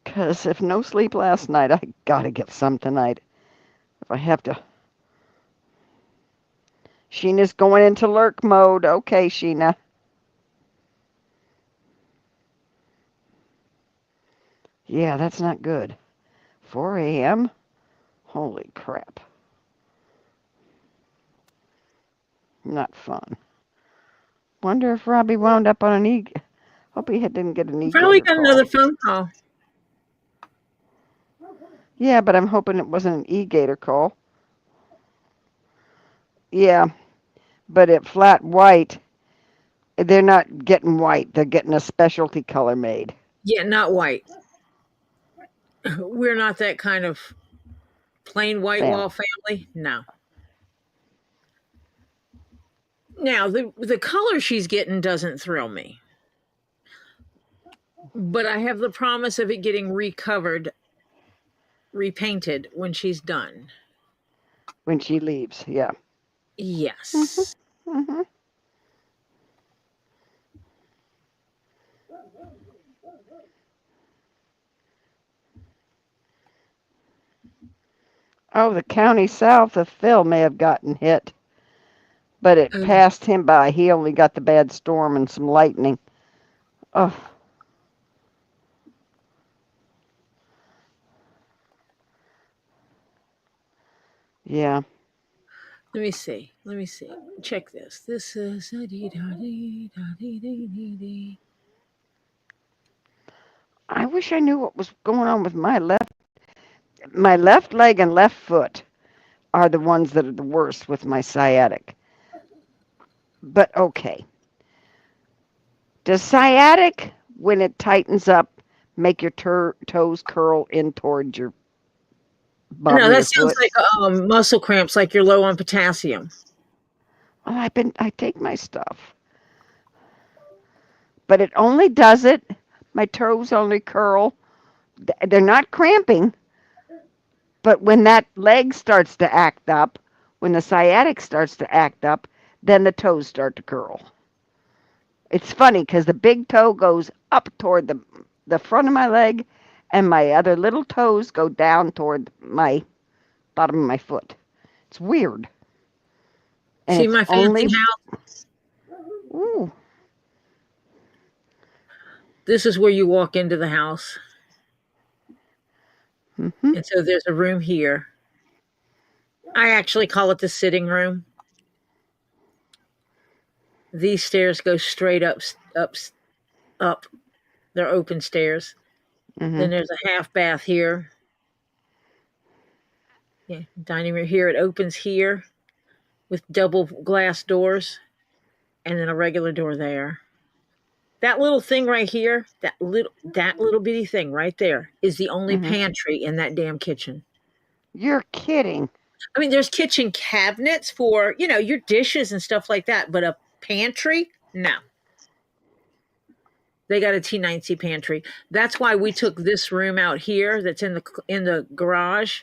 Because if no sleep last night, I gotta get some tonight. If I have to. Sheena's going into lurk mode. Okay, Sheena. Yeah, that's not good. 4 a.m.? Holy crap. Not fun. Wonder if Robbie wound up on an e. Hope he didn't get an Probably e-gator got call. another phone call. Yeah, but I'm hoping it wasn't an e-gator call. Yeah, but at flat white, they're not getting white. They're getting a specialty color made. Yeah, not white. We're not that kind of plain white wall family. No. Now, the color she's getting doesn't thrill me. But I have the promise of it getting recovered, repainted when she's done. When she leaves, yeah. Yes. Mm-hmm. Oh, the county south of Phil may have gotten hit, but it passed him by. He only got the bad storm and some lightning. Oh. Yeah. Let me see. Check this. This is I wish I knew what was going on with my left leg and left foot are the ones that are the worst with my sciatic. But okay. Does sciatic, when it tightens up, make your toes curl in towards your bottom No, of your that sounds foot? like muscle cramps, like you're low on potassium. Well, I take my stuff. But it only does it. My toes only curl. They're not cramping. But when that leg starts to act up, when the sciatic starts to act up, then the toes start to curl. It's funny because the big toe goes up toward the front of my leg, and my other little toes go down toward my bottom of my foot. It's weird. And See it's my only. fancy house? Ooh. This is where you walk into the house. Mm-hmm. And so there's a room here. I actually call it the sitting room. These stairs go straight up. They're open stairs. Mm-hmm. Then there's a half bath here. Yeah, dining room here. It opens here with double glass doors and then a regular door there. That little thing right here, that little bitty thing right there is the only Mm-hmm. pantry in that damn kitchen. You're kidding. I mean, there's kitchen cabinets for, your dishes and stuff like that, but a pantry? No. They got a T9C pantry. That's why we took this room out here that's in the garage,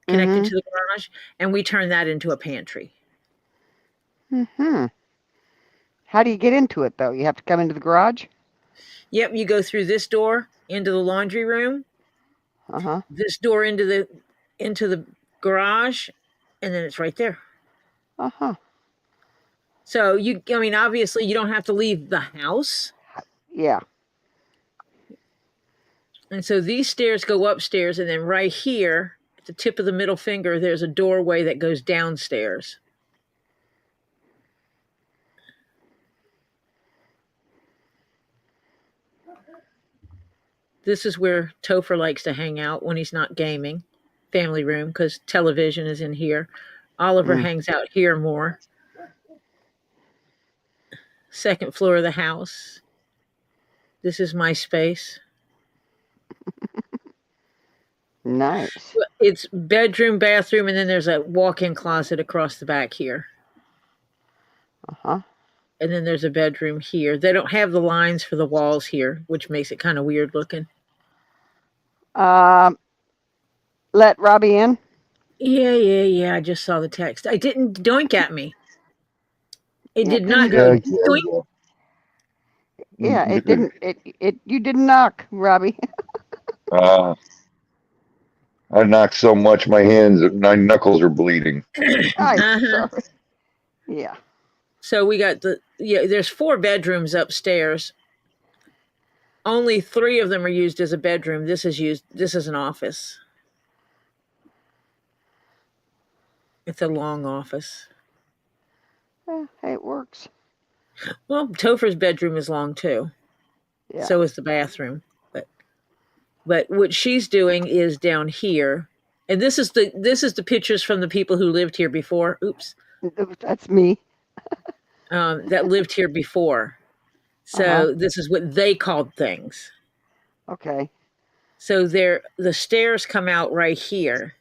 connected to the garage, and we turned that into a pantry. Mm-hmm. How do you get into it, though? You have to come into the garage? Yep, you go through this door into the laundry room, Uh-huh. this door into the garage, and then it's right there. Uh-huh. So obviously you don't have to leave the house. Yeah. And so these stairs go upstairs, and then right here, at the tip of the middle finger, there's a doorway that goes downstairs. This is where Topher likes to hang out when he's not gaming. Family room, because television is in here. Oliver hangs out here more. Second floor of the house. This is my space. Nice. It's bedroom, bathroom, and then there's a walk-in closet across the back here. Uh-huh. And then there's a bedroom here. They don't have the lines for the walls here, which makes it kind of weird looking. Let Robbie in? Yeah. I just saw the text. I didn't doink at me. It did not go doink. Yeah, it didn't. You didn't knock, Robbie. I knocked so much my knuckles are bleeding. I'm sorry. Yeah. So we got there's 4 bedrooms upstairs. Only 3 of them are used as a bedroom. This is an office. It's a long office. Hey, it works. Well, Topher's bedroom is long too. Yeah. So is the bathroom. But what she's doing is down here. And this is the pictures from the people who lived here before. Oops. That's me. That lived here before. So this is what they called things. Okay. So the stairs come out right here.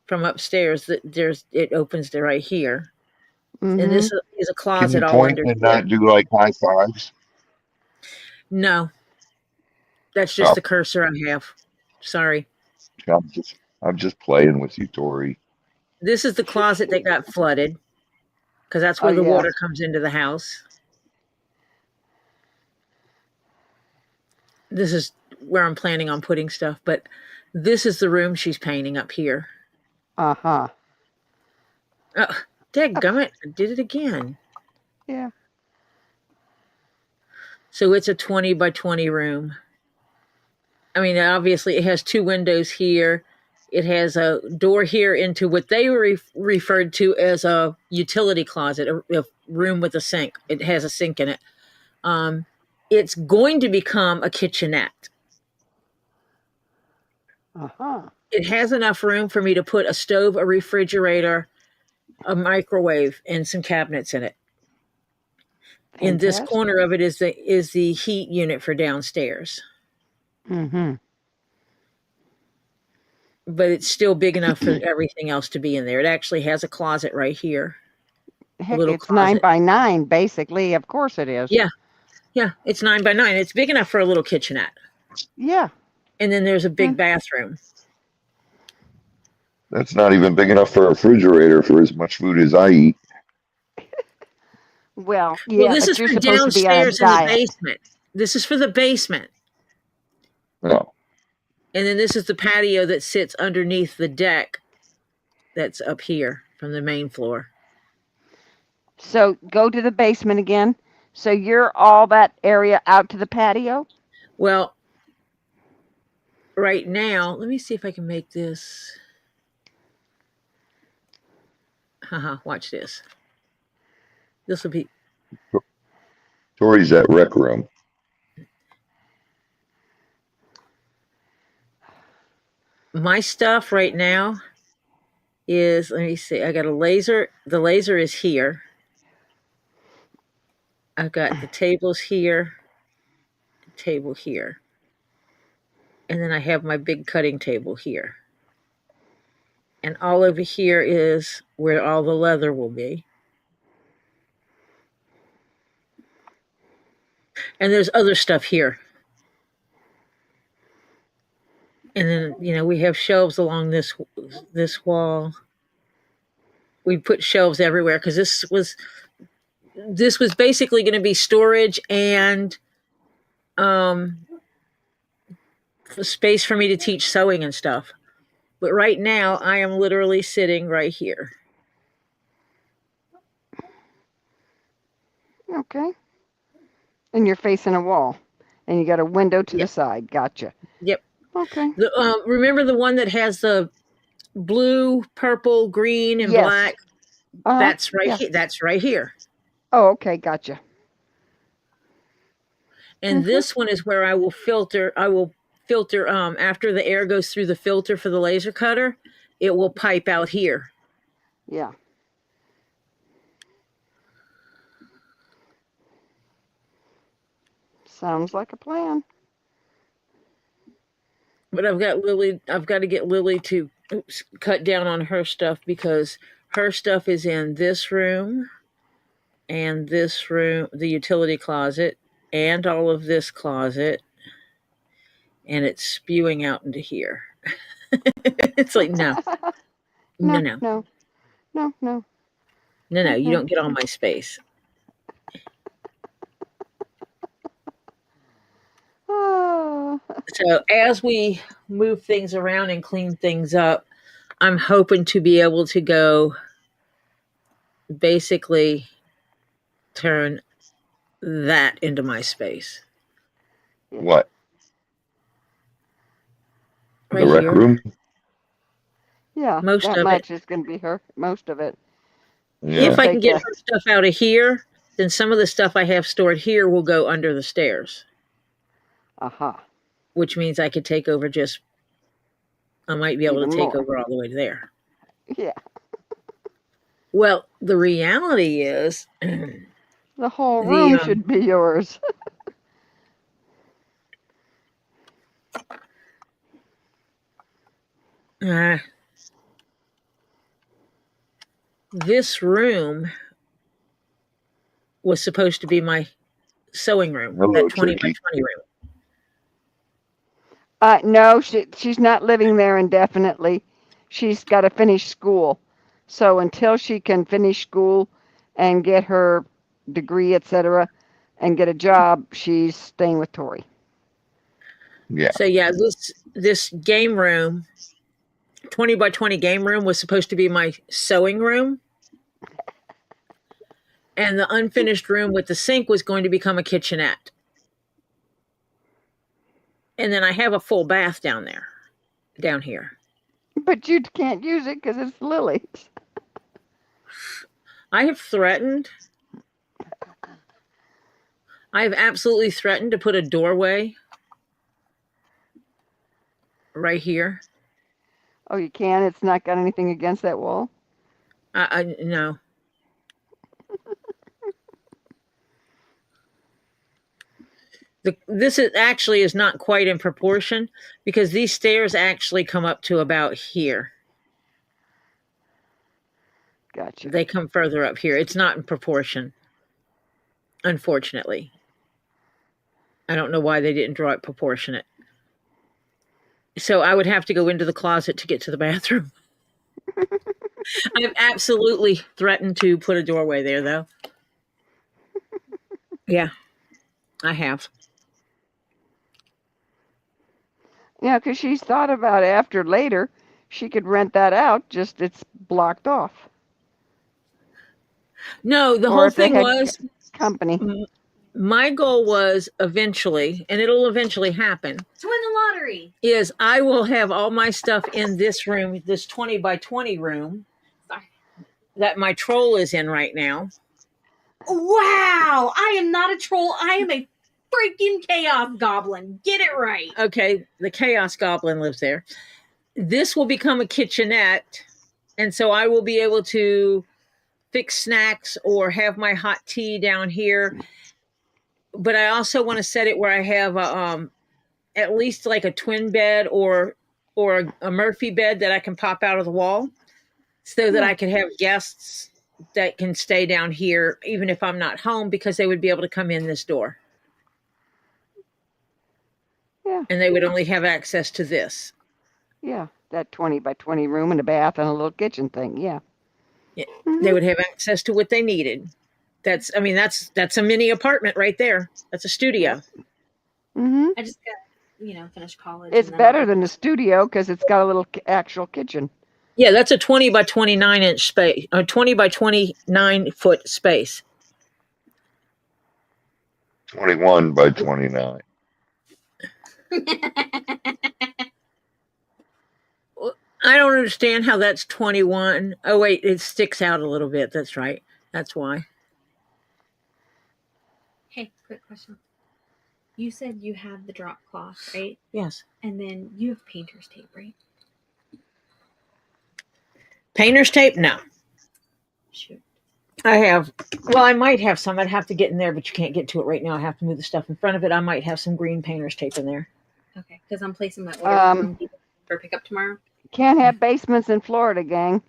From upstairs, it opens to right here. Mm-hmm. And this is a Can closet you all point under and not do like high fives? No. That's just the cursor I have. Sorry. I'm just playing with you, Tori. This is the closet that got flooded because that's where the water comes into the house. This is where I'm planning on putting stuff, but this is the room she's painting up here. Uh-huh. Oh, dadgummit, I did it again. Yeah. So it's a 20 by 20 room. I mean, obviously it has 2 windows here. It has a door here into what they referred to as a utility closet, a room with a sink. It has a sink in it. It's going to become a kitchenette. Uh-huh. It has enough room for me to put a stove, a refrigerator, a microwave, and some cabinets in it. Fantastic. In this corner of it is the heat unit for downstairs. Mm-hmm. But it's still big enough for everything else to be in there. It actually has a closet right here. Heck, it's closet. 9 by 9, basically. Of course it is. Yeah, it's 9 by 9. It's big enough for a little kitchenette. Yeah. And then there's a big bathroom. That's not even big enough for a refrigerator for as much food as I eat. Well, yeah, this is for downstairs in the basement. This is for the basement. No. And then this is the patio that sits underneath the deck that's up here from the main floor. So go to the basement again. So you're all that area out to the patio? Well, right now, let me see if I can make this. Haha, watch this. This will be. Tori's at rec room. My stuff right now is, let me see, I got a laser. The laser is here. I've got the tables here, table here. And then I have my big cutting table here. And all over here is where all the leather will be. And there's other stuff here. And then, we have shelves along this wall. We put shelves everywhere because this was basically going to be storage and space for me to teach sewing and stuff. But right now, I am literally sitting right here. Okay. And you're facing a wall. And you got a window to Yep. the side. Gotcha. Yep. Okay. Remember the one that has the blue, purple, green, and Yes. black? That's right here. That's right here. Oh, okay. Gotcha. And this one is where I will filter. After the air goes through the filter for the laser cutter, it will pipe out here. Yeah. Sounds like a plan. But I've got to get Lily to cut down on her stuff because her stuff is in this room and this room, the utility closet, and all of this closet, and it's spewing out into here. It's like, no. No. You don't get all my space. So as we move things around and clean things up, I'm hoping to be able to go basically turn that into my space. What? Right the rec here. room? Yeah, Most that of much it. is going to be her. Most of it. Yeah. If I can Take get a- her stuff out of here, then some of the stuff I have stored here will go under the stairs, Aha. which means I could take over I might be able Even to take more. over all the way to there. Yeah. Well, the reality is The whole room should be yours. this room was supposed to be my sewing room, Hello, that 20 Turkey. by 20 room. No, she's not living there indefinitely. She's got to finish school. So until she can finish school and get her degree, etc., and get a job, she's staying with Tori. Yeah. So yeah, this game room, 20 by 20 game room, was supposed to be my sewing room. And the unfinished room with the sink was going to become a kitchenette. And then I have a full bath down here. But you can't use it because it's Lily's. I have absolutely threatened to put a doorway right here. Oh, you can? It's not got anything against that wall? No. This is not quite in proportion because these stairs actually come up to about here. Gotcha. They come further up here. It's not in proportion, unfortunately. I don't know why they didn't draw it proportionate. So I would have to go into the closet to get to the bathroom. I've absolutely threatened to put a doorway there, though. Yeah, I have. Yeah, because she's thought about after later she could rent that out, just it's blocked off. No, the Or whole if they thing had was company. my goal was eventually, and it'll eventually happen, to win the lottery. Is I will have all my stuff in this room, this 20 by 20 room. Sorry. That my troll is in right now. Wow, I am not a troll. I am a freaking chaos goblin. Get it right. Okay, the chaos goblin lives there. This will become a kitchenette, and so I will be able to fix snacks or have my hot tea down here. But I also want to set it where I have at least like a twin bed or a Murphy bed that I can pop out of the wall, so that I can have guests that can stay down here even if I'm not home, because they would be able to come in this door. Yeah. And they would only have access to this. Yeah, that 20 by 20 room and a bath and a little kitchen thing. Yeah. Yeah. They would have access to what they needed. That's a mini apartment right there. That's a studio. Mm-hmm. I just got, finished college. It's better than the studio because it's got a little actual kitchen. Yeah, that's a 20 by 29 inch space, a 20 by 29 foot space. 21 by 29. I don't understand how that's 21. Oh, wait, it sticks out a little bit. That's right. That's why. Hey, quick question. You said you have the drop cloth, right? Yes. And then you have painter's tape, right? Painter's tape? No. Shoot. I might have some. I'd have to get in there, but you can't get to it right now. I have to move the stuff in front of it. I might have some green painter's tape in there. Okay, because I'm placing my order for pickup tomorrow. Can't have basements in Florida, gang,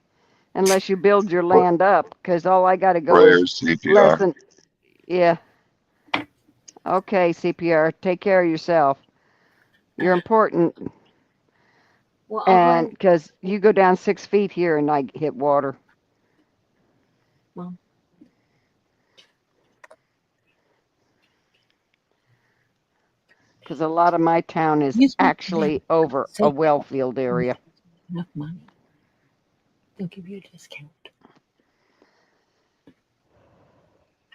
unless you build your land up, because all I got to go Prayers, is CPR. less than... Yeah. Okay, CPR, take care of yourself. You're important. Well, And because you go down 6 feet here and I hit water. Well. Because a lot of my town is actually over a well field area. Enough money. They'll give you a discount. I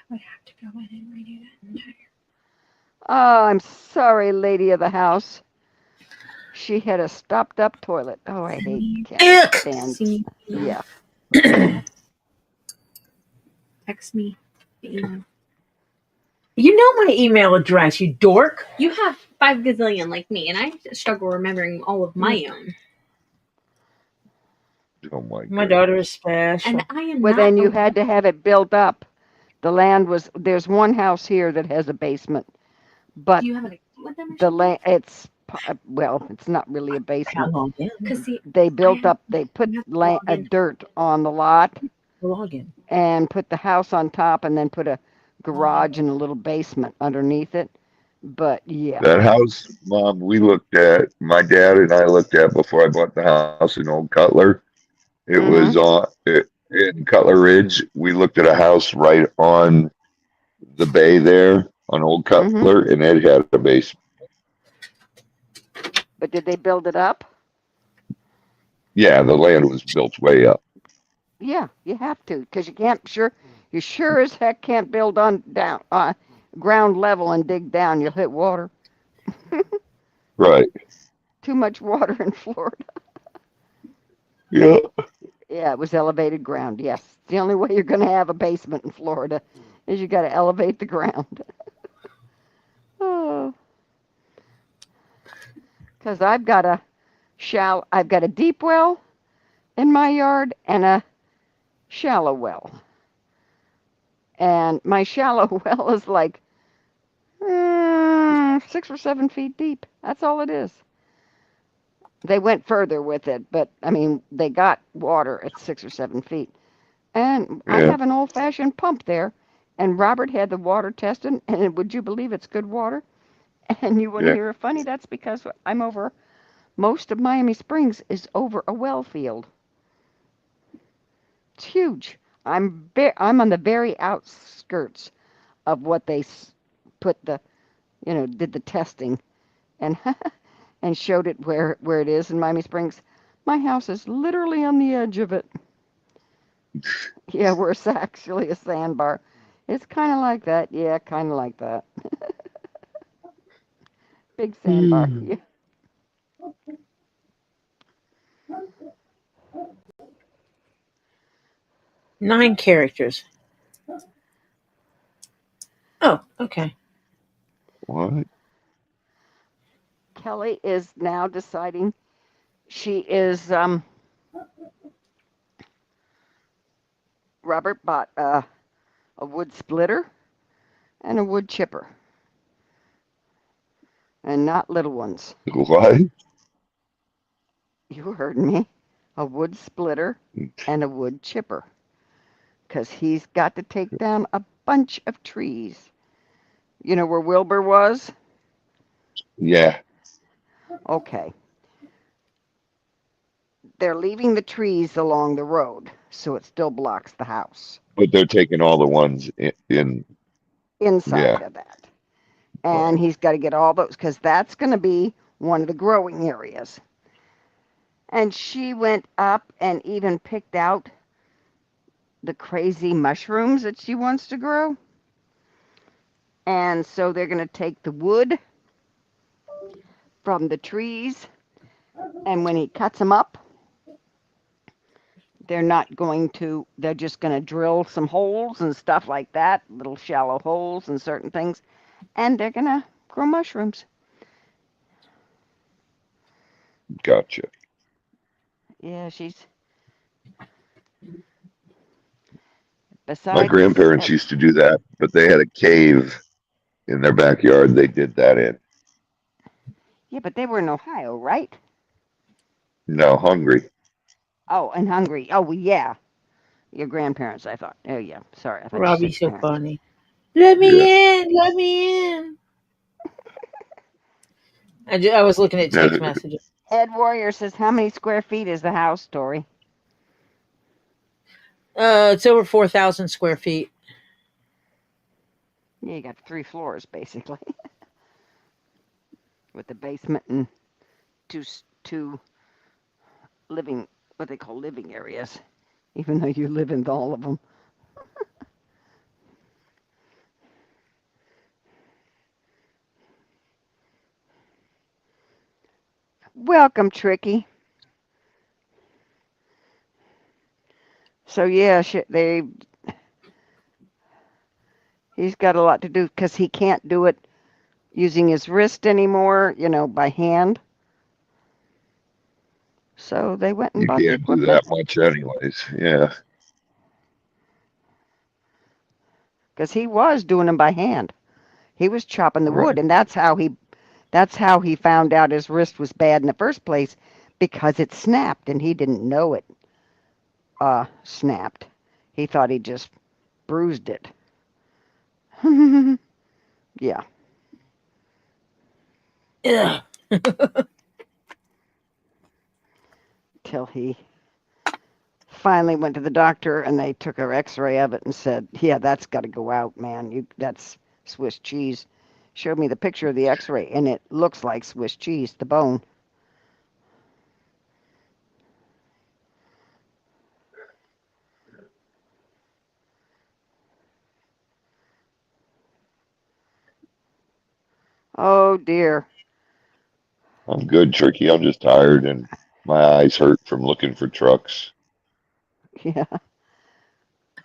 would have to go in and redo that entire. Oh, I'm sorry, lady of the house. She had a stopped up toilet. Oh, I hate cats. Yeah. Text me. Email. You know my email address, you dork. You have 5 gazillion like me, and I struggle remembering all of my own. Oh my God. My daughter is special. And I am Well, not then you had to have it built up. The land was, there's one house here that has a basement, but Do you have an account with them? the land, it's not really a basement. Because They built up, they put dirt on the lot and put the house on top and then put a garage and a little basement underneath it. But yeah. That house, Mom, my dad and I looked at before I bought the house in Old Cutler. It was in Cutler Ridge. We looked at a house right on the bay there on Old Cutler, and it had a basement. But did they build it up? Yeah, the land was built way up. Yeah, you have to, because you sure as heck can't build on ground level and dig down. You'll hit water. Right. Too much water in Florida. Yeah. Yeah, it was elevated ground. Yes, the only way you're going to have a basement in Florida is you got to elevate the ground. Oh, because I've got a deep well in my yard and a shallow well. And my shallow well is like 6 or 7 feet deep. That's all it is. They went further with it, but I mean, they got water at 6 or 7 feet. And I have an old-fashioned pump there, and Robert had the water tested, and would you believe it's good water? And you wouldn't hear it funny. That's because most of Miami Springs is over a well field. It's huge. I'm on the very outskirts of what they did the testing, and and showed it where it is in Miami Springs. My house is literally on the edge of it. Yeah, we're actually a sandbar. It's kind of like that. Yeah, kind of like that. Big sandbar. Yeah. 9 characters. Oh, okay. What? Kelly is now deciding she is Robert bought a wood splitter and a wood chipper, and not little ones. What? You heard me. A wood splitter and a wood chipper, because he's got to take down a bunch of trees. You know where Wilbur was? Yeah, Okay. They're leaving the trees along the road, so it still blocks the house but they're taking all the ones in inside yeah. of that. And Right. he's got to get all those, because that's going to be one of the growing areas. And she went up and even picked out the crazy mushrooms that she wants to grow. And so they're going to take the wood from the trees, and when he cuts them up, they're just going to drill some holes and stuff like that, little shallow holes and certain things, and they're going to grow mushrooms. Gotcha. Yeah, she's My besides, grandparents used to do that, but they had a cave in their backyard. They did that in. yeah, but they were in Ohio, right? No, hungry. Oh, and hungry. Oh, well, yeah. Your grandparents, I thought. Oh, yeah. Sorry, I thought you said Robbie's your so parents. funny. Let Yeah. me in. Let me in. I was looking at text messages. Ed Warrior says, how many square feet is the house, Dory? It's over 4,000 square feet. Yeah, you got 3 floors, basically, with the basement and two living, what they call living areas, even though you live in all of them. Welcome, Tricky. So yeah, he's got a lot to do because he can't do it using his wrist anymore, by hand. So they went and You bought the can't do equipment that much anyways. Yeah. because he was doing them by hand. He was chopping the wood, Right. and that's how he found out his wrist was bad in the first place, because it snapped and he didn't know it snapped. He thought he just bruised it. Yeah. Ugh. Till he finally went to the doctor and they took an x-ray of it and said, yeah, that's got to go out, man. That's Swiss cheese. Showed me the picture of the x-ray, and it looks like Swiss cheese, the bone. Oh dear. I'm good, Tricky. I'm just tired and my eyes hurt from looking for trucks. Yeah.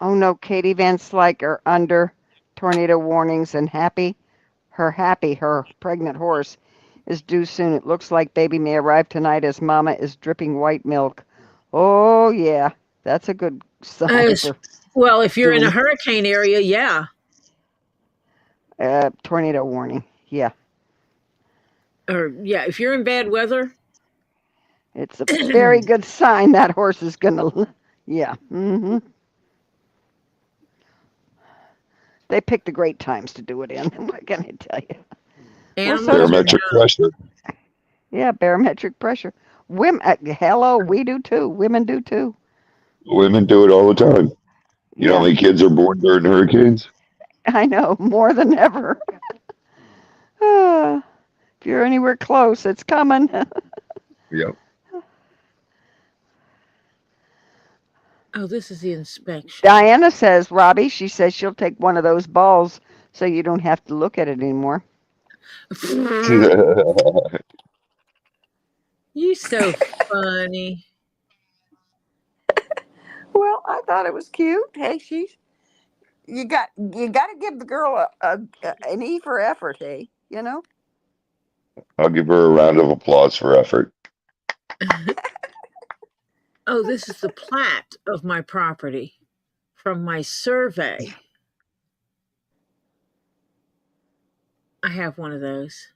Oh no, Katie Van Slyke under tornado warnings, and her pregnant horse, is due soon. It looks like baby may arrive tonight as mama is dripping white milk. Oh yeah, that's a good sign for Well, if you're in a doing hurricane area, yeah. tornado warning. Yeah, Or, yeah, if you're in bad weather. it's a very good sign that horse is gonna. Yeah. They picked the great times to do it in. What can I tell you? Well, so Animals does are Barometric pressure. yeah, barometric pressure. Women, hello, we do too. Women do too. Women do it all the time. You know how Yeah, many kids are born during hurricanes? I know, more than ever. If you're anywhere close, it's coming. Yep. Oh, this is the inspection. Diana says, Robbie, she says she'll take one of those balls so you don't have to look at it anymore. You so funny. Well, I thought it was cute. Hey, you got to give the girl an E for effort. Hey, you know. I'll give her a round of applause for effort. Oh, this is the plat of my property from my survey. I have one of those.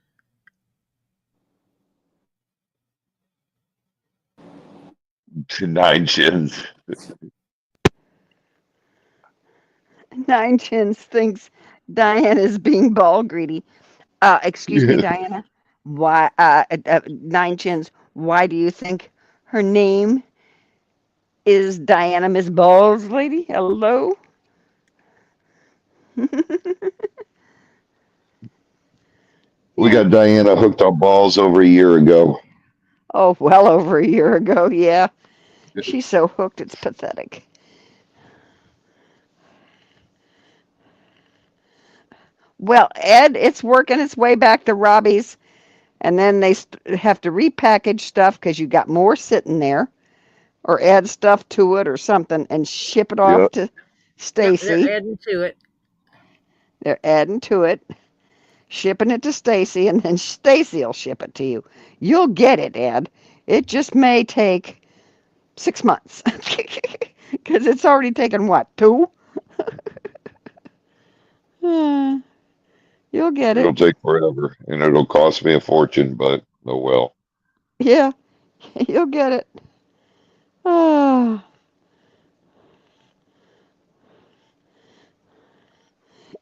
To 9 chins. 9 chins thinks Diana is being ball greedy. Excuse me, Diana. Why? 9 chins. Why do you think her name is Diana Miss Balls Lady? Hello. We got Diana hooked on balls over a year ago. Oh, well over a year ago. Yeah, she's so hooked, it's pathetic. Well, Ed, it's working its way back to Robbie's, and then they have to repackage stuff because you got more sitting there, or add stuff to it or something, and ship it off Yep. to Yep, Stacy. they're adding to it. They're adding to it, shipping it to Stacy, and then Stacy will ship it to you. You'll get it, Ed. It just may take 6 months because it's already taken what, 2? You'll get It'll it. take forever, and it'll cost me a fortune, but oh well. Yeah, you'll get it. Oh.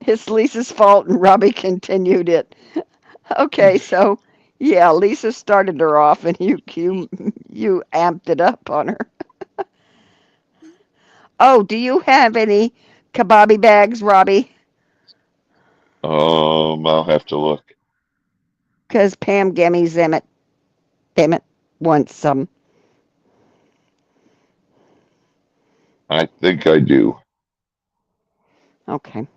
It's Lisa's fault, and Robbie continued it. Okay, so yeah, Lisa started her off, and you amped it up on her. Oh, do you have any kababi bags, Robbie? I'll have to look. Because Pam Gemmy damn it, wants some. I think I do. Okay,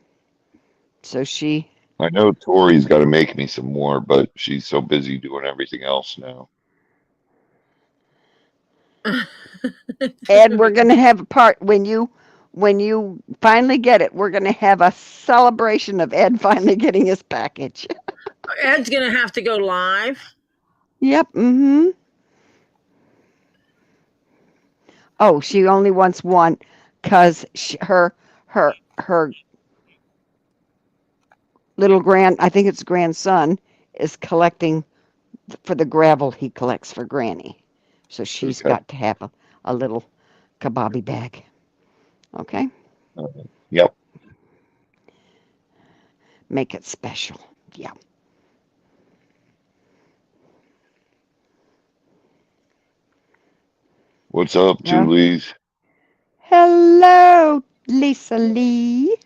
so she. I know Tori's got to make me some more, but she's so busy doing everything else now. Ed, we're gonna have a part when you finally get it. We're gonna have a celebration of Ed finally getting his package. Ed's gonna have to go live. Yep. Mm-hmm. Oh, she only wants one, cause her little I think it's grandson, is collecting for the gravel he collects for Granny. So she's Okay. got to have a little kababi bag. Okay? Yep. Make it special. Yeah. What's up, Yeah. Julie's? Hello, Lisa Lee.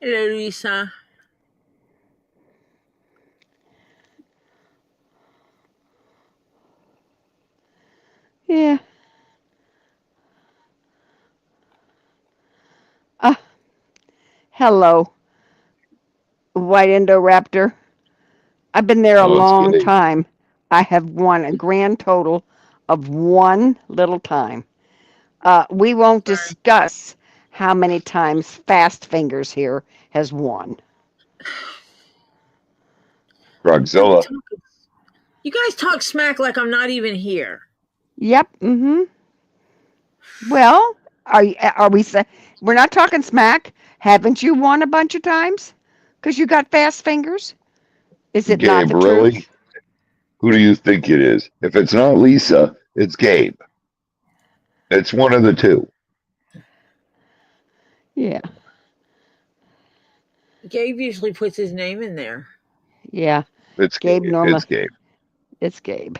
Hello, Lisa. Yeah. Hello, White Indoraptor. I've been there a Oh, it's long getting. time. I have won a grand total of one little time. We won't discuss how many times Fast Fingers here has won. Frogzilla. You guys talk smack like I'm not even here. Yep. Mm-hmm. Well, are we we're not talking smack? Haven't you won a bunch of times? Because you got fast fingers? Is it not Gabe, the really? truth? Who do you think it is? If it's not Lisa, it's Gabe. It's one of the two. Yeah. Gabe usually puts his name in there. Yeah. It's Gabe Gabe. Norma. It's Gabe. It's Gabe.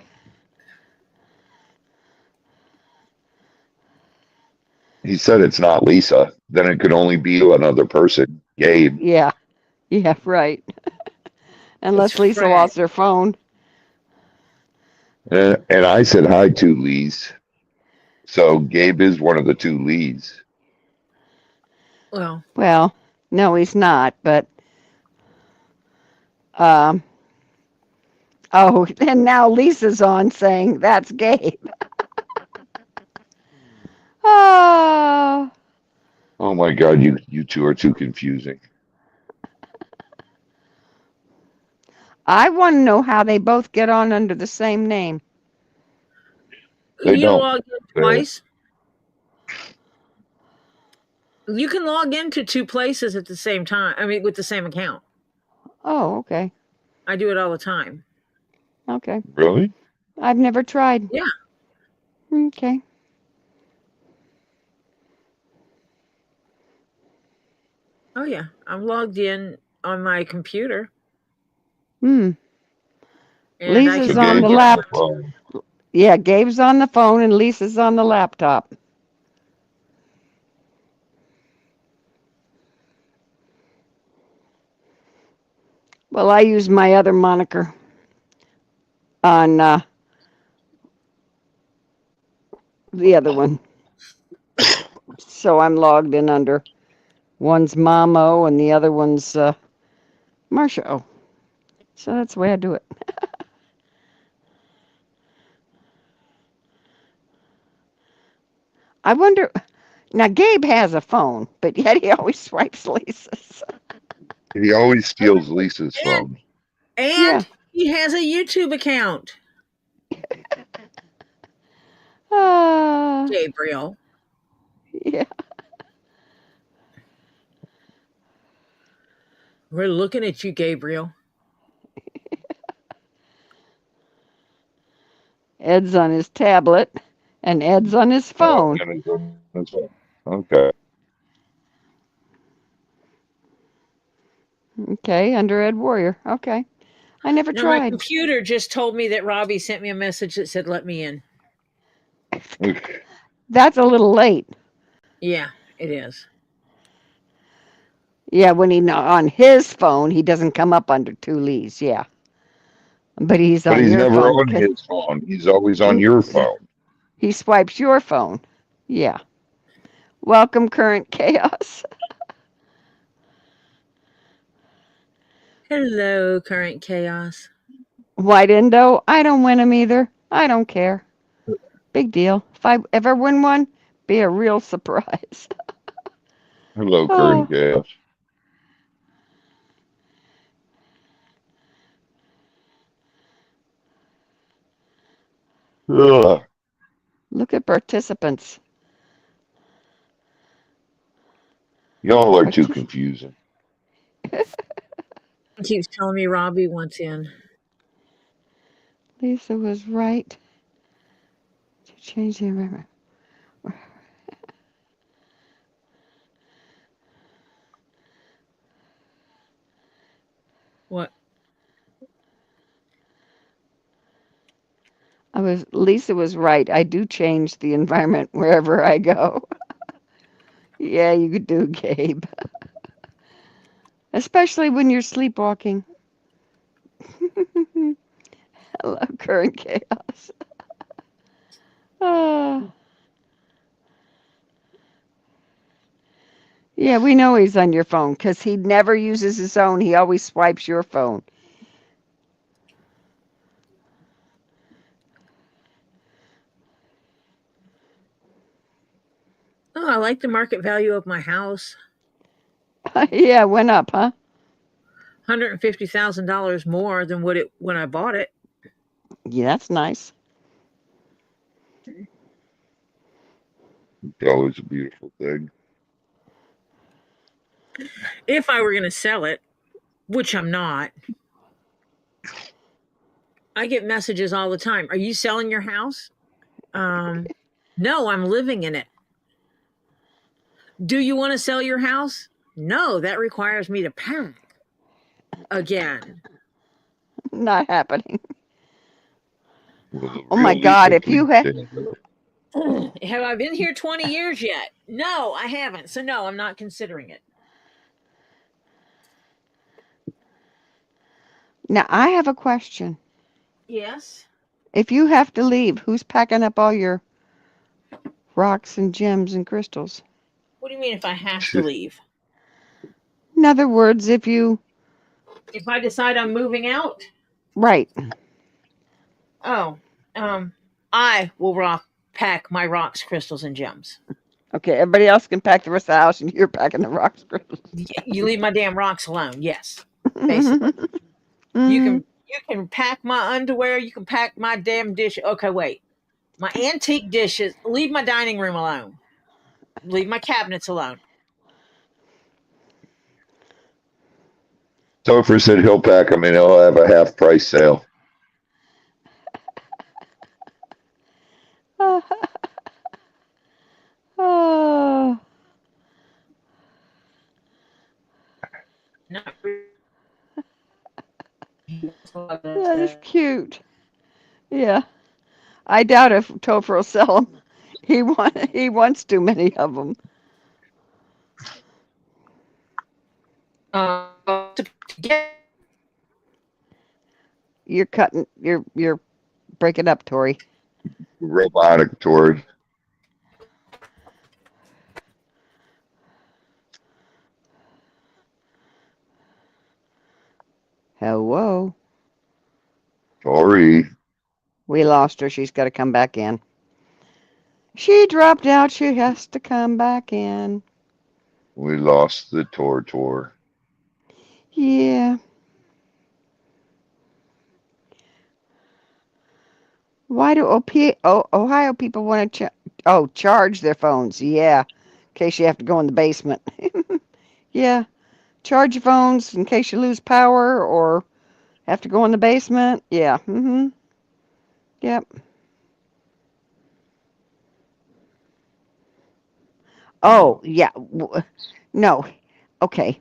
He said it's not Lisa. Then it could only be another person. Gabe. Yeah. Yeah, right. Unless It's Lisa Fred. lost her phone. And I said hi to Lise. So Gabe is one of the two Lees. Well, Well, no, he's not, but um oh, and now Lisa's on saying that's Gabe. Oh, Oh my God, you two are too confusing. I want to know how they both get on under the same name. They you don't. log in twice. You can log into two places at the same time. I mean, with the same account. Oh, okay. I do it all the time. Okay. Really? I've never tried. Yeah. Okay. Oh yeah, I'm logged in on my computer, Hmm. and I So Lisa's can on log the Gabe's in. on the lap. phone. Yeah, Gabe's on the phone and Lisa's on the laptop. Well, I use my other moniker on the other one. So I'm logged in under one's Mamo and the other one's Marsha O. So that's the way I do it. I wonder. Now, Gabe has a phone, but yet he always swipes Lisa's. He always steals Lisa's phone. Yeah. And he has a YouTube account, Gabriel. Yeah. We're looking at you, Gabriel. Ed's on his tablet and Ed's on his Oh, phone. and it's on his phone. Okay. Okay, under Ed Warrior. Okay. I never Now my tried. computer just told me that Robbie sent me a message that said, "Let me in." That's a little late. Yeah, it is. Yeah, when he on his phone, he doesn't come up under two Lees. Yeah. But he's But on he's your never phone. on his phone. He's always on your phone. He swipes your phone. Yeah. Welcome, Current Chaos. Hello, current chaos. White Indo, I don't win them either. I don't care. Big deal. If I ever win one, be a real surprise. Hello, Oh, current chaos. Ugh. look at participants. Y'all are too Partic- confusing. He keeps telling me Robbie wants in. Lisa was right to change the environment. What? Lisa was right. I do change the environment wherever I go. Yeah, you do, Gabe. Especially when you're sleepwalking. Hello, Current Chaos. Ah. Yeah, we know he's on your phone because he never uses his own. He always swipes your phone. Oh, I like the market value of my house. Yeah, went up, huh? $150,000 more than what it when I bought it. Yeah, that's nice. It's always a beautiful thing. If I were going to sell it, which I'm not. I get messages all the time. Are you selling your house? No, I'm living in it. Do you want to sell your house? No, that requires me to pack again. Not happening. Well, the Oh my real God, Lisa, if you please had. stand up. Have I been here 20 years yet? No, I haven't. So, no, I'm not considering it. Now, I have a question. Yes. If you have to leave, who's packing up all your rocks and gems and crystals. What do you mean if I have to leave? In other words, if I decide I'm moving out? right. Oh, I will pack my rocks, crystals, and gems. Okay, everybody else can pack the rest of the house, and you're packing the rocks, crystals. You leave my damn rocks alone. Yes, basically. You can pack my underwear. You can pack my damn dish. Okay, wait. My antique dishes. Leave my dining room alone. Leave my cabinets alone. Topher said he'll pack them and he'll have a half price sale. Oh, Not that is cute. Yeah, I doubt if Topher will sell them. He wants too many of them. You're cutting. You're breaking up, Tori. Robotic Tori. Hello. Tori. We lost her. She's got to come back in. She dropped out. She has to come back in. We lost the Tor. Yeah. Why do Ohio people want to charge their phones? Yeah, in case you have to go in the basement. Yeah, charge your phones in case you lose power or have to go in the basement. Yeah. Yep. Oh, yeah. No. Okay.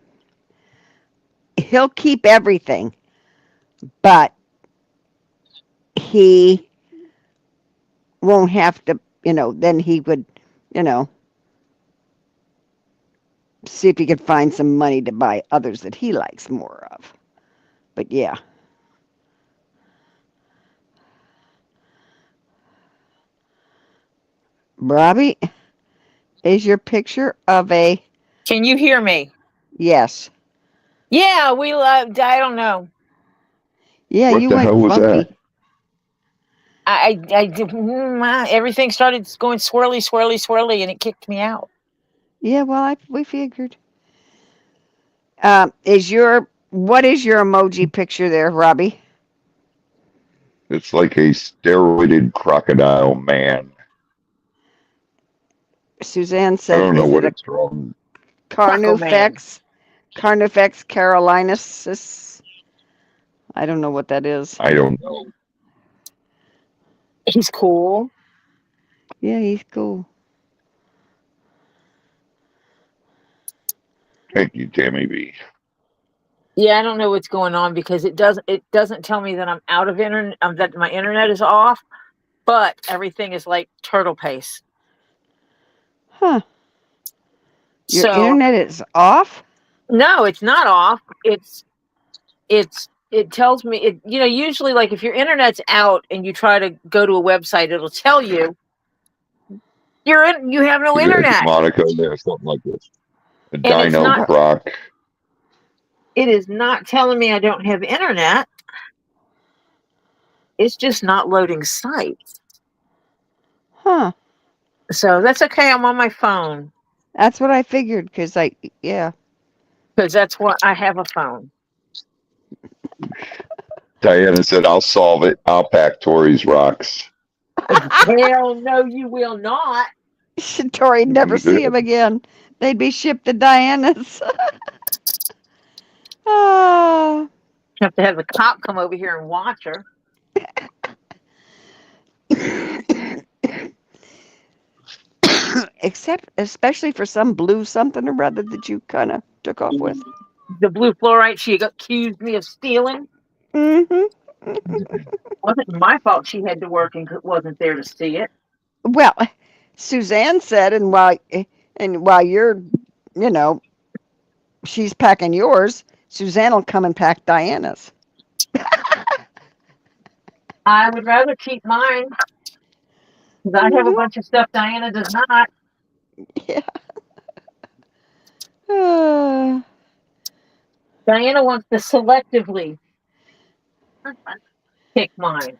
He'll keep everything, but he won't have to, then he would, see if he could find some money to buy others that he likes more of. But yeah. Robbie, is your picture of a... Can you hear me? Yes. Yeah, we loved. I don't know. Yeah, What you the went hell was funky. that? I did. Everything started going swirly, and it kicked me out. Yeah, well, we figured. What is your emoji picture there, Robbie? It's like a steroided crocodile man. Suzanne I said, don't know is what it it's wrong. a Carnifex carolinensis? I don't know what that is. I don't know. He's cool. Yeah, he's cool. Thank you, Tammy B. Yeah, I don't know what's going on because it doesn't tell me that I'm out of internet, that my internet is off, but everything is like turtle paste. Huh. Your internet is off? No, it's not off. It tells me usually like if your internet's out and you try to go to a website, it'll tell you you have no internet. Monica, there's something like this. A And Dino Croc. It is not telling me I don't have internet. It's just not loading sites. Huh. So that's okay. I'm on my phone. That's what I figured because Because that's what I have a phone. Diana said, I'll solve it. I'll pack Tori's rocks. Hell no, you will not. Tori'd never see him again. They'd be shipped to Diana's. Oh. Have to have the cop come over here and watch her. Especially for some blue something or other that you kind of took off with. The blue fluorite she accused me of stealing. Wasn't my fault she had to work and wasn't there to see it. Well, Suzanne said, and while you're, she's packing yours, Suzanne will come and pack Diana's. I would rather keep mine. Because I have a bunch of stuff Diana does not. Yeah. Uh, Diana wants to selectively pick mine.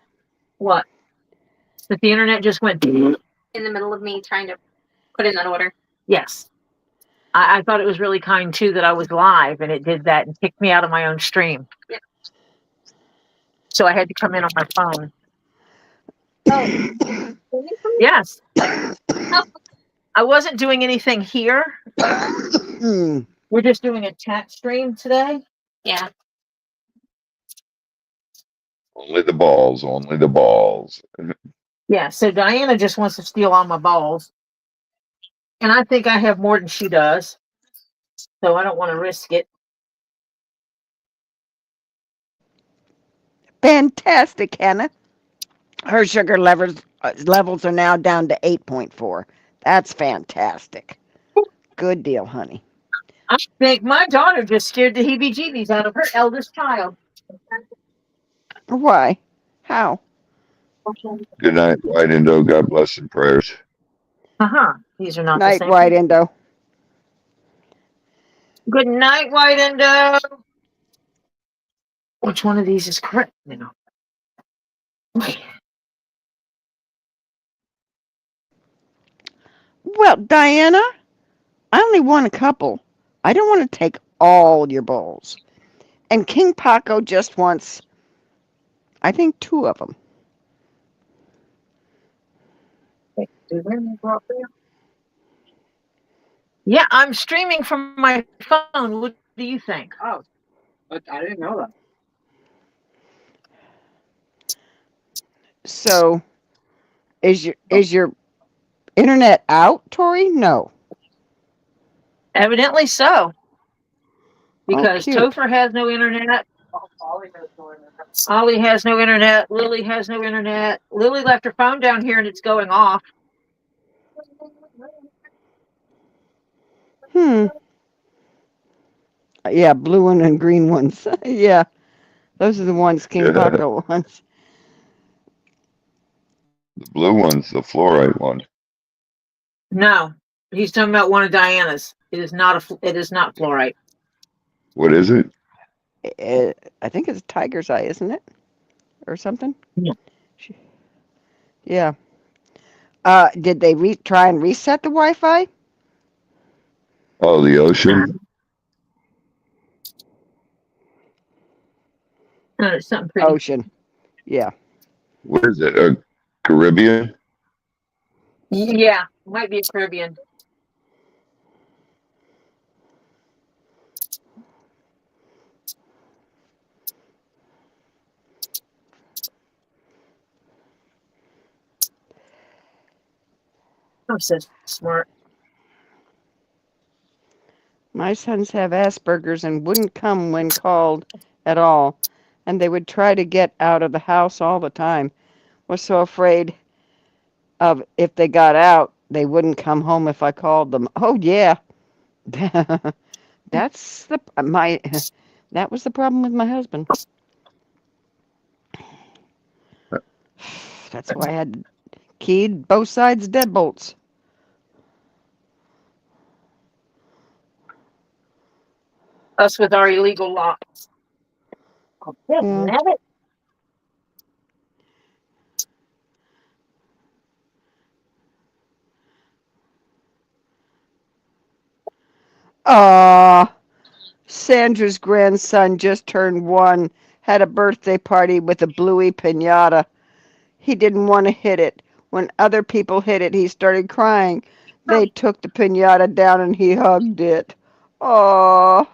What? That the internet just went In the middle of me trying to put in that order. yes. I thought it was really kind too that I was live and it did that and kicked me out of my own stream. Yeah. So I had to come in on my phone. Oh. Yes. I wasn't doing anything here. We're just doing a chat stream today. Yeah. Only the balls, only the balls. Yeah, so Diana just wants to steal all my balls. And I think I have more than she does. So I don't want to risk it. Fantastic, Hannah. Her sugar levels are now down to 8.4. That's fantastic. Good deal, honey. I think my daughter just scared the heebie-jeebies out of her eldest child. Why? How? Good night, White Indo. God bless and prayers. These are not Night, the same. White Indo. Good night, White Indo. Which one of these is correct now? Well, Diana, I only want a couple. I don't want to take all your bowls. And King Paco just wants, I think, 2 of them. Yeah, I'm streaming from my phone. What do you think? Oh, I didn't know that. So, is your internet out, Tori? No. Evidently so. Because cute. Topher has no internet. Ollie has no internet. Lily has no internet. Lily left her phone down here and it's going off. Yeah, blue one and green ones. Yeah, those are the ones King Paco wants. The blue one's the fluorite one. No, he's talking about one of Diana's. It is not fluorite. What is it? I think it's a tiger's eye, isn't it? Or something? Yeah. Yeah. Did they try and reset the Wi-Fi? Oh, the ocean? No, it's something pretty. Ocean. Yeah. What is it? A Caribbean? Yeah, might be a Caribbean. I'm so smart. My sons have Asperger's and wouldn't come when called at all. And they would try to get out of the house all the time. Was so afraid of if they got out, they wouldn't come home if I called them. Oh yeah. That was the problem with my husband. That's why I had keyed both sides deadbolts. Us with our illegal locks. Oh, Yeah. it. Sandra's grandson just turned 1, had a birthday party with a bluey pinata. He didn't want to hit it. When other people hit it, he started crying. They took the pinata down and he hugged it. Oh,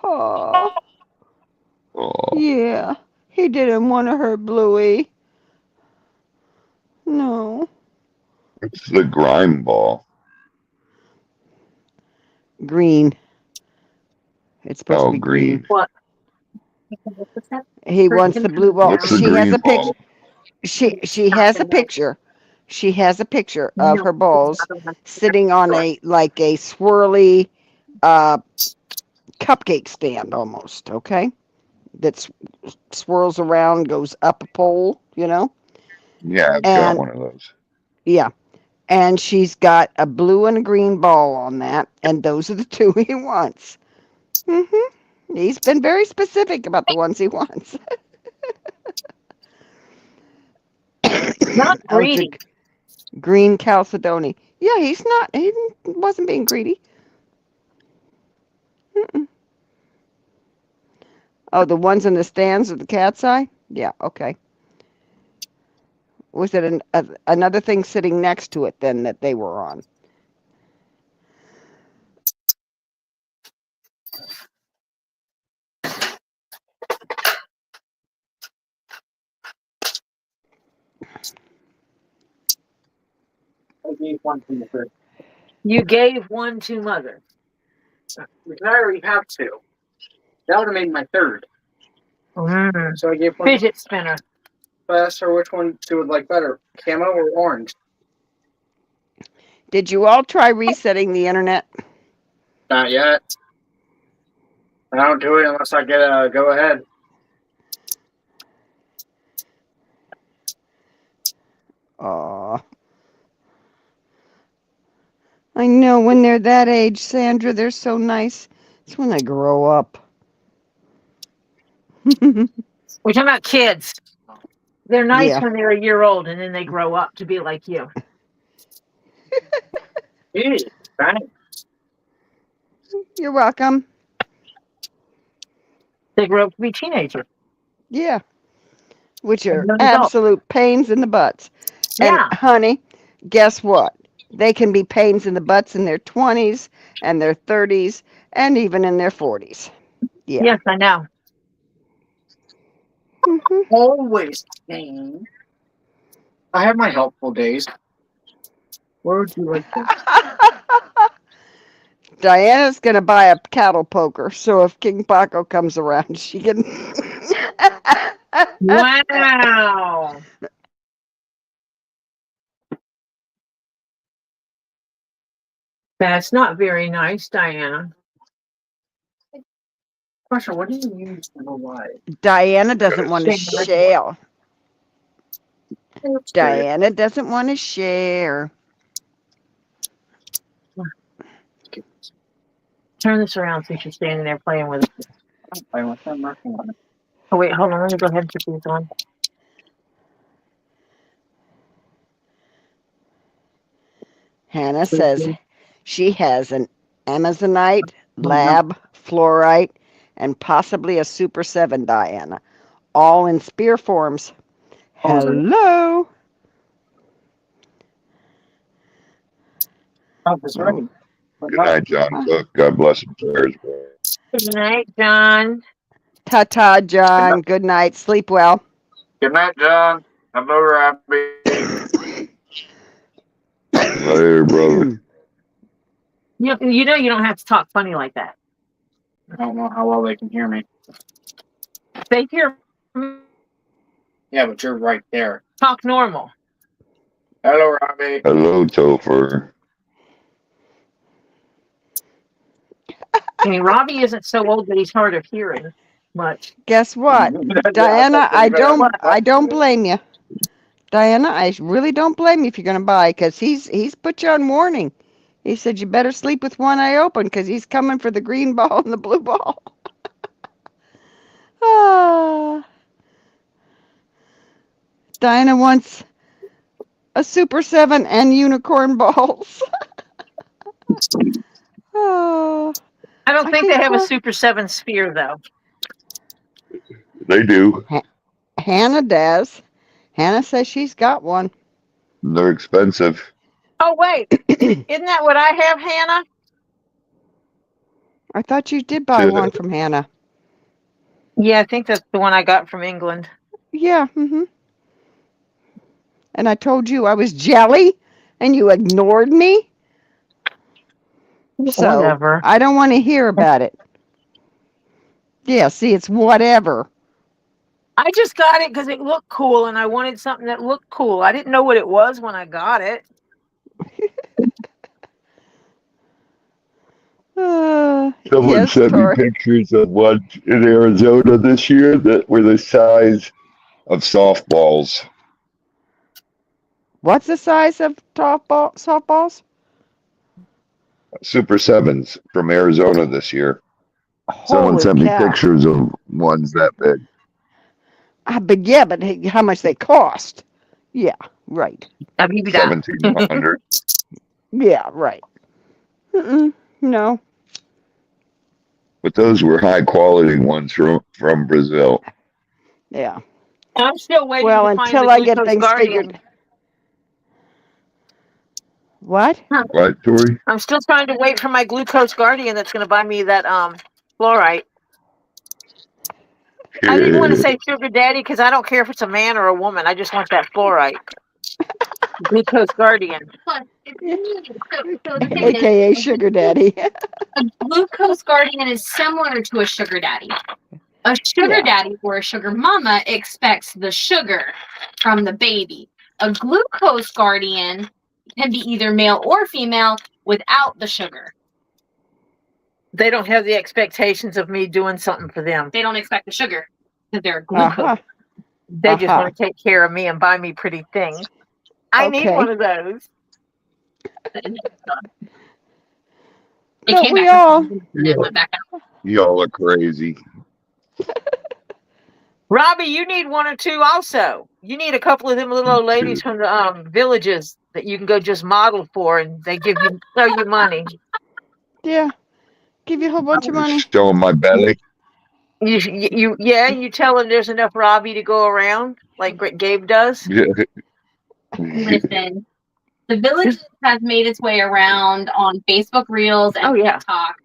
yeah. He didn't want to hurt Bluey. No. It's the grime ball. Green. It's supposed to be green. What? He wants the blue ball. What's the She has green a picture. ball? She has a picture. She has a picture of her balls sitting on a swirly cupcake stand almost, okay? That swirls around, goes up a pole, you know? Yeah, I've got one of those. Yeah. And she's got a blue and a green ball on that, and those are the two he wants. He's been very specific about the ones he wants. Not Oh, it's a greedy. green Chalcedony. Yeah, he's not. He wasn't being greedy. Oh, the ones in the stands with the cat's eye? Yeah, okay. Was it another thing sitting next to it then that they were on? I gave one to Mother. You gave one to Mother. Because I already have two. That would have made my third. So I gave one. Fidget spinner. But I asked her which one she would like better, camo or orange. Did you all try resetting the internet? Not yet. I don't do it unless I get a go ahead. Aw. I know when they're that age, Sandra, they're so nice. It's when they grow up. We're talking about kids. They're nice Yeah. when they're a year old, and then they grow up to be like you. Thanks. You're welcome. They grow up to be teenagers. Yeah. Which are Young adults. absolute pains in the butts. Yeah. And honey, guess what? They can be pains in the butts in their 20s and their 30s and even in their 40s. Yeah. Yes, I know. Always pain. I have my helpful days. Where would you like that? Diana's going to buy a cattle poker, so if King Paco comes around, she can... Wow. That's not very nice, Diana. Question, what do you use for the live? Diana doesn't want to share. Diana doesn't want to share. Turn this around so she's standing there playing with it. I'm working on it. Oh, wait, hold on. Let me go ahead and put these on. Hannah says she has an Amazonite, lab, fluorite, and possibly a Super 7 Diana, all in spear forms. Hello. Oh, that's right. Good night, John Cook. God bless him. Prayers. Good night, John. Ta-ta, John. Good night. Sleep well. Good night, John. Hello, Robbie. Later, brother. You know you don't have to talk funny like that. I don't know how well they can hear me. They hear Yeah, but you're right there. talk normal. Hello, Robbie. Hello, Topher. I mean, Robbie isn't so old that he's hard of hearing much. Guess what? Diana, I don't blame you. Diana, I really don't blame you if you're going to buy, because he's put you on warning. He said you better sleep with one eye open because he's coming for the green ball and the blue ball. Diana wants a Super 7 and unicorn balls. I don't think they have a Super 7 sphere, though. They do. Hannah does. Hannah says she's got one. They're expensive. Oh, wait. Isn't that what I have, Hannah? I thought you did buy one from Hannah. Yeah, I think that's the one I got from England. Yeah. And I told you I was jelly, and you ignored me. So Whatever. I don't want to hear about it. Yeah, see, it's whatever. I just got it because it looked cool, and I wanted something that looked cool. I didn't know what it was when I got it. Someone sent me pictures of one in Arizona this year that were the size of softballs. What's the size of softballs? Super Sevens from Arizona this year. Someone Holy sent me cow. pictures of ones that big. But yeah, but how much they cost? Yeah, right. I'll give you that. 1,700. Yeah, right. No. But those were high quality ones from Brazil. Yeah. I'm still waiting Well, to find until the I get Glucose things Guardian. figured. What? What, Tori? I'm still trying to wait for my Glucose Guardian that's going to buy me that fluorite. I didn't want to say sugar daddy because I don't care if it's a man or a woman. I just want that fluorite. Glucose Guardian. Plus, so the thing is, AKA Sugar Daddy. a glucose guardian is similar to a sugar daddy. A sugar daddy or a sugar mama expects the sugar from the baby. A glucose guardian can be either male or female without the sugar. They don't have the expectations of me doing something for them. They don't expect the sugar because they're glucose. They just want to take care of me and buy me pretty things. I need one of those. Don't we all? Y'all are crazy. Robbie, you need one or two also. You need a couple of them little old ladies from the villages that you can go just model for, and they throw you money. Yeah, give you a whole bunch of money. Show them my belly. You tell them there's enough Robbie to go around, like Gabe does. Listen, the village has made its way around on Facebook Reels and TikTok,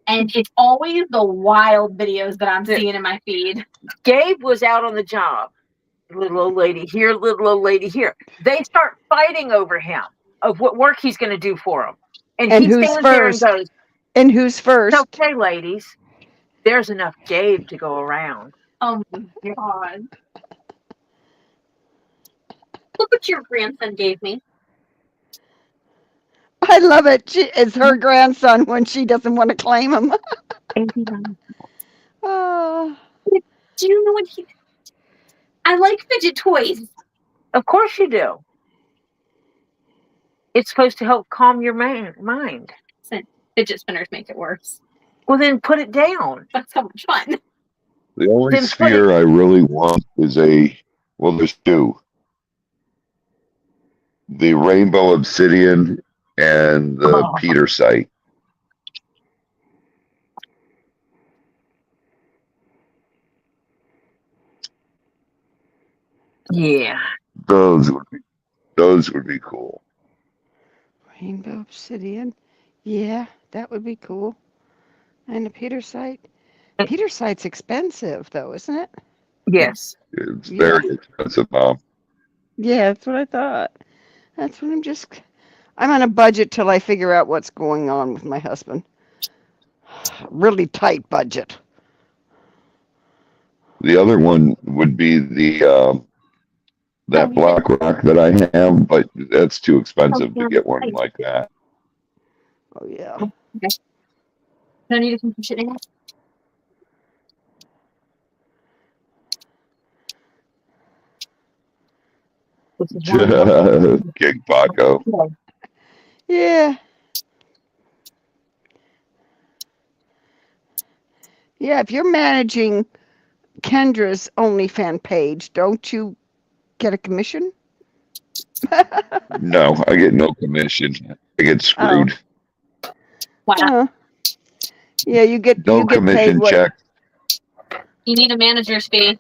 and it's always the wild videos that I'm seeing in my feed. Gabe was out on the job. Little old lady here, little old lady here. They start fighting over him of what work he's going to do for them. And he who's stands first? there and goes, and who's first? Okay, ladies. There's enough Gabe to go around. Oh my God. Look what your grandson gave me. I love it. It's her grandson when she doesn't want to claim him. Do you know what he... I like fidget toys. Of course you do. It's supposed to help calm your mind. Fidget spinners make it worse. Well, then put it down. That's so much fun. The only sphere I really want is there's two. The rainbow obsidian and the Peter site. Yeah. Those would be cool. Rainbow obsidian. Yeah, that would be cool. And the Peter site. Peter site's expensive though, isn't it? Yes. It's very expensive, Mom. Yeah, that's what I thought. That's what I'm on a budget till I figure out what's going on with my husband. Really tight budget. The other one would be the that black rock that I have, but that's too expensive to get one like that. Oh yeah. Okay. Do I need to come push it in? King Paco. Yeah. Yeah, if you're managing Kendra's OnlyFans page, don't you get a commission? No, I get no commission. I get screwed. Wow. Yeah, you get no you get commission paid check. You need a manager's fee.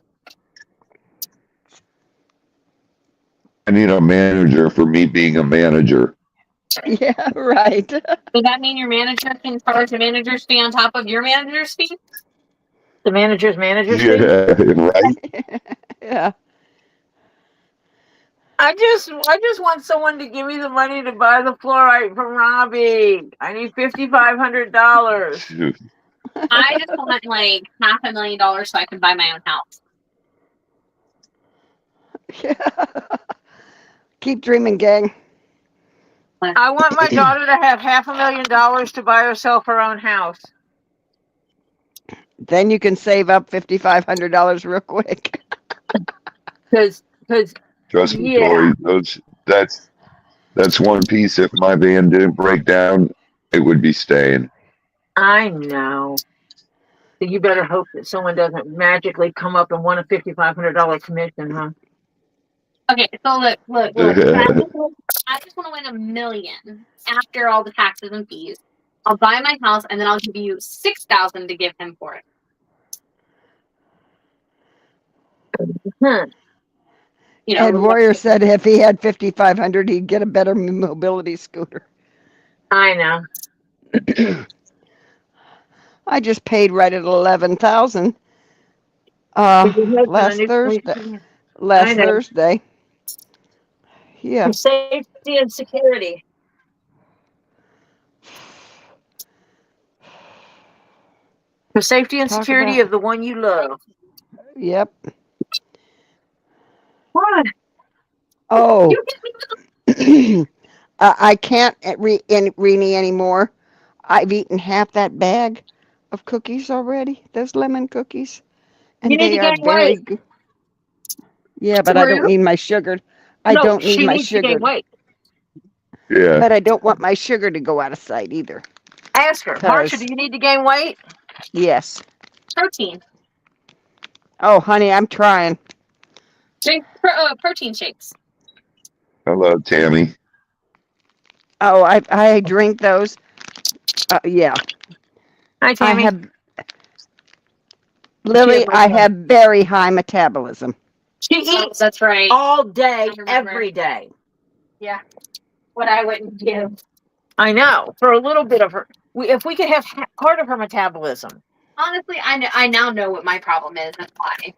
I need a manager for me being a manager. Yeah, right. Does that mean your manager can charge a manager's fee on top of your manager's fee? The manager's fee? Yeah, right. Yeah. I just want someone to give me the money to buy the fluorite from Robbie. I need $5,500. I just want like $500,000 so I can buy my own house. Yeah. Keep dreaming, gang. I want my daughter to have $500,000 to buy herself her own house. Then you can save up $5,500 real quick. Because Trust me, Tori, That's one piece. If my van didn't break down, it would be staying. I know. So you better hope that someone doesn't magically come up and want a $5,500 commission, huh? Okay, so look. I just want to win $1 million after all the taxes and fees. I'll buy my house and then I'll give you $6,000 to give him for it. You know, Ed Warrior said if he had 5,500, he'd get a better mobility scooter. I know. I just paid right at 11,000. Last Thursday. Last Thursday. Yeah. For safety and security. For safety and security of the one you love. Yep. What? Oh. I can't Rini anymore. I've eaten half that bag of cookies already. Those lemon cookies. And they are very good. Yeah, but I don't need my sugar. I don't need my sugar. To gain weight. Yeah. But I don't want my sugar to go out of sight either. Ask her, Marsha, do you need to gain weight? Yes. Protein. Oh, honey, I'm trying. Drink protein shakes. Hello, Tammy. Oh, I drink those. Yeah. Hi, Tammy. Lily, I have very high metabolism. She eats. That's right. All day, every day. Yeah. What I wouldn't give. I know. For a little bit of her, if we could have part of her metabolism. Honestly, I now know what my problem is and why.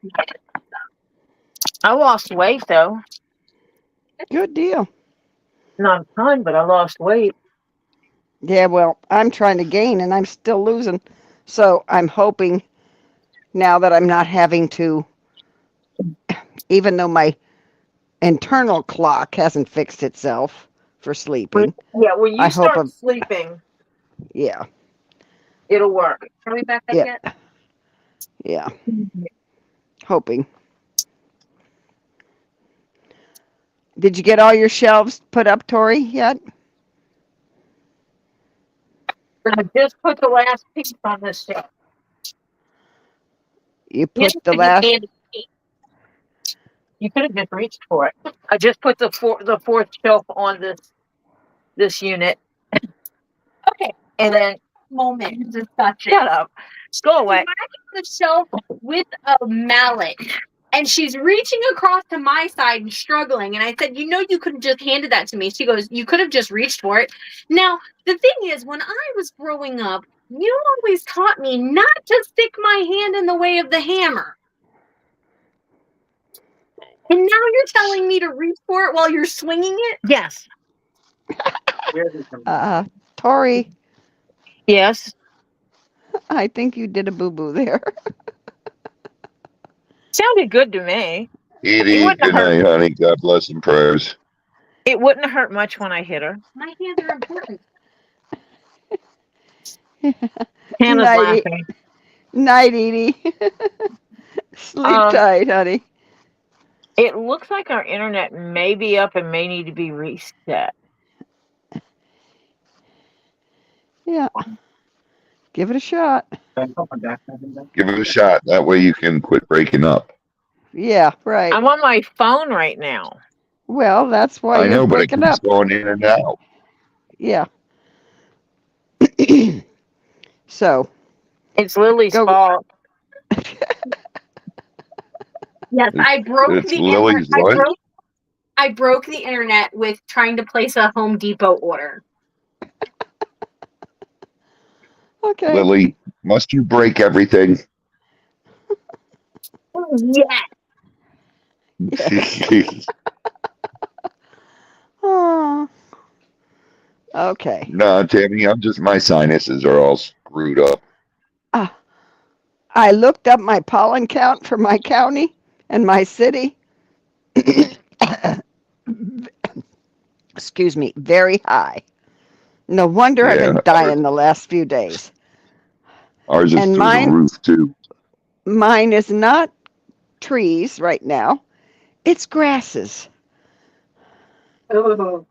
I lost weight though. Good deal. Not a ton, but I lost weight. Yeah, well, I'm trying to gain and I'm still losing. So I'm hoping now that I'm not having to, even though my internal clock hasn't fixed itself for sleeping. Yeah, when you start sleeping. Yeah. It'll work. Are we back up yet? Yeah. Hoping. Did you get all your shelves put up, Tori, yet? I just put the last piece on this shelf. You put the last. You could have just reached for it. I just put the fourth shelf on this unit. Okay. And then moment. Shut up. Go away. The shelf with a mallet. And she's reaching across to my side and struggling. And I said, you know, you could have just handed that to me. She goes, you could have just reached for it. Now, the thing is, when I was growing up, you always taught me not to stick my hand in the way of the hammer. And now you're telling me to reach for it while you're swinging it? Yes. Tori. Yes. I think you did a boo-boo there. Sounded good to me. Edie, good night, honey. God bless and prayers. It wouldn't hurt much when I hit her. My hands are important. Hannah's laughing. Night, Edie. Sleep tight, honey. It looks like our internet may be up and may need to be reset. Yeah. Give it a shot. Give it a shot. That way you can quit breaking up. Yeah, right. I'm on my phone right now. Well, that's why you're breaking up. Going in and out. Yeah. So. It's Lily's fault. Yes, I broke the internet. I broke the internet with trying to place a Home Depot order. Okay. Lily, must you break everything? Yes. Oh. Okay. No, Tammy, my sinuses are all screwed up. I looked up my pollen count for my county and my city. Excuse me, very high. No wonder I've been dying the last few days. Ours is through the roof, too. Mine is not trees right now. It's grasses. Oh.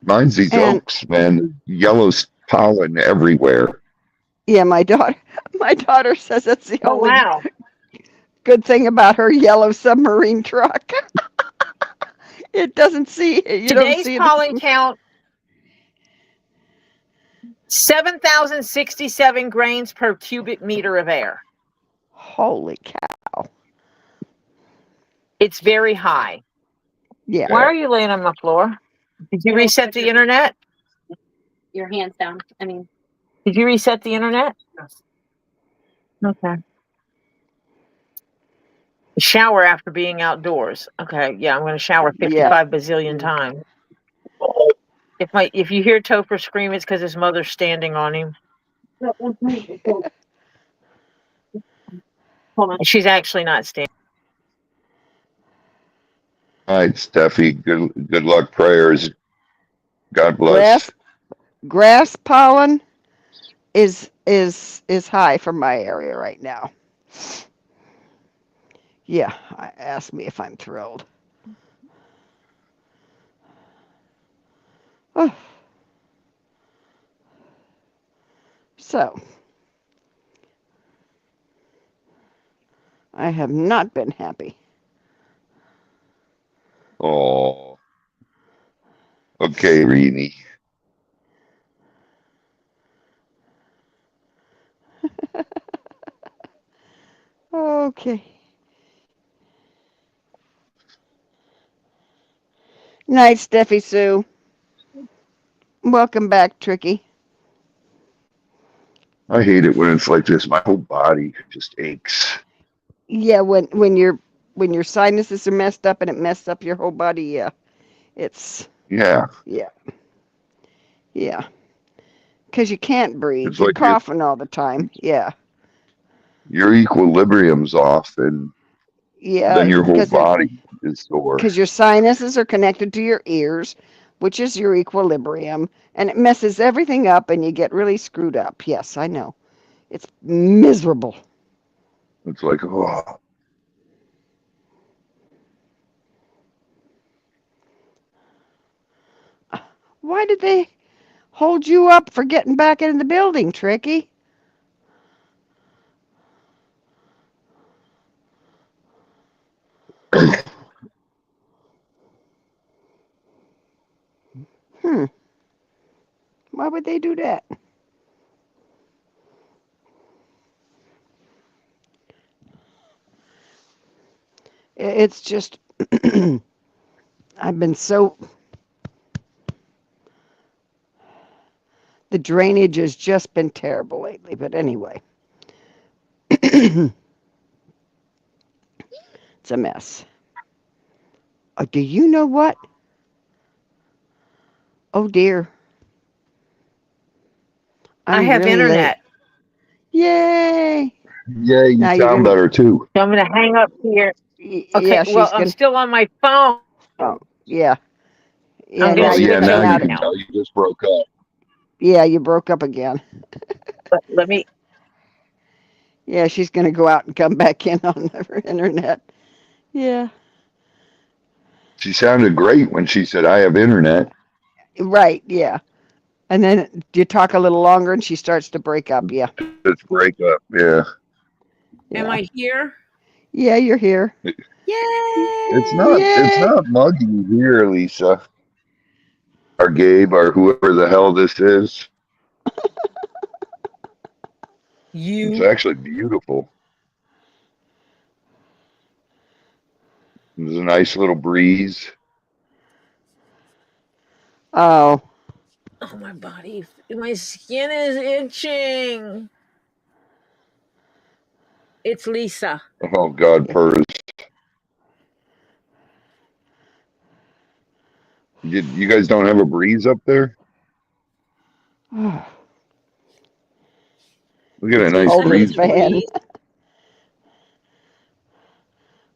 Mine's these And- oaks, man. Yellow pollen everywhere. Yeah, my daughter says that's the Oh, only wow. good thing about her yellow submarine truck. It doesn't see, you don't Today's see pollen the, count 7,067 grains per cubic meter of air. holy cow. It's very high. Yeah. Why are you laying on the floor? Did you reset the internet? Your hands down. I mean, Did you reset the internet? Yes. Okay. Shower after being outdoors. Okay, yeah, I'm going to shower 55 bazillion times. If you hear Topher scream, it's because his mother's standing on him. Hold on. She's actually not standing. All right, Steffi. Good luck. Prayers. God bless. Grass pollen is high for my area right now. Yeah, ask me if I'm thrilled. Oh. So, I have not been happy. Oh. Okay, Reenie. Okay. Night, Steffi Sue. Welcome back, Tricky. I hate it when it's like this. My whole body just aches. Yeah, when your sinuses are messed up and it messed up your whole body, yeah. It's Yeah. Yeah. Because you can't breathe. It's You're like coughing all the time. Yeah. your equilibrium's off, and Yeah. then your whole body is sore. Because your sinuses are connected to your ears, which is your equilibrium, and it messes everything up and you get really screwed up. Yes, I know. It's miserable. It's like, oh. Why did they hold you up for getting back into the building, Tricky? Why would they do that? It's just, I've been so, the drainage has just been terrible lately, but anyway. It's a mess. Oh, do you know what? Oh dear. I have really internet. Yay! Yeah, you Now sound better too. So I'm going to hang up here. Okay, Yeah, well, I'm still on my phone. Oh, yeah. Yeah, I'm now gonna Oh, you're yeah, switch now cutting you out. over can now. tell you just broke up. Yeah, you broke up again. Let me. Yeah, she's going to go out and come back in on her internet. Yeah. She sounded great when she said, I have internet. Right, yeah. And then you talk a little longer and she starts to break up. Yeah. Just break up. Yeah. Am I here? Yeah, you're here. Yay! It's Yay! not muggy here, Lisa. Or Gabe or whoever the hell this is. It's actually beautiful. There's a nice little breeze. Oh. Oh, my body. My skin is itching. It's Lisa. Oh, God, purrs. You guys don't have a breeze up there? Oh, Look at a nice cold breeze. fan.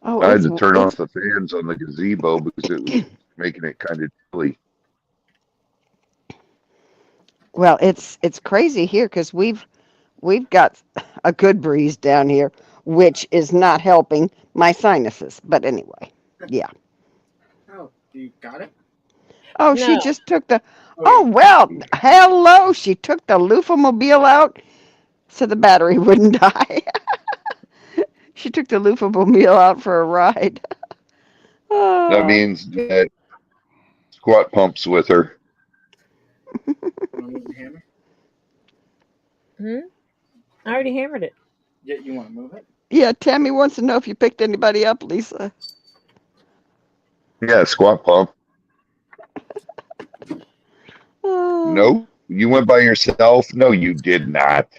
Oh, I had to turn off the fans on the gazebo because it was making it kind of chilly. well, it's crazy here because we've got a good breeze down here, which is not helping my sinuses. But anyway, yeah. Oh, you got it? Oh, she No. just took the. Oh, well, hello. She took the loofah-mobile out so the battery wouldn't die. She took the loofah-mobile out for a ride. That Oh. means that squat pumps with her. Hmm? I already hammered it. Yeah, you want to move it? Yeah, Tammy wants to know if you picked anybody up, Lisa. Yeah, squat pump. No, you went by yourself. No, you did not.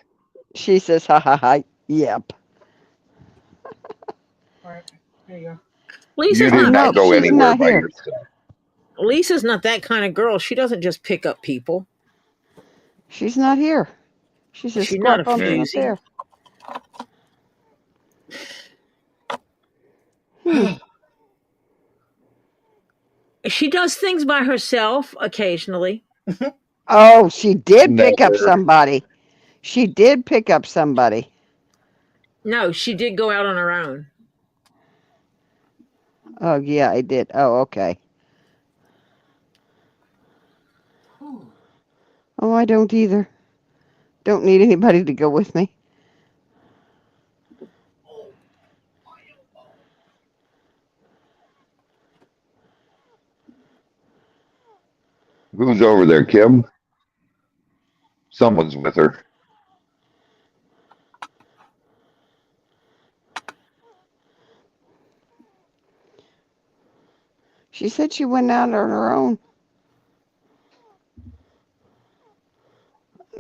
She says, ha ha ha, yep. All right, there you go. You Lisa's did not No, not go she's anywhere not by here. yourself. Lisa's not that kind of girl. She doesn't just pick up people. She's not here. She says, She's not a squat pump's not floozy. there. Hmm. She does things by herself occasionally. Oh, she did pick up Never. somebody. She did pick up somebody. No, she did go out on her own. Oh, yeah, I did. Oh, okay. Oh, I don't either. Don't need anybody to go with me. Who's over there, Kim? Someone's with her. She said she went out on her own.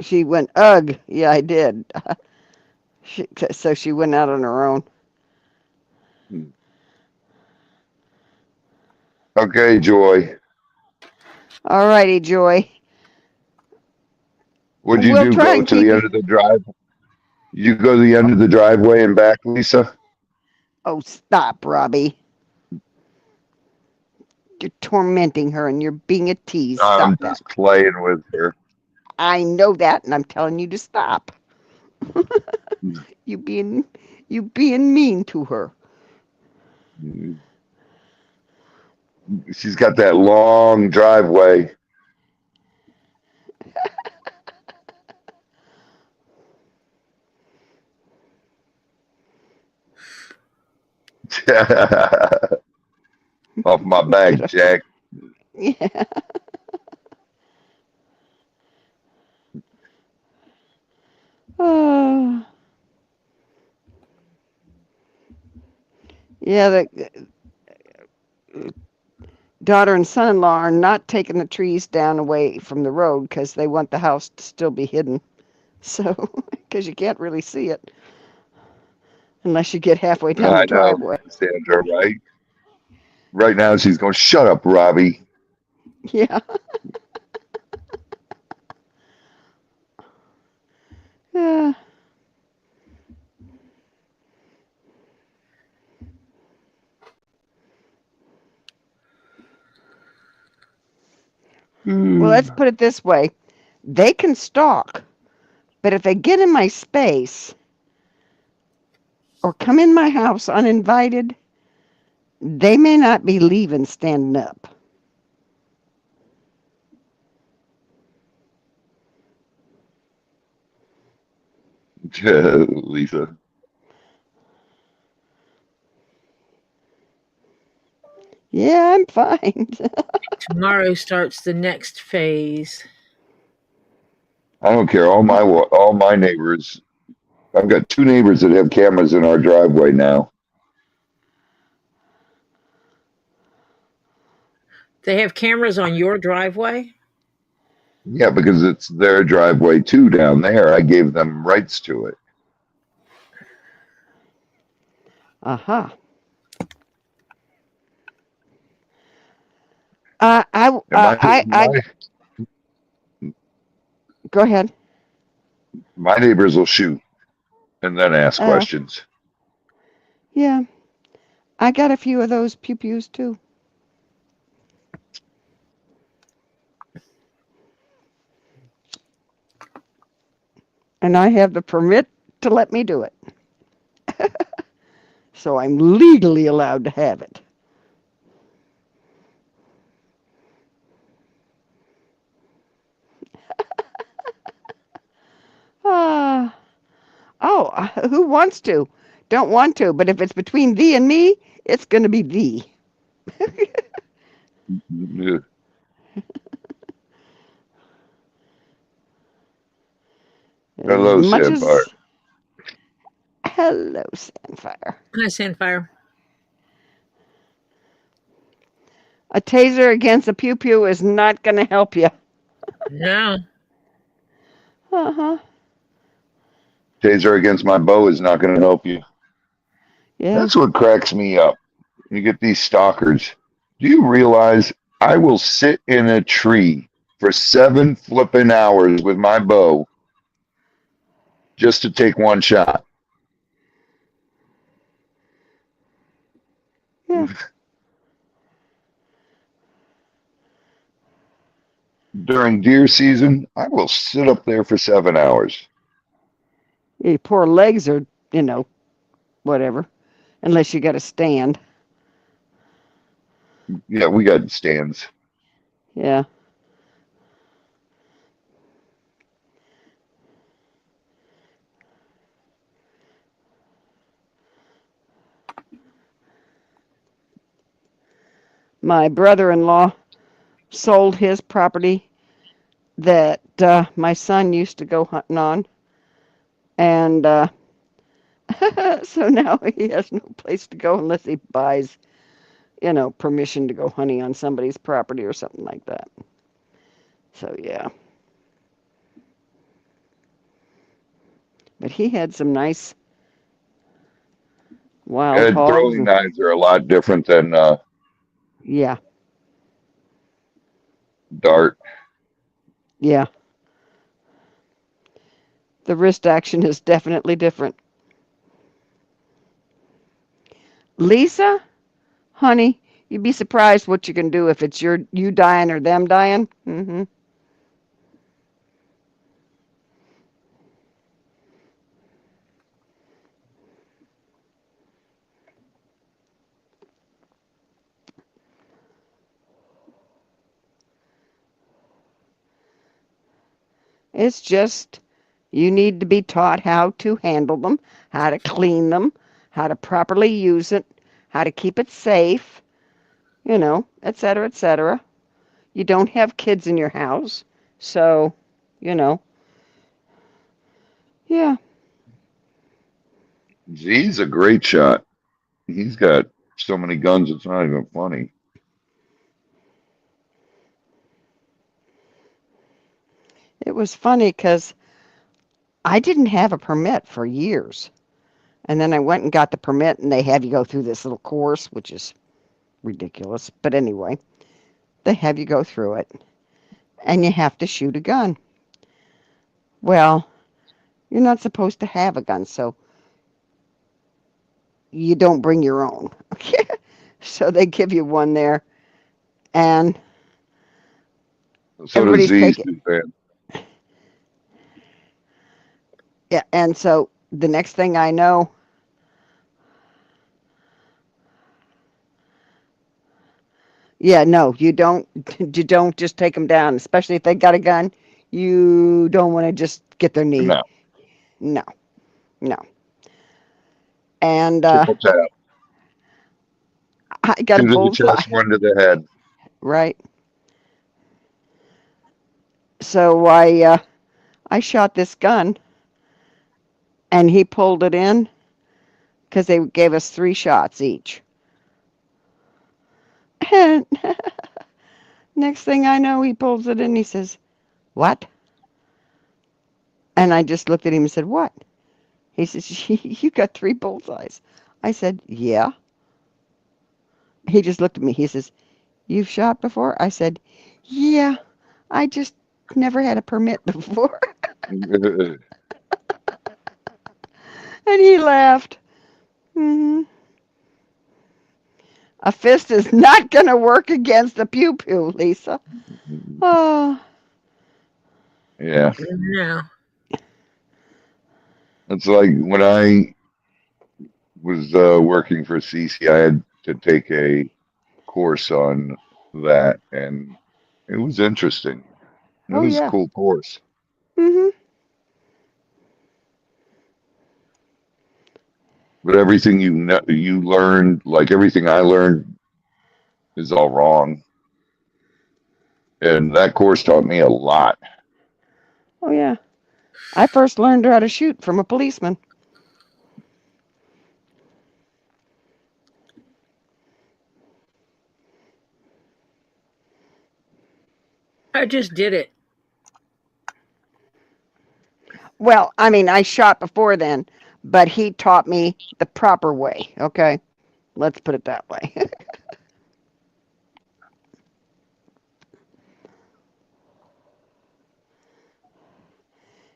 She went, ugh. Yeah, I did. So she went out on her own. Okay, Joy. All righty, Joy. What'd you We'll do? try Go and to keep the you. end of the drive? You go to the end of the driveway and back, Lisa? Oh, stop, Robbie. You're tormenting her and you're being a tease. I'm Stop that. just playing with her. I know that, and I'm telling you to stop. you being mean to her. She's got that long driveway. Off my back, Jack. Yeah. Oh. Yeah, the daughter and son-in-law are not taking the trees down away from the road because they want the house to still be hidden. So, because you can't really see it unless you get halfway down the I know, driveway. Sandra, right? Right now she's going, shut up, Robbie. Yeah. Yeah. Well, let's put it this way. They can stalk, but if they get in my space or come in my house uninvited, they may not be leaving standing up. Lisa. Yeah, I'm fine. Tomorrow starts the next phase. I don't care. All my neighbors. I've got 2 neighbors that have cameras in our driveway now. They have cameras on your driveway? Yeah, because it's their driveway too down there. I gave them rights to it. Uh-huh. Go ahead. My neighbors will shoot and then ask Uh, questions. yeah, I got a few of those pew-pews too. And I have the permit to let me do it. So I'm legally allowed to have it. Oh, who wants to? Don't want to, but if it's between thee and me, it's going to be thee. Yeah. As Hello, much Sandfire. as hello, Sandfire. Hi, Sandfire. A taser against a pew pew is not going to help you. No. Uh-huh. Taser against my bow is not going to help you. Yeah. That's what cracks me up. You get these stalkers. Do you realize I will sit in a tree for 7 flipping hours with my bow just to take one shot? Yeah. During deer season, I will sit up there for 7 hours. Your poor legs are, whatever. Unless you got to stand. Yeah, we got stands. Yeah. My brother-in-law sold his property that my son used to go hunting on. And so now he has no place to go unless he buys, permission to go hunting on somebody's property or something like that. So, yeah. But he had some nice wild hogs. Throwing knives are a lot different than Yeah, dart. yeah. The wrist action is definitely different. Lisa, honey, you'd be surprised what you can do if it's you dying or them dying. Mm-hmm. It's just you need to be taught how to handle them, how to clean them, how to properly use it, how to keep it safe, et cetera, et cetera. You don't have kids in your house, so, yeah. He's a great shot. He's got so many guns, it's not even funny. It was funny because I didn't have a permit for years. And then I went and got the permit, and they have you go through this little course, which is ridiculous. But anyway, they have you go through it, and you have to shoot a gun. Well, you're not supposed to have a gun, so you don't bring your own. So they give you one there, and So does everybody's Z's taking. fan. Yeah, and so the next thing I know, yeah, no, you don't. You don't just take them down, especially if they got a gun. You don't want to just get their knee. No. No, no. And Triple tap. I got a 2 to the bullseye, chest, 1 to the head. right? So I shot this gun, and he pulled it in because they gave us 3 shots each. And next thing I know, he pulls it in. He says, "What?" And I just looked at him and said, "What?" He says, "You got 3 bullseyes." I said, "Yeah." He just looked at me. He says, "You've shot before?" I said, "Yeah, I just never had a permit before." And he laughed. Hmm. A fist is not going to work against a pew pew, Lisa. Oh, Yeah. No. It's like when I was working for CC, I had to take a course on that, and it was interesting. It oh was a yeah. cool course. Mhm. But everything you learned, like everything I learned, is all wrong. And that course taught me a lot. Oh, yeah. I first learned how to shoot from a policeman. I just did it. Well, I mean, I shot before then, but he taught me the proper way, okay? Let's put it that way.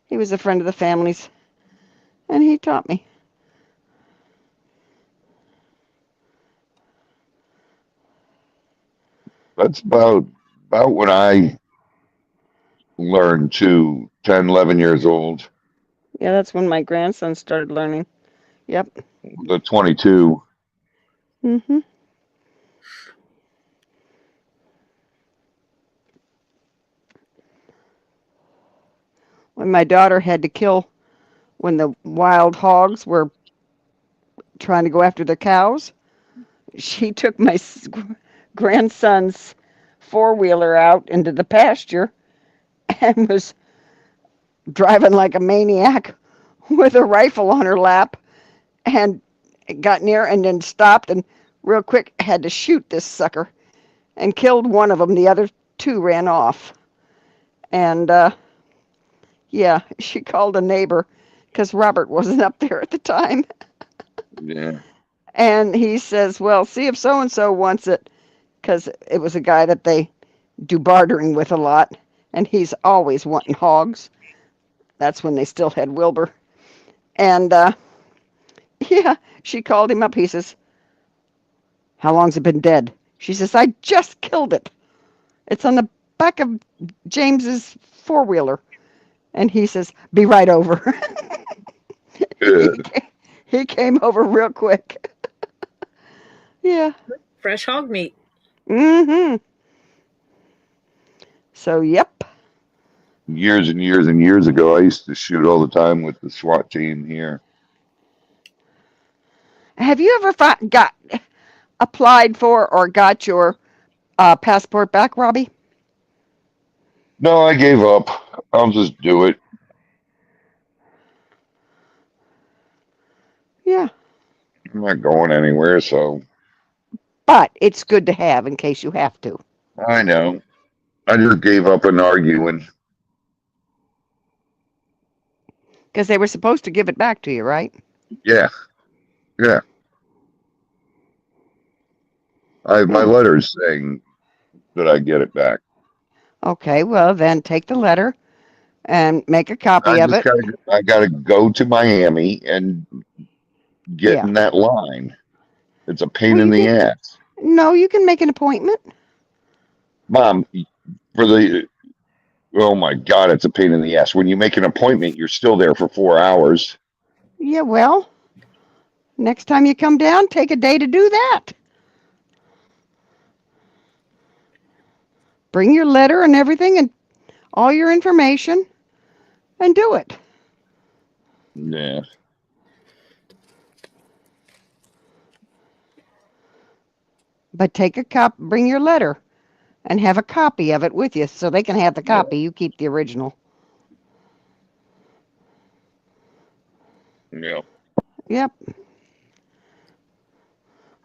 He was a friend of the family's, and he taught me. That's about when I learned to 10, 11 years old. Yeah, that's when my grandson started learning. Yep. The 22. Mm-hmm. When my daughter had to kill, when the wild hogs were trying to go after the cows, she took my grandson's four-wheeler out into the pasture and was driving like a maniac with a rifle on her lap, and got near and then stopped and real quick had to shoot this sucker and killed one of them. The other two ran off. And yeah, she called a neighbor because Robert wasn't up there at the time. Yeah. And he says, well, see if so-and-so wants it, because it was a guy that they do bartering with a lot, and he's always wanting hogs. That's when they still had Wilbur. And yeah, she called him up. He says, how long's it been dead? She says, I just killed it. It's on the back of James's four-wheeler. And he says, be right over. He came over real quick. Yeah. Fresh hog meat. Mm-hmm. So, yep. Years and years and years ago, I used to shoot all the time with the SWAT team here. Have you ever applied for or got your passport back, Robbie? No, I gave up. I'll just do it. Yeah. I'm not going anywhere, so. But it's good to have in case you have to. I know. I just gave up on arguing. Because they were supposed to give it back to you, right? Yeah. Yeah. I have my letters saying that I get it back. Okay, well, then take the letter and make a copy of it. I gotta go to Miami and get in that line. It's a pain in the ass. No, you can make an appointment. Mom, oh my God, it's a pain in the ass. When you make an appointment, you're still there for 4 hours. Yeah, well, next time you come down, take a day to do that. Bring your letter and everything and all your information and do it. Yeah. But bring your letter and have a copy of it with you so they can have the copy. You keep the original. Yeah. Yep.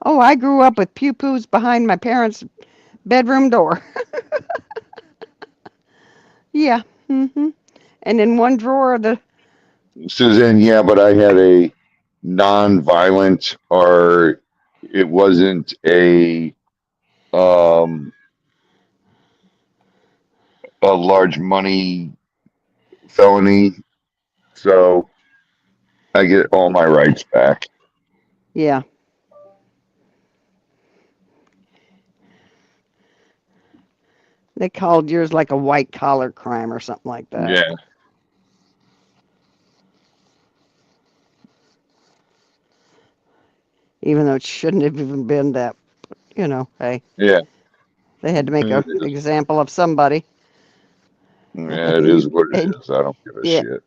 Oh, I grew up with pew-pews behind my parents' bedroom door. Yeah. Mm-hmm. And in one drawer of the... Suzanne, yeah, but I had a non-violent, or it wasn't a large money felony, so I get all my rights back. Yeah. They called yours like a white collar crime or something like that. Yeah. Even though it shouldn't have even been that, hey. Yeah. They had to make an example of somebody. Yeah, it is what it is. I don't give a shit.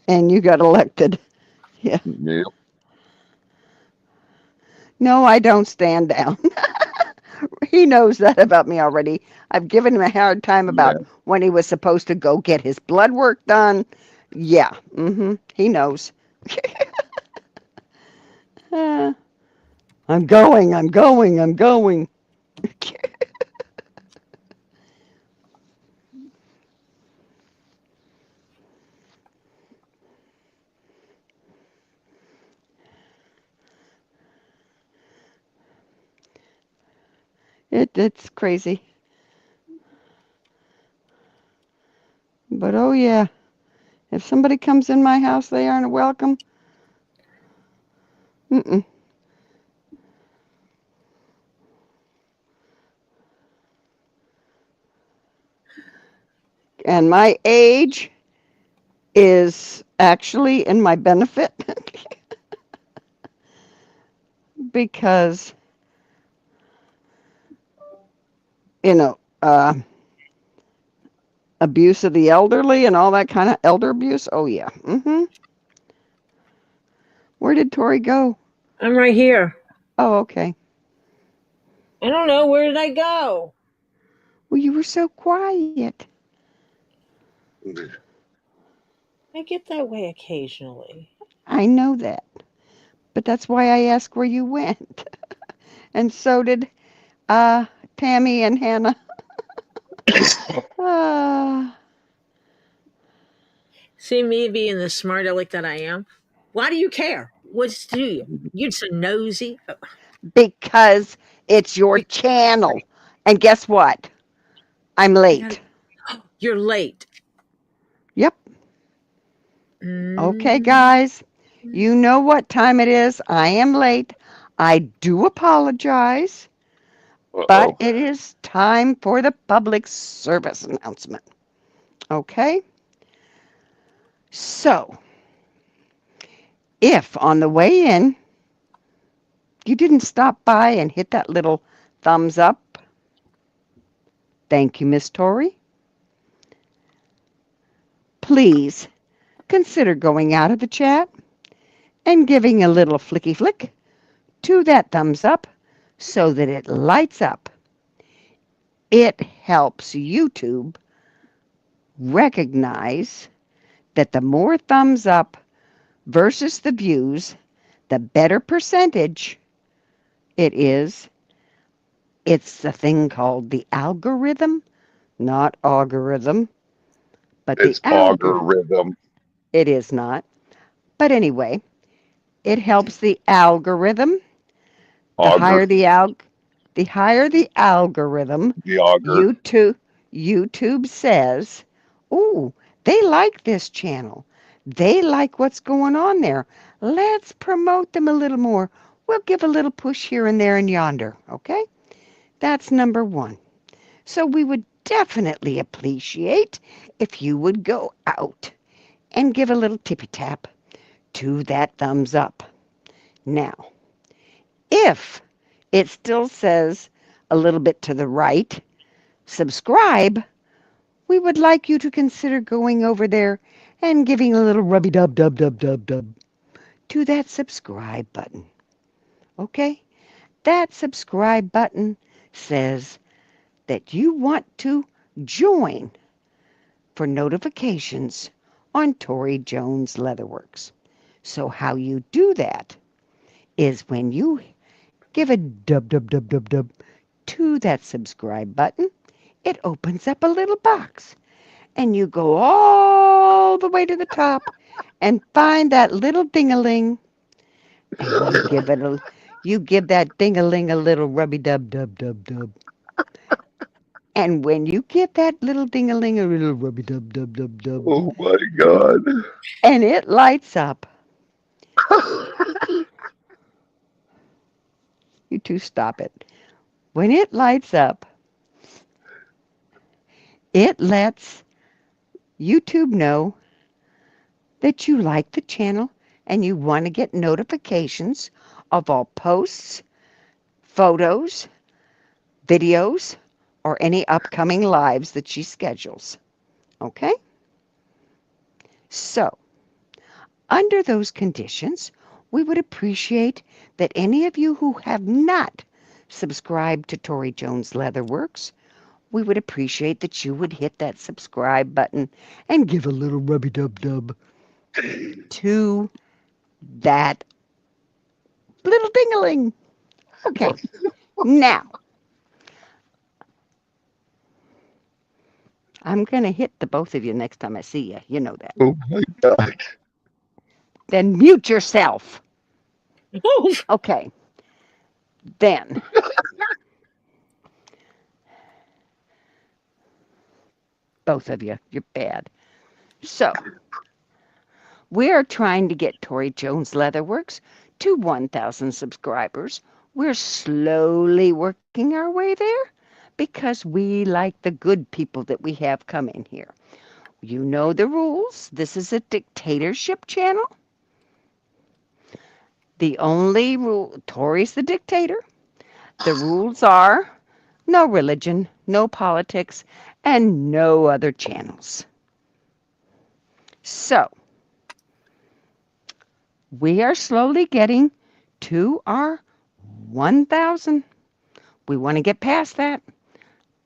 And you got elected. Yeah. Yep. No, I don't stand down. He knows that about me already. I've given him a hard time Yeah. about when he was supposed to go get his blood work done. Yeah, he knows. Uh, I'm going, I'm going, I'm going. It's crazy. But oh yeah, if somebody comes in my house, they aren't welcome. Mm-mm. And my age is actually in my benefit because, you know, abuse of the elderly and all that kind of elder abuse. Oh yeah. Where did Tori go? I'm right here. Oh, okay. I don't know. Where did I go? Well, you were so quiet. I get that way occasionally. I know that. But that's why I asked where you went. And so did uh, Tammy and Hannah. Uh, See me being the smart aleck that I am? Why do you care? What's to you? You're so nosy. because it's your channel. And guess what? I'm late. You're late. Yep. Okay, guys. You know what time it is. I am late. I do apologize. But it is time for the public service announcement. Okay? So, if on the way in you didn't stop by and hit that little thumbs up, thank you, Miss Tori. Please consider going out of the chat and giving a little flicky flick to that thumbs up so that it lights up. It helps YouTube recognize that the more thumbs up versus the views, the better percentage it is. It's the thing called the algorithm, not algorithm, but It's the algorithm. It is not. But anyway, it helps the algorithm. The higher the algorithm, The auger. YouTube says, "Ooh, they like this channel. They like what's going on there. Let's promote them a little more. We'll give a little push here and there and yonder." Okay? That's number one. So we would definitely appreciate if you would go out and give a little tippy tap to that thumbs up. Now, if it still says a little bit to the right, subscribe, we would like you to consider going over there and giving a little rubby dub dub dub dub dub to that subscribe button. Okay? That subscribe button says that you want to join for notifications on Tori Jones Leatherworks. So how you do that is when you give a dub dub dub dub dub to that subscribe button, it opens up a little box and you go all the way to the top and find that little ding-a-ling and you give that ding-a-ling a little rubby dub dub dub dub. And when you give that little ding-a-ling a little rubby dub dub dub dub Oh my God. and it lights up, you two stop it. When it lights up, it lets YouTube know that you like the channel and you want to get notifications of all posts, photos, videos, or any upcoming lives that she schedules. Okay? So, under those conditions, we would appreciate that any of you who have not subscribed to Tori Jones Leatherworks, we would appreciate that you would hit that subscribe button and give a little rubby-dub-dub to that little ding-a-ling. Okay, now, I'm going to hit the both of you next time I see you. You know that. Oh my God. Then mute yourself. Okay. Then. Both of you. You're bad. So, we are trying to get Tori Jones Leatherworks to 1,000 subscribers. We're slowly working our way there because we like the good people that we have come in here. You know the rules. This is a dictatorship channel. The only rule, Tori's the dictator. The rules are no religion, no politics, and no other channels. So, we are slowly getting to our 1,000. We want to get past that,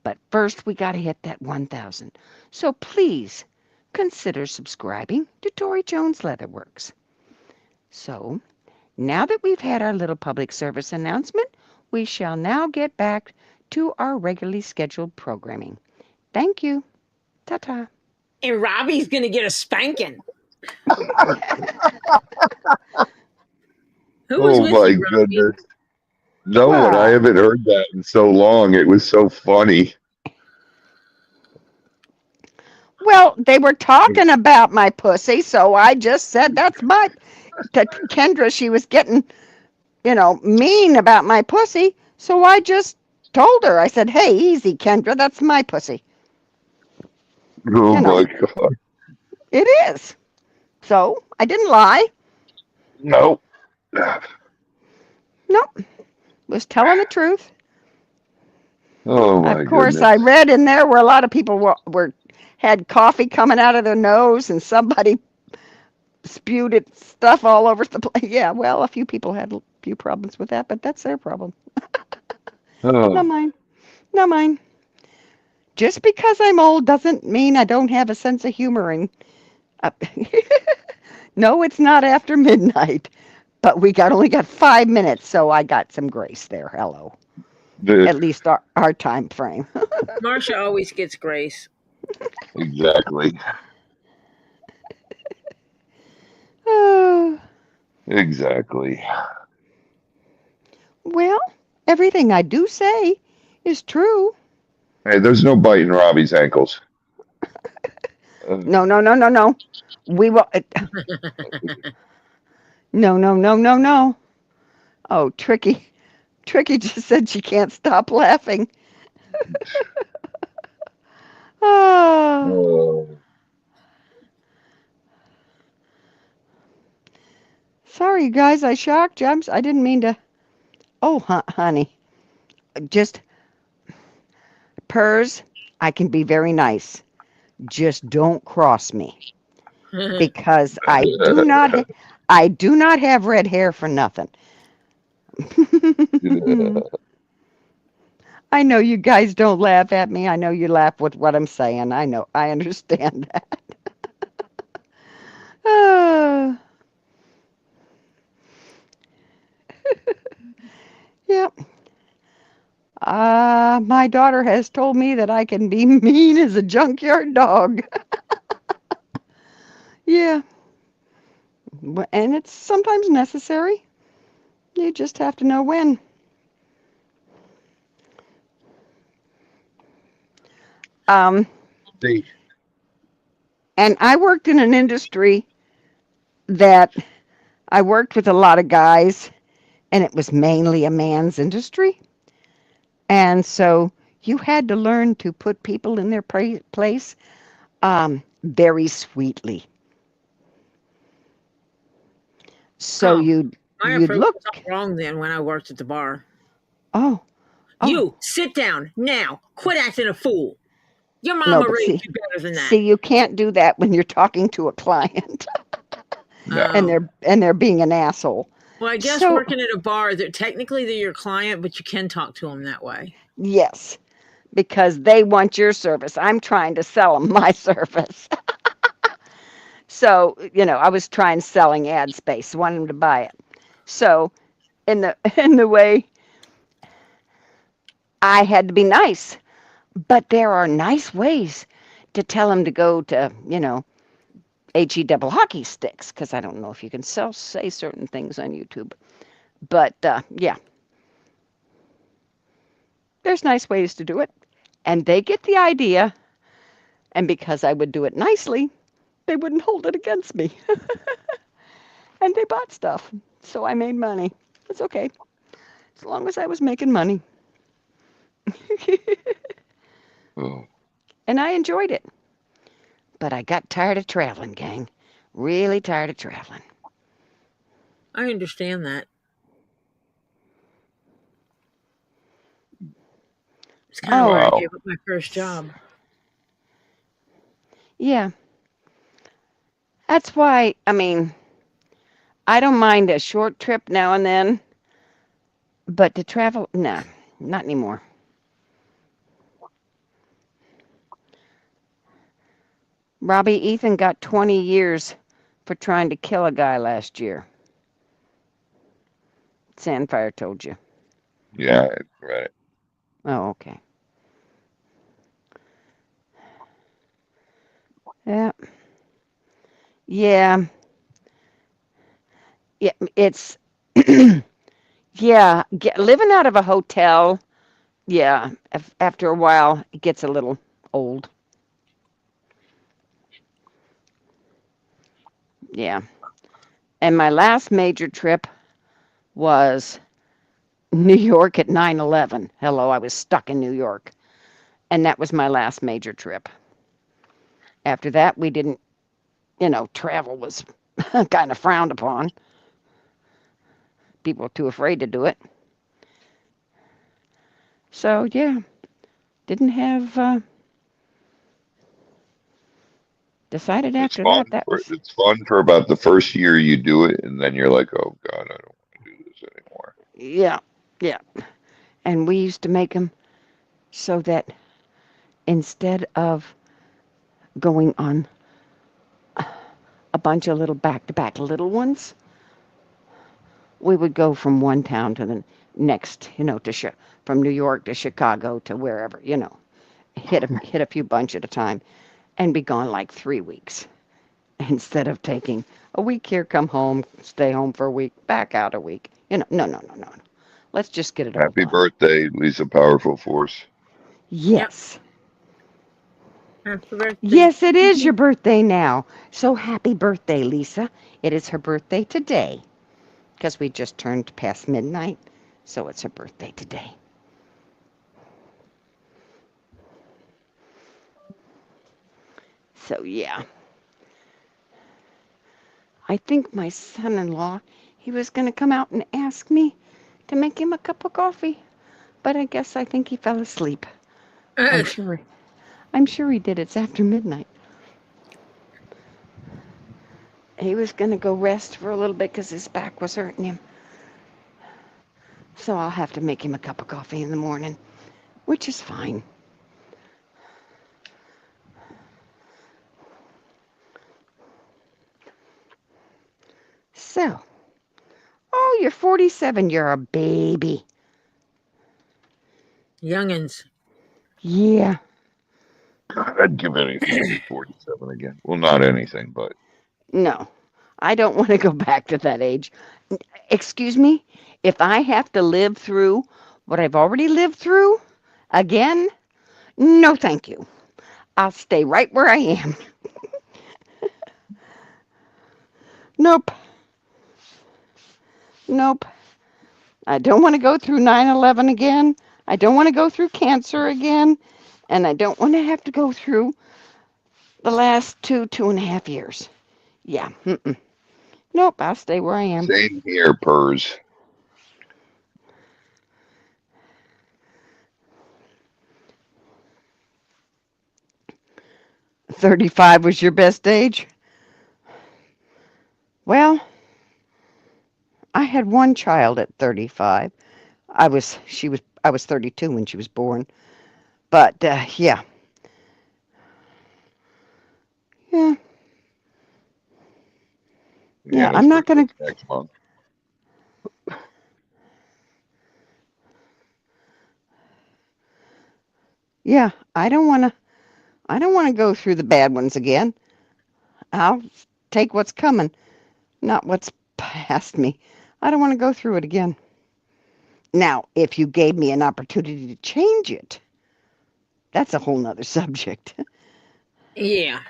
but first we got to hit that 1,000. So please consider subscribing to Tori Jones Leatherworks. So, now that we've had our little public service announcement, we shall now get back to our regularly scheduled programming. Thank you. Ta-ta. And Robbie's going to get a spanking. Who was Oh with my you, Robbie? goodness. No one. I haven't heard that in so long. It was so funny. Well, they were talking about my pussy, so I just said that's my... To Kendra, she was getting, mean about my pussy, so I just told her. I said, hey, easy, Kendra, that's my pussy. Oh my God. It is. So, I didn't lie. Nope. Nope. Was telling the truth. Oh my Of course, goodness. I read in there where a lot of people had coffee coming out of their nose and somebody spewed it stuff all over the place. Yeah, well, a few people had a few problems with that, but that's their problem. Not Oh, mine. Not mine. Just because I'm old doesn't mean I don't have a sense of humor. And no, it's not after midnight, but we only got 5 minutes, so I got some grace there. Hello. At least our time frame. Marsha always gets grace. exactly. Exactly. Well, everything I do say is true. Hey, there's no biting Robbie's ankles. No. We will. No. Oh, Tricky just said she can't stop laughing. Oh. Sorry, guys, I shocked you. I didn't mean to. Oh, honey. Just purrs. I can be very nice. Just don't cross me. Because I do not have red hair for nothing. I know you guys don't laugh at me. I know you laugh with what I'm saying. I know. I understand that. Yep. My daughter has told me that I can be mean as a junkyard dog. Yeah. And it's sometimes necessary. You just have to know when. And I worked in an industry that I worked with a lot of guys, and it was mainly a man's industry. And so you had to learn to put people in their place very sweetly. So you'd look. Was wrong then when I worked at the bar. Oh. You sit down now. Quit acting a fool. Your mama raised you better than that. See, you can't do that when you're talking to a client. No. and they're being an asshole. Well, I guess So working at a bar, that technically they're your client, but you can talk to them that way. yes, because they want your service. I'm trying to sell them my service. So, I was trying selling ad space, wanted them to buy it. So, in the way I had to be nice, but there are nice ways to tell them to go to, HE double hockey sticks, because I don't know if you can say certain things on YouTube. But yeah, there's nice ways to do it. And they get the idea. And because I would do it nicely, they wouldn't hold it against me. And they bought stuff. So I made money. It's okay. As long as I was making money. Oh. And I enjoyed it. But I got tired of traveling, gang. Really tired of traveling. I understand that. It's kind of why I Wow. gave up my first job. Yeah. That's why, I don't mind a short trip now and then. But to travel, nah, not anymore. Robbie, Ethan got 20 years for trying to kill a guy last year. Sandfire told you. Yeah, right. Oh, okay. Yeah. Yeah. Yeah, it's yeah, living out of a hotel, yeah, after a while it gets a little old. Yeah. And my last major trip was New York at 9/11. Hello, I was stuck in New York. And that was my last major trip. After that, we didn't, travel was kind of frowned upon. People were too afraid to do it. So, yeah, didn't have, decided It's after fun. that was, It's fun for about the first year you do it, and then you're like, oh God, I don't want to do this anymore. yeah, yeah. And we used to make them so that instead of going on a bunch of little back-to-back little ones, we would go from one town to the next, from New York to Chicago to wherever, hit a few bunch at a time and be gone like 3 weeks instead of taking a week here, come home, stay home for a week, back out a week. No. Let's just get it all Happy done. birthday, Lisa Powerful Force. Yep. Yes. Happy birthday. Yes, it is your birthday now. So happy birthday, Lisa. It is her birthday today because we just turned past midnight. So it's her birthday today. So, yeah. I think my son-in-law, he was going to come out and ask me to make him a cup of coffee. But I think he fell asleep. I'm sure he did. It's after midnight. He was going to go rest for a little bit because his back was hurting him. So I'll have to make him a cup of coffee in the morning, which is fine. So, oh, you're 47. You're a baby. Youngins. Yeah. I'd give anything to be 47 again. Well, not anything, but No, I don't want to go back to that age. Excuse me? If I have to live through what I've already lived through again, no thank you. I'll stay right where I am. Nope. Nope. I don't want to go through 9/11 again. I don't want to go through cancer again. And I don't want to have to go through the last 2.5 years. Yeah. Nope. I'll stay where I am. same here, Purrs. 35 was your best age? Well, I had one child at 35. I was 32 when she was born. But yeah. Yeah. Yeah, Anna's I'm not going birthday's to next month. Yeah, I don't want to go through the bad ones again. I'll take what's coming, not what's past me. I don't want to go through it again. Now, if you gave me an opportunity to change it, that's a whole nother subject. Yeah.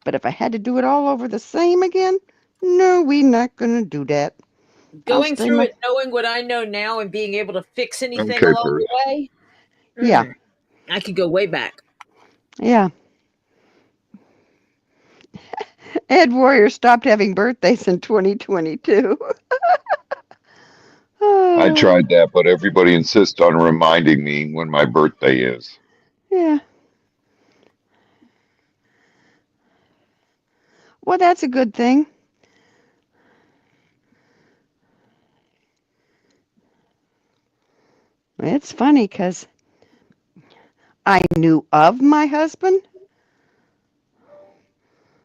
But if I had to do it all over the same again, no, we're not going to do that. Going through it, knowing what I know now, and being able to fix anything Okay, along the way. Yeah. I could go way back. Yeah. Ed Warrior stopped having birthdays in 2022. I tried that, but everybody insists on reminding me when my birthday is. Yeah. Well, that's a good thing. It's funny because I knew of my husband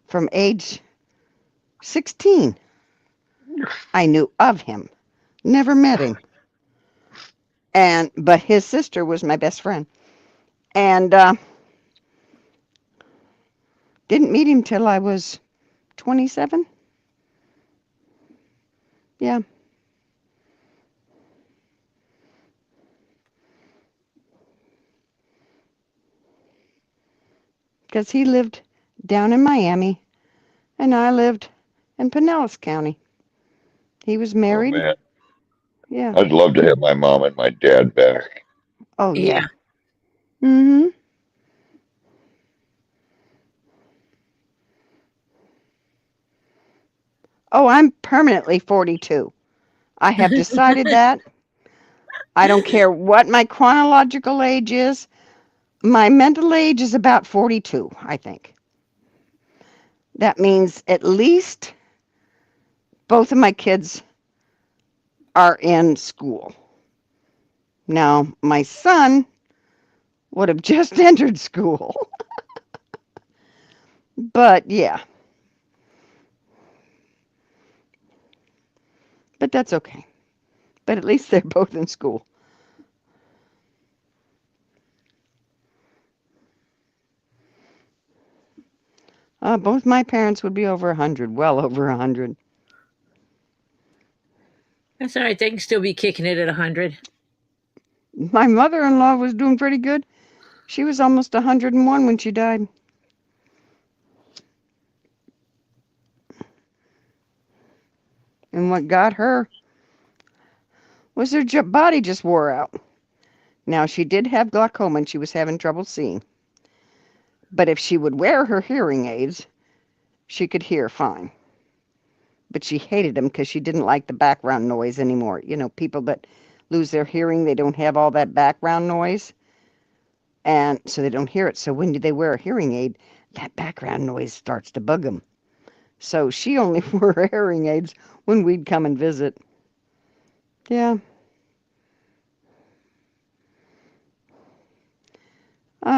from age 16. I knew of him, never met him. But his sister was my best friend. And didn't meet him till I was 27. Yeah. Because he lived down in Miami, and I lived in Pinellas County. He was Oh married. man, Yeah. I'd love to have my mom and my dad back. Oh, yeah. Yeah. Mm-hmm. Oh, I'm permanently 42. I have decided that. I don't care what my chronological age is. My mental age is about 42, I think. That means at least both of my kids are in school. Now, my son would have just entered school. But yeah. But that's okay. But at least they're both in school. Both my parents would be over 100, well over 100. That's all right. They can still be kicking it at 100. My mother-in-law was doing pretty good. She was almost 101 when she died. And what got her was her body just wore out. Now, she did have glaucoma and she was having trouble seeing. But if she would wear her hearing aids, she could hear fine. But she hated them because she didn't like the background noise anymore. You know, people that lose their hearing, they don't have all that background noise. And so they don't hear it. So when they wear a hearing aid, that background noise starts to bug them. So she only wore her hearing aids when we'd come and visit. Yeah.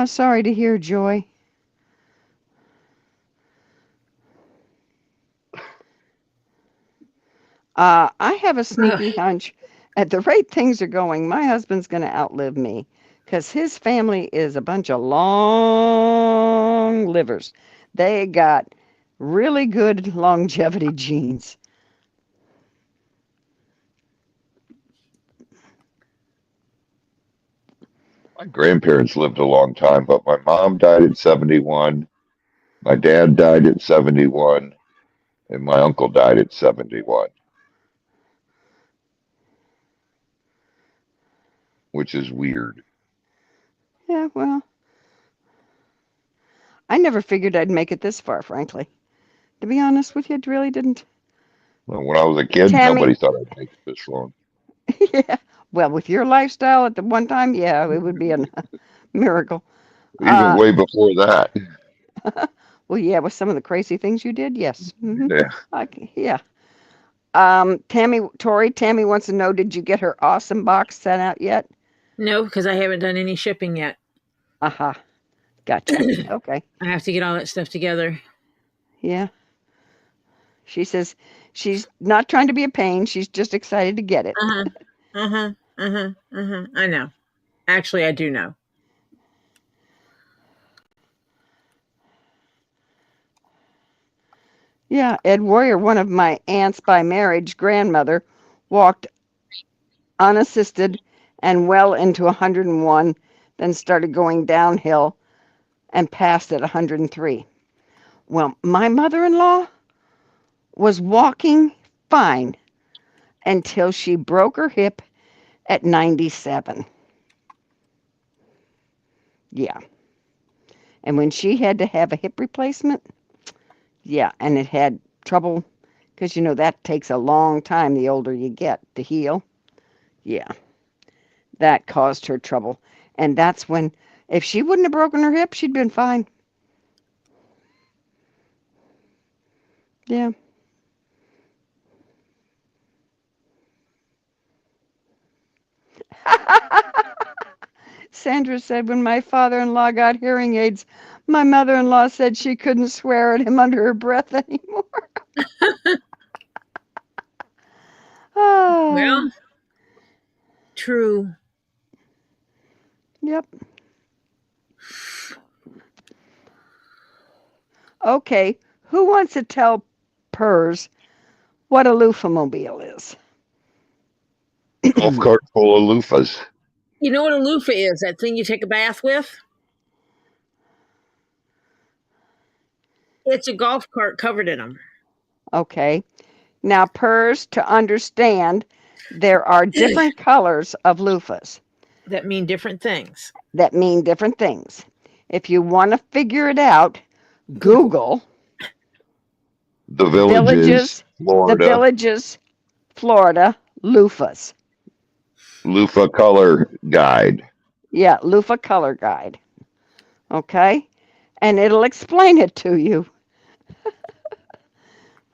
Sorry to hear, Joy. I have a sneaky hunch. At the rate things are going, my husband's going to outlive me because his family is a bunch of long livers. They got really good longevity genes. My grandparents lived a long time, but my mom died at 71, my dad died at 71, and my uncle died at 71, which is weird. Yeah, well, I never figured I'd make it this far, frankly. To be honest with you, I really didn't. Well, when I was a kid, Tammy, nobody thought I'd make it this long. yeah. Well, with your lifestyle at the one time, yeah, it would be a miracle. Even way before that. Well, yeah, with some of the crazy things you did, yes. Yeah. Yeah. Tammy wants to know, did you get her awesome box sent out yet? No, because I haven't done any shipping yet. Aha. Gotcha. Okay. I have to get all that stuff together. Yeah. She says she's not trying to be a pain. She's just excited to get it. I know. Actually, I do know. Yeah, Ed Warrior, one of my aunts by marriage grandmother, walked unassisted and well into 101, then started going downhill and passed at 103. Well, my mother-in-law was walking fine until she broke her hip at 97. Yeah. And when she had to have a hip replacement, yeah, and it had trouble, because you know that takes a long time the older you get to heal. Yeah. That caused her trouble. And that's when, if she wouldn't have broken her hip, she'd been fine. Yeah. Sandra said, when my father-in-law got hearing aids, my mother-in-law said she couldn't swear at him under her breath anymore. Oh. Well, true. Yep. Okay, who wants to tell Purrs what a loofah-mobile is? Golf cart full of loofahs. You know what a loofah is? That thing you take a bath with? It's a golf cart covered in them. Okay. Now, Purrs, to understand, there are different colors of loofahs That mean different things. that mean different things. If you want to figure it out, Google The Villages, Florida loofahs. Loofah color guide. Yeah, loofah color guide. Okay? And it'll explain it to you.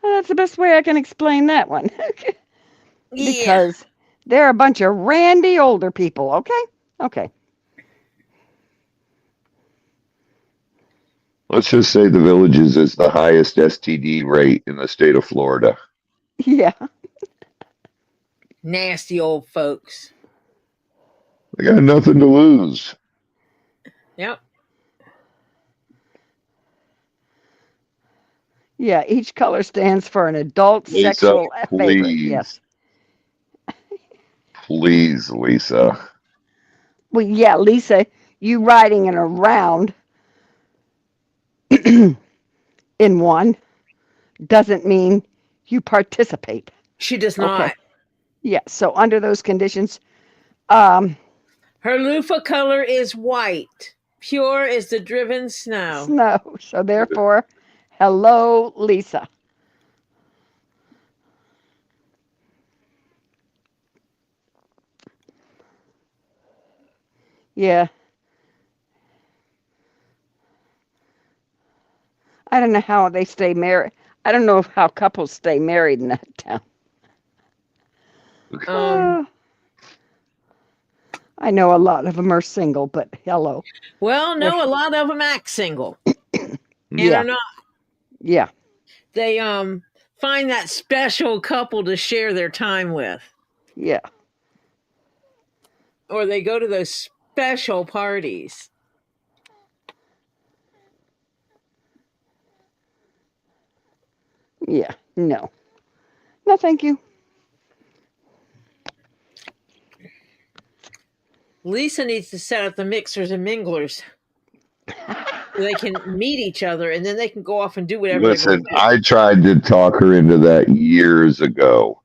Well, that's the best way I can explain that one. Because they're a bunch of randy older people, okay? Okay. Let's just say the Villages is the highest STD rate in the state of Florida. Yeah. Nasty old folks. They got nothing to lose. Yep. Yeah, each color stands for an adult Lisa, sexual favorite. please. Yes. Please, Lisa. Well, yeah, Lisa, you riding in a round in one doesn't mean you participate. She does not. Okay. Yeah, so under those conditions, her loofah color is white. Pure is the driven snow. Snow. So therefore, hello, Lisa. Yeah. I don't know how they stay married. I don't know how couples stay married in that town. I know a lot of them are single, but hello. Well, no, a lot of them act single. And Yeah. are not. Yeah. They find that special couple to share their time with. Yeah. Or they go to those special parties. Yeah. No. No, thank you. Lisa needs to set up the mixers and minglers. So they can meet each other and then they can go off and do whatever. Listen, I tried to talk her into that years ago.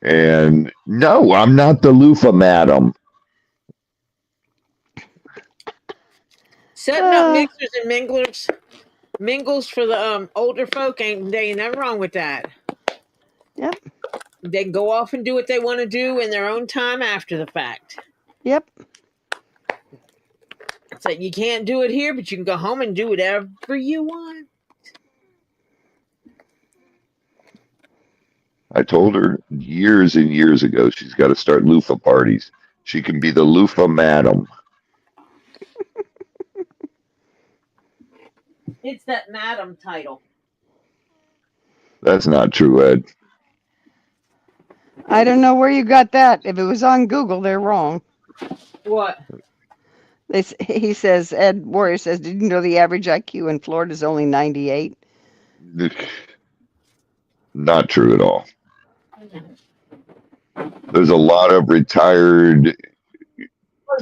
And no, I'm not the loofah madam. Setting up mixers and mingles for the older folk ain't nothing wrong with that. Yep. They can go off and do what they want to do in their own time after the fact. Yep. So you can't do it here, but you can go home and do whatever you want. I told her years and years ago she's got to start loofah parties. She can be the loofah madam. It's that madam title. That's not true, Ed. I don't know where you got that. If it was on Google, they're wrong. What? He says, Ed Warrior says, did you know the average IQ in Florida is only 98? Not true at all. There's a lot of retired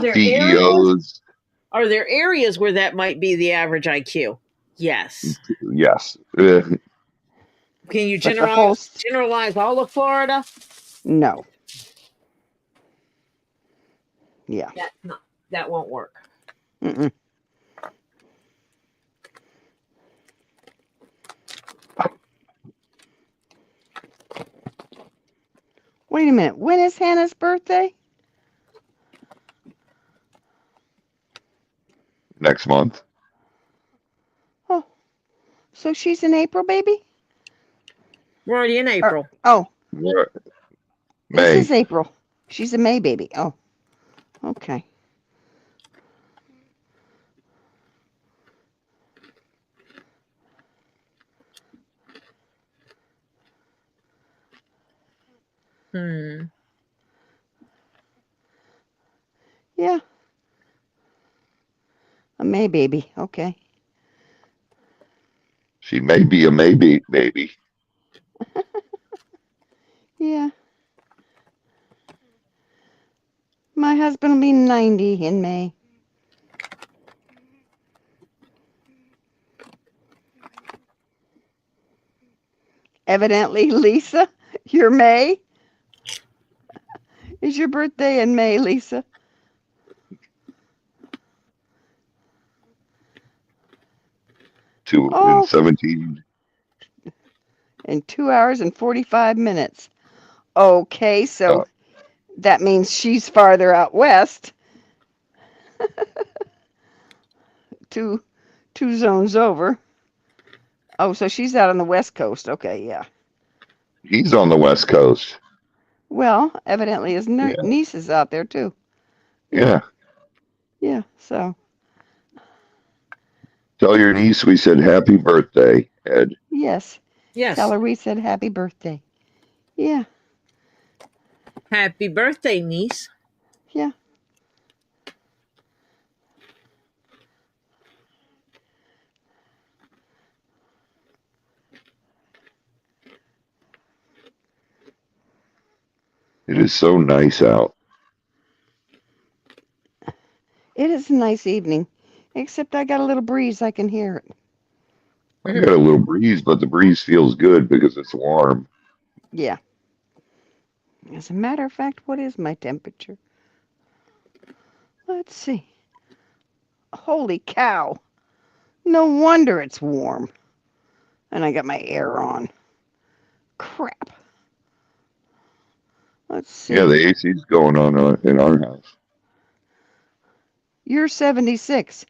CEOs. Are there areas where that might be the average IQ? Yes. Yes. Can you generalize all of Florida? No. Yeah. That won't work. Mm-mm. Wait a minute. When is Hannah's birthday? Next month. Oh, so she's an April baby? We're already in April. May. This is April. She's a May baby. Oh, okay. Yeah. A May baby. Okay. She may be a maybe baby. Yeah. My husband will be 90 in May. Evidently, Lisa, you're May? Is your birthday in May, Lisa? In 17. In 2 hours and 45 minutes. Okay, so that means she's farther out west. two zones over. Oh, so she's out on the west coast. Okay, yeah. He's on the west coast. Well, evidently his niece is out there too. Yeah. Yeah, so. Tell your niece we said happy birthday, Ed. Yes. Tell her we said happy birthday. Yeah. Happy birthday, niece. Yeah. It is so nice out. It is a nice evening, except I got a little breeze. I can hear it. I got a little breeze, but the breeze feels good because it's warm. Yeah. As a matter of fact, what is my temperature? Let's see. Holy cow. No wonder it's warm. And I got my air on. Crap. Let's see. Yeah, the AC's going on in our house. You're 76.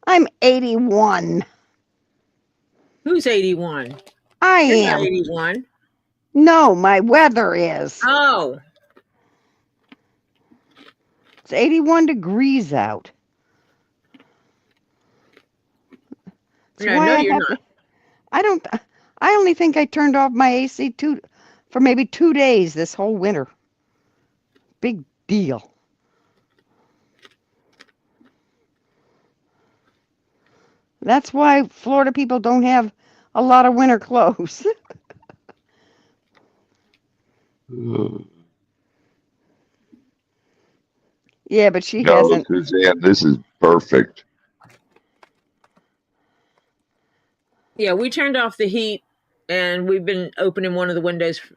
I'm 81. Who's 81? I You're am. not 81. No, my weather is. Oh. It's 81 degrees out. That's why you're not. I only think I turned off my AC for maybe 2 days this whole winter. Big deal. That's why Florida people don't have a lot of winter clothes. Yeah, but she hasn't. Suzanne, this is perfect. Yeah, we turned off the heat, and we've been opening one of the windows for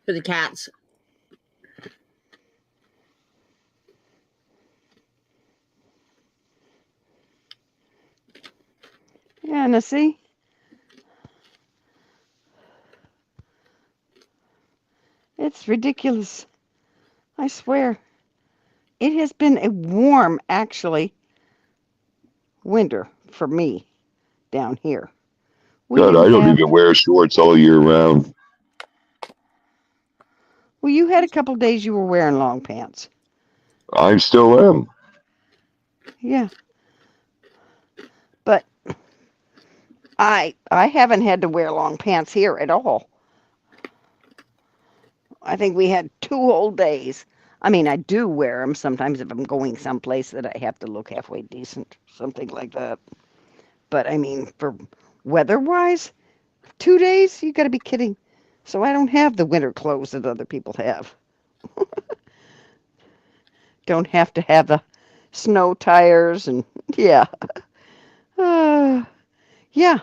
the cats. Yeah, now see? It's ridiculous. I swear. It has been a warm, actually, winter for me down here. God, I don't even wear shorts all year round. Well, you had a couple days you were wearing long pants. I still am. Yeah. But I haven't had to wear long pants here at all. I think we had 2 whole days. I mean, I do wear them sometimes if I'm going someplace that I have to look halfway decent, something like that. But I mean, for weather-wise, 2 days? You got to be kidding. So I don't have the winter clothes that other people have. Don't have to have the snow tires and yeah. Yeah.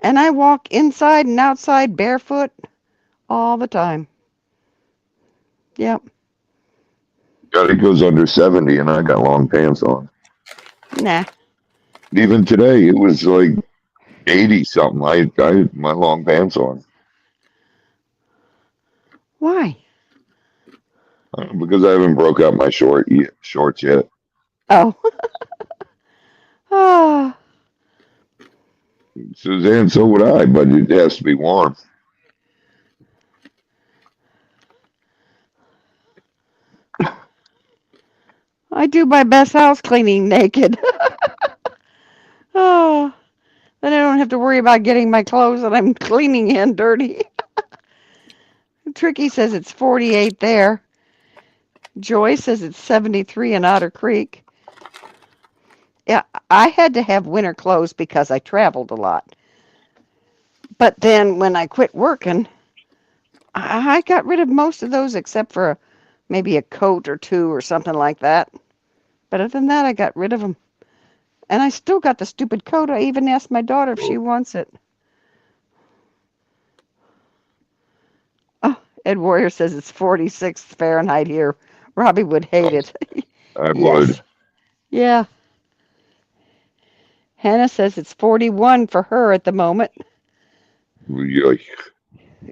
And I walk inside and outside barefoot all the time. Yep. God, it goes under 70 and I got long pants on. Nah. Even today, it was like 80 something. I had my long pants on. Why? Because I haven't broke out my shorts yet. Oh. Ah. Suzanne, so would I, but it has to be warm. I do my best house cleaning naked. Oh. Then I don't have to worry about getting my clothes that I'm cleaning in dirty. Tricky says it's 48 there. Joyce says it's 73 in Otter Creek. Yeah, I had to have winter clothes because I traveled a lot. But then when I quit working, I got rid of most of those except for maybe a coat or two or something like that. But other than that, I got rid of them. And I still got the stupid coat. I even asked my daughter if she wants it. Oh, Ed Warrior says it's 46 Fahrenheit here. Robbie would hate it. I Yes. would. Yeah. Hannah says it's 41 for her at the moment. Yoink.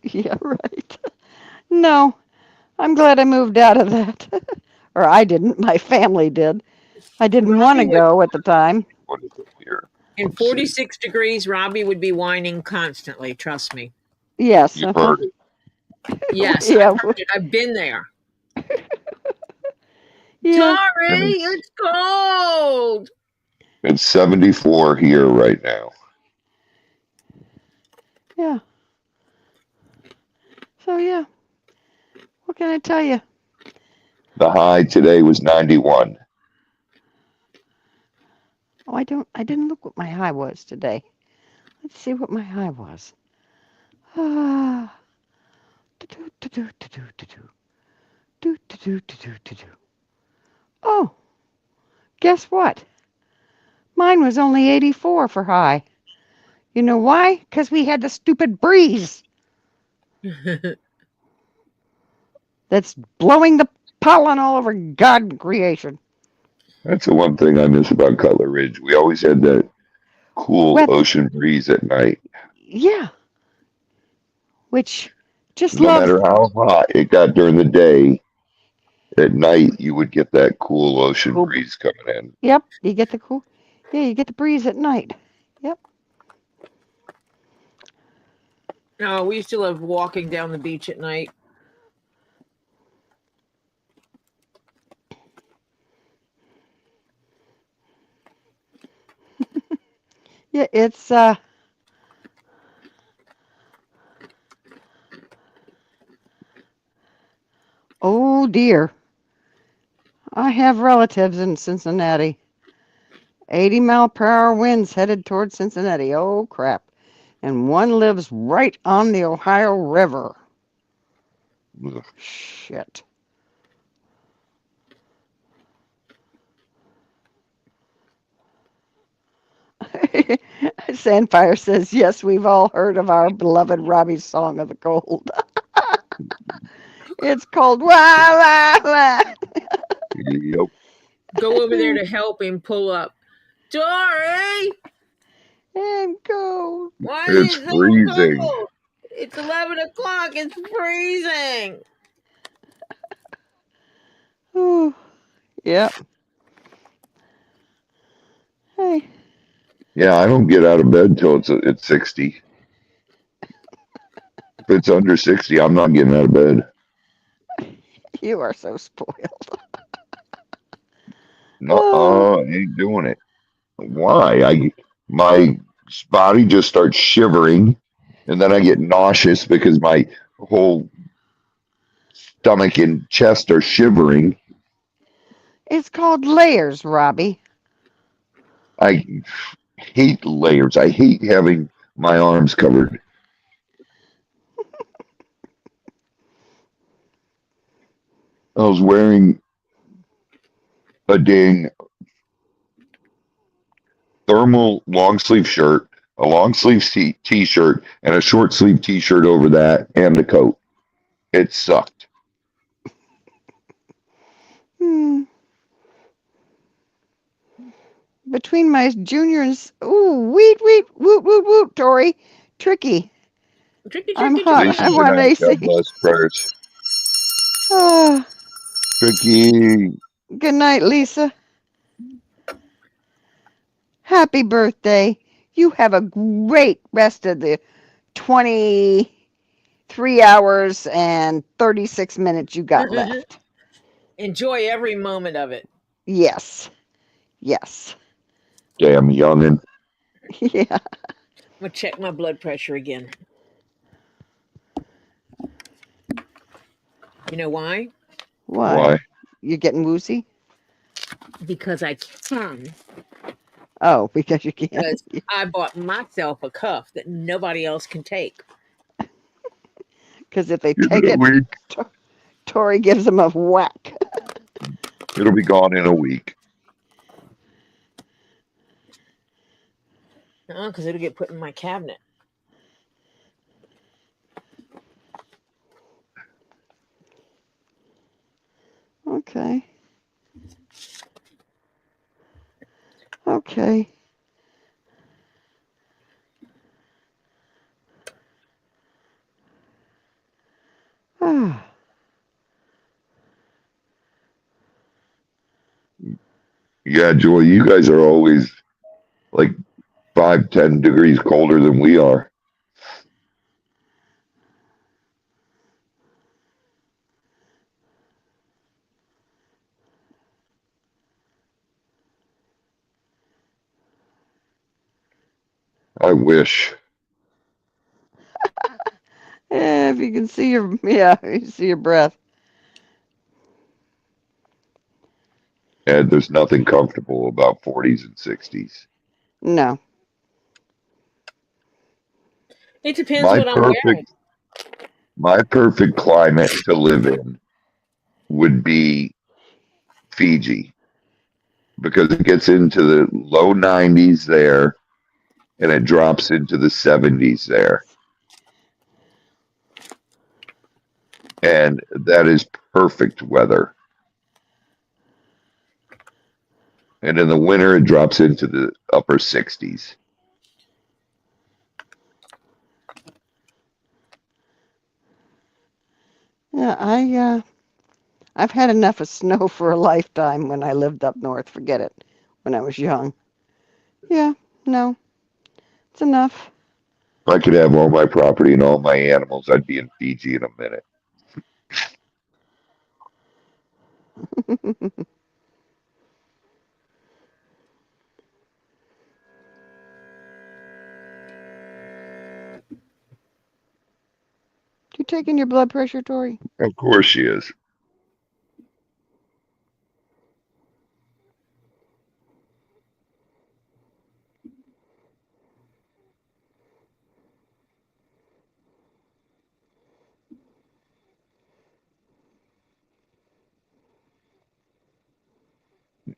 Yeah, right. No, I'm glad I moved out of that. Or I didn't. My family did. I didn't want to Robbie would, go at the time. What is it here? in Let's see. 46 degrees, Robbie would be whining constantly. Trust me. Yes. You've heard it. Yes, Yeah. I've heard it. I've been there. Yeah. Sorry, it's cold. It's 74 here right now. Yeah. So yeah. What can I tell you? The high today was 91. Oh, I didn't look what my high was today. Let's see what my high was. Ah. Oh, guess what? Mine was only 84 for high. You know why? Because we had the stupid breeze that's blowing the pollen all over God creation. That's the one thing I miss about Cutler Ridge. We always had that cool Wet. ocean breeze at night. Yeah. Which just No loves. matter how hot it got during the day, at night you would get that cool ocean Cool. breeze coming in. Yep. You get the cool. Yeah, you get the breeze at night. Yep. No, we used to love walking down the beach at night. Yeah, it's oh dear. I have relatives in Cincinnati. 80-mile-per-hour winds headed towards Cincinnati. Oh crap. And one lives right on the Ohio River. Ugh. Shit. Sandfire says, yes, we've all heard of our beloved Robbie's Song of the Cold. It's cold. Wah, wah, wah. Yep. Go over there to help him pull up. Dory, I'm cold. why It's is it so freezing. cold? It's 11 o'clock. It's freezing. Ooh. Yep. Hey. Yeah, I don't get out of bed till it's 60. If it's under 60, I'm not getting out of bed. You are so spoiled. No, I ain't doing it. Why? My body just starts shivering, and then I get nauseous because my whole stomach and chest are shivering. It's called layers, Robbie. I hate layers. I hate having my arms covered. I was wearing a dang thermal long sleeve shirt, a long sleeve t-shirt, and a short sleeve t-shirt over that, and a coat. It sucked. Between my junior and woot, Tori, tricky. Tricky, I'm tricky, hot. Lisa, I'm good on night. AC. God bless. Prayers. Ah, Tricky. good night, Lisa. Happy birthday. You have a great rest of the 23 hours and 36 minutes you got left. Enjoy every moment of it. Yes. Yes. Damn youngin'. Yeah. I'm gonna check my blood pressure again. You know why? Why? You're getting woozy? Because I can. Oh, because you can't. Because I bought myself a cuff that nobody else can take. Because if they Give take it a it, week. Tori gives them a whack. It'll be gone in a week. No, because it'll get put in my cabinet. Okay. Okay. Ah. Yeah, Joy, you guys are always like 5, 10 degrees colder than we are. I wish. Yeah, if you can see you see your breath. And there's nothing comfortable about 40s and 60s. No. It depends My what I'm wearing. perfect climate to live in would be Fiji, because it gets into the low 90s there and it drops into the 70s there. And that is perfect weather. And in the winter, it drops into the upper 60s. Yeah, I've had enough of snow for a lifetime when I lived up north. Forget it. When I was young. Yeah, no. It's enough. If I could have all my property and all my animals, I'd be in Fiji in a minute. You taking your blood pressure, Tori? Of course she is.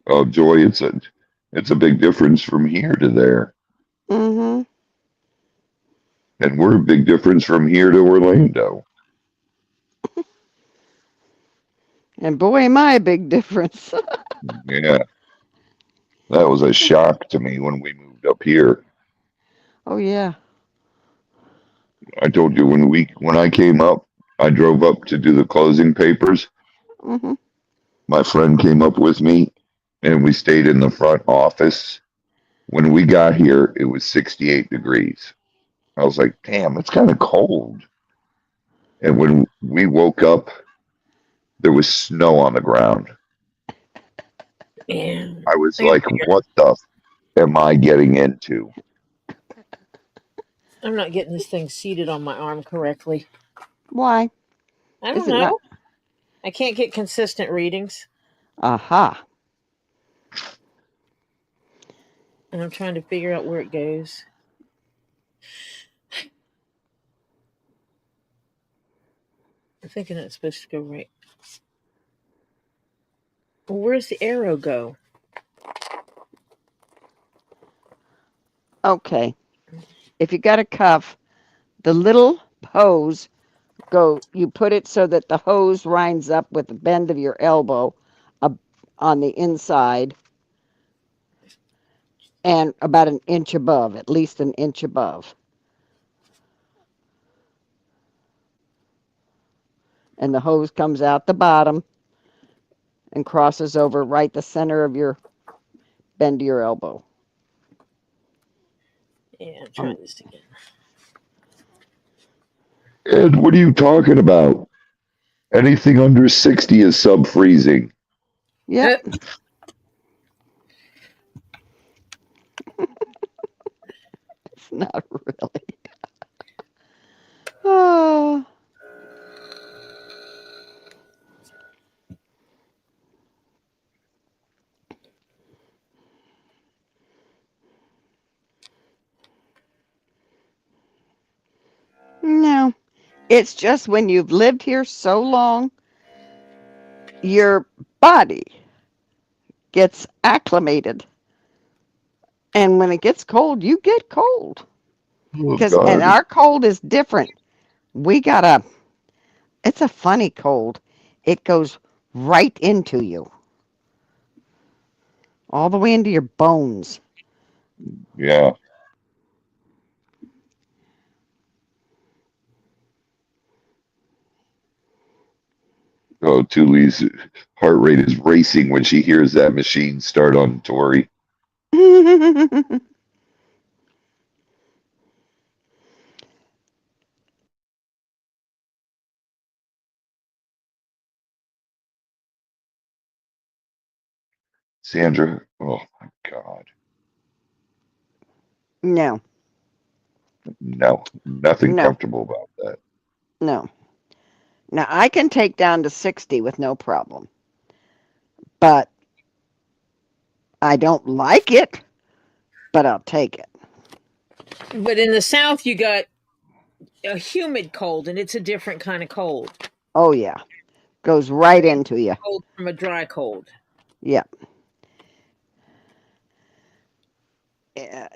Oh, Joy, it's a big difference from here to there. Mm-hmm. And we're a big difference from here to Orlando. And boy, am I a big difference. Yeah. That was a shock to me when we moved up here. Oh yeah. I told you when I came up, I drove up to do the closing papers. Mm-hmm. My friend came up with me and we stayed in the front office. When we got here, it was 68 degrees. I was like, damn, it's kind of cold. And when we woke up, there was snow on the ground. Yeah. I was like, what the f am I getting into? I'm not getting this thing seated on my arm correctly. Why? I Is don't it know. not? I can't get consistent readings. Aha. And I'm trying to figure out where it goes. I'm thinking it's supposed to go right. Well, where's the arrow go? Okay. If you got a cuff, the little hose you put it so that the hose lines up with the bend of your elbow on the inside and about an inch above, at least an inch above. And the hose comes out the bottom and crosses over right the center of your bend of your elbow. Yeah, I'm trying this again. Ed, what are you talking about? Anything under 60 is sub-freezing. Yep. It's not really. Oh. No. It's just when you've lived here so long, your body gets acclimated. And when it gets cold, you get cold. Oh, And God. our cold is different. It's a funny cold. It goes right into you. All the way into your bones. Yeah. Oh, Tuli's heart rate is racing when she hears that machine start on Tori. Sandra, oh my God. No. No, nothing No. comfortable about that. No. Now, I can take down to 60 with no problem. But I don't like it, but I'll take it. But in the South, you got a humid cold, and it's a different kind of cold. Oh, yeah. Goes right into you. Cold from a dry cold. Yep.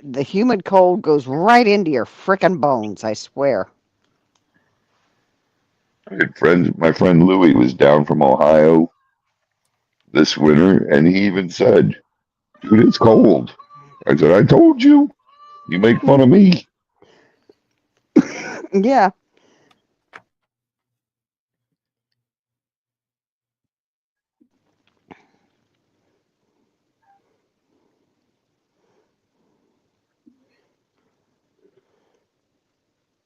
The humid cold goes right into your frickin' bones, I swear. I had friends, my friend Louie was down from Ohio this winter, and he even said, dude, it's cold. I said, I told you. You make fun of me. Yeah.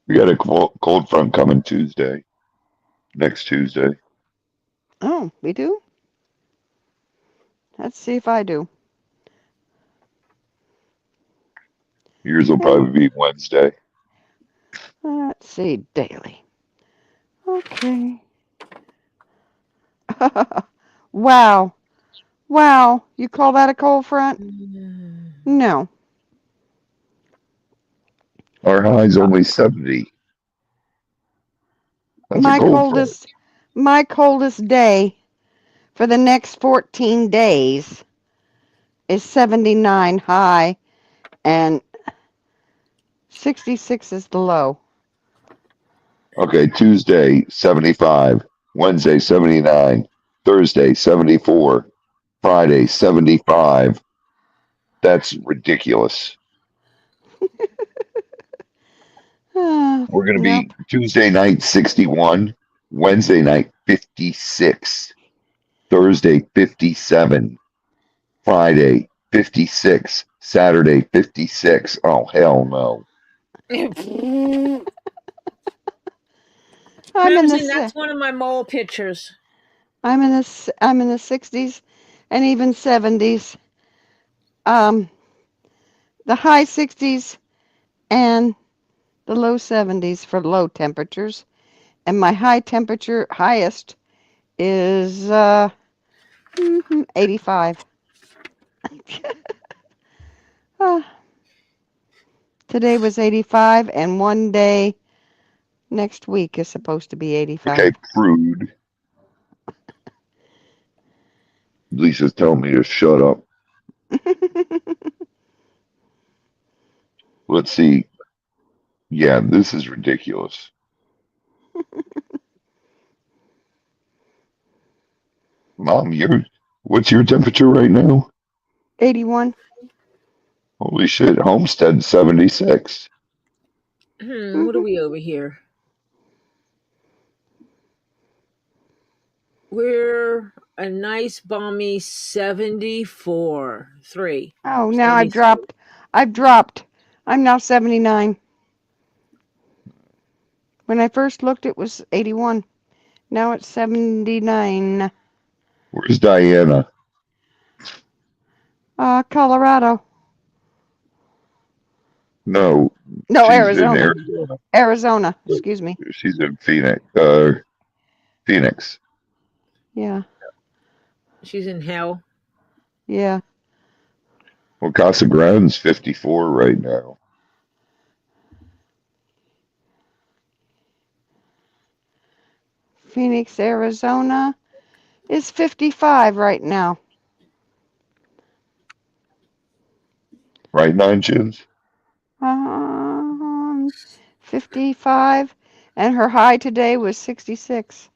We got a cold front coming next Tuesday. Oh, we do? Let's see if I do. Yours will probably be Wednesday. Let's see, daily. Okay. Wow. Wow. You call that a cold front? No. Our high's only 70. That's a My cold front. coldest day for the next 14 days is 79 high and 66 is the low. Okay, Tuesday, 75. Wednesday, 79. Thursday, 74. Friday, 75. That's ridiculous. We're going to Yep. be Tuesday night, 61. Wednesday night, 56. Thursday, 57. Friday, 56. Saturday, 56. Oh, hell no. Ramsey, that's one of my mole pictures. I'm in the 60s and even 70s. The high 60s and the low 70s for low temperatures. And my highest is 85. Today was 85, and one day next week is supposed to be 85. Okay, crude. Lisa's telling me to shut up. Let's see. Yeah, this is ridiculous. Mom, what's your temperature right now? 81. Holy shit, Homestead 76. What are we over here? We're a nice balmy 74. 3. Oh, now I've dropped. I'm now 79. When I first looked, it was 81. Now it's 79. Where's Diana? Colorado. No. No, she's Arizona. in Arizona. Arizona. Excuse me. She's in Phoenix. Phoenix. Yeah. She's in hell. Yeah. Well, Casa Grande's 54 right now. Phoenix, Arizona is 55 right now. Right, 9 Chins? 55, and her high today was 66.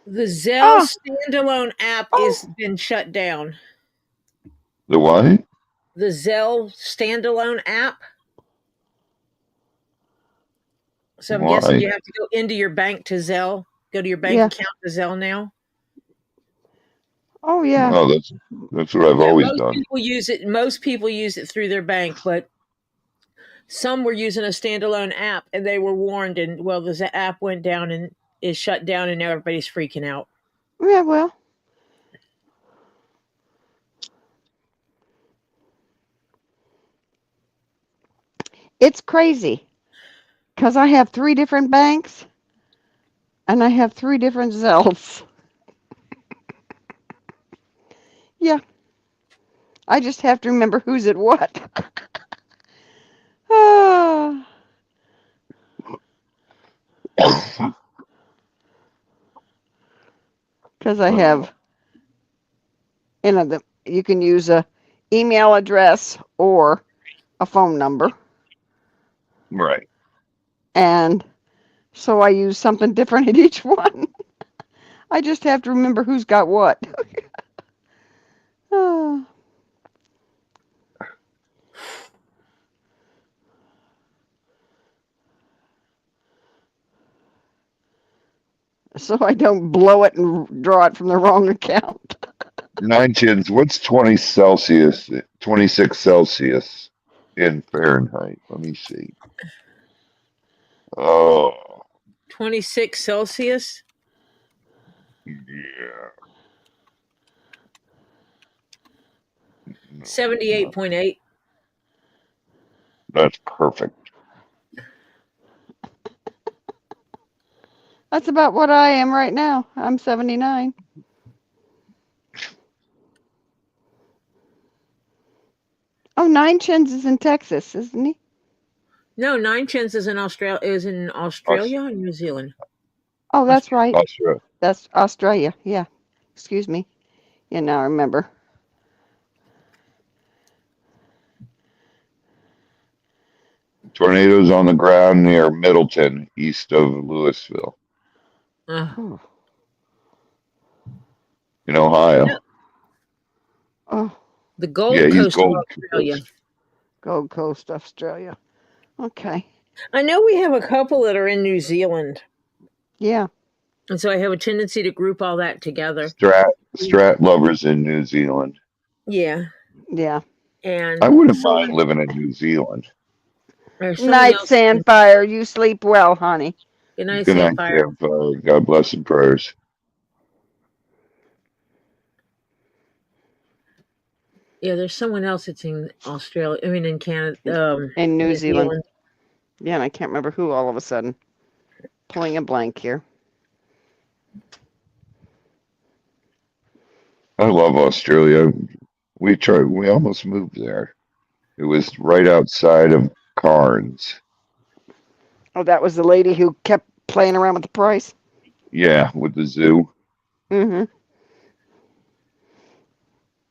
The Zelle standalone app has been shut down. The what? The Zelle standalone app. So I'm guessing you have to go into your bank to Zelle. Go to your bank account to Zelle now. Oh yeah. Oh, that's what I've always done. Most people use it through their bank, but some were using a standalone app and they were warned, and well, the app went down and is shut down, and now everybody's freaking out. Yeah, well. It's crazy because I have 3 different banks and I have 3 different Zelles. Yeah. I just have to remember who's at what. Because I have, you can use a email address or a phone number. Right. And so I use something different at each one. I just have to remember who's got what. So I don't blow it and draw it from the wrong account. 9 Chins, what's 26 Celsius in Fahrenheit? Let me see. 26 Celsius? Yeah. 78.8. That's perfect. That's about what I am right now. I'm 79. Oh, 9 Chins is in Texas, isn't he? No, 9 Chins is in Australia and New Zealand. Oh, that's right. Australia. That's Australia. Yeah. Excuse me. Yeah, now I remember. Tornadoes on the ground near Middleton, east of Louisville. In Ohio. Yeah. Oh. The Gold Coast of Australia. Gold Coast, Australia. Okay. I know we have a couple that are in New Zealand, Yeah. and so I have a tendency to group all that together. Strat lovers in New Zealand. Yeah, Yeah. and I wouldn't mind living in New Zealand. there's someone Night, else. Sandfire. You sleep well, honey. Good night, Good night, Sandfire. Sandfire. God bless and prayers. Yeah, there's someone else that's in Australia. I mean, in Canada, In New Zealand. Yeah, and I can't remember who all of a sudden. Pulling a blank here. I love Australia. We almost moved there. It was right outside of Cairns. Oh, that was the lady who kept playing around with the price? Yeah, with the zoo. Mm-hmm.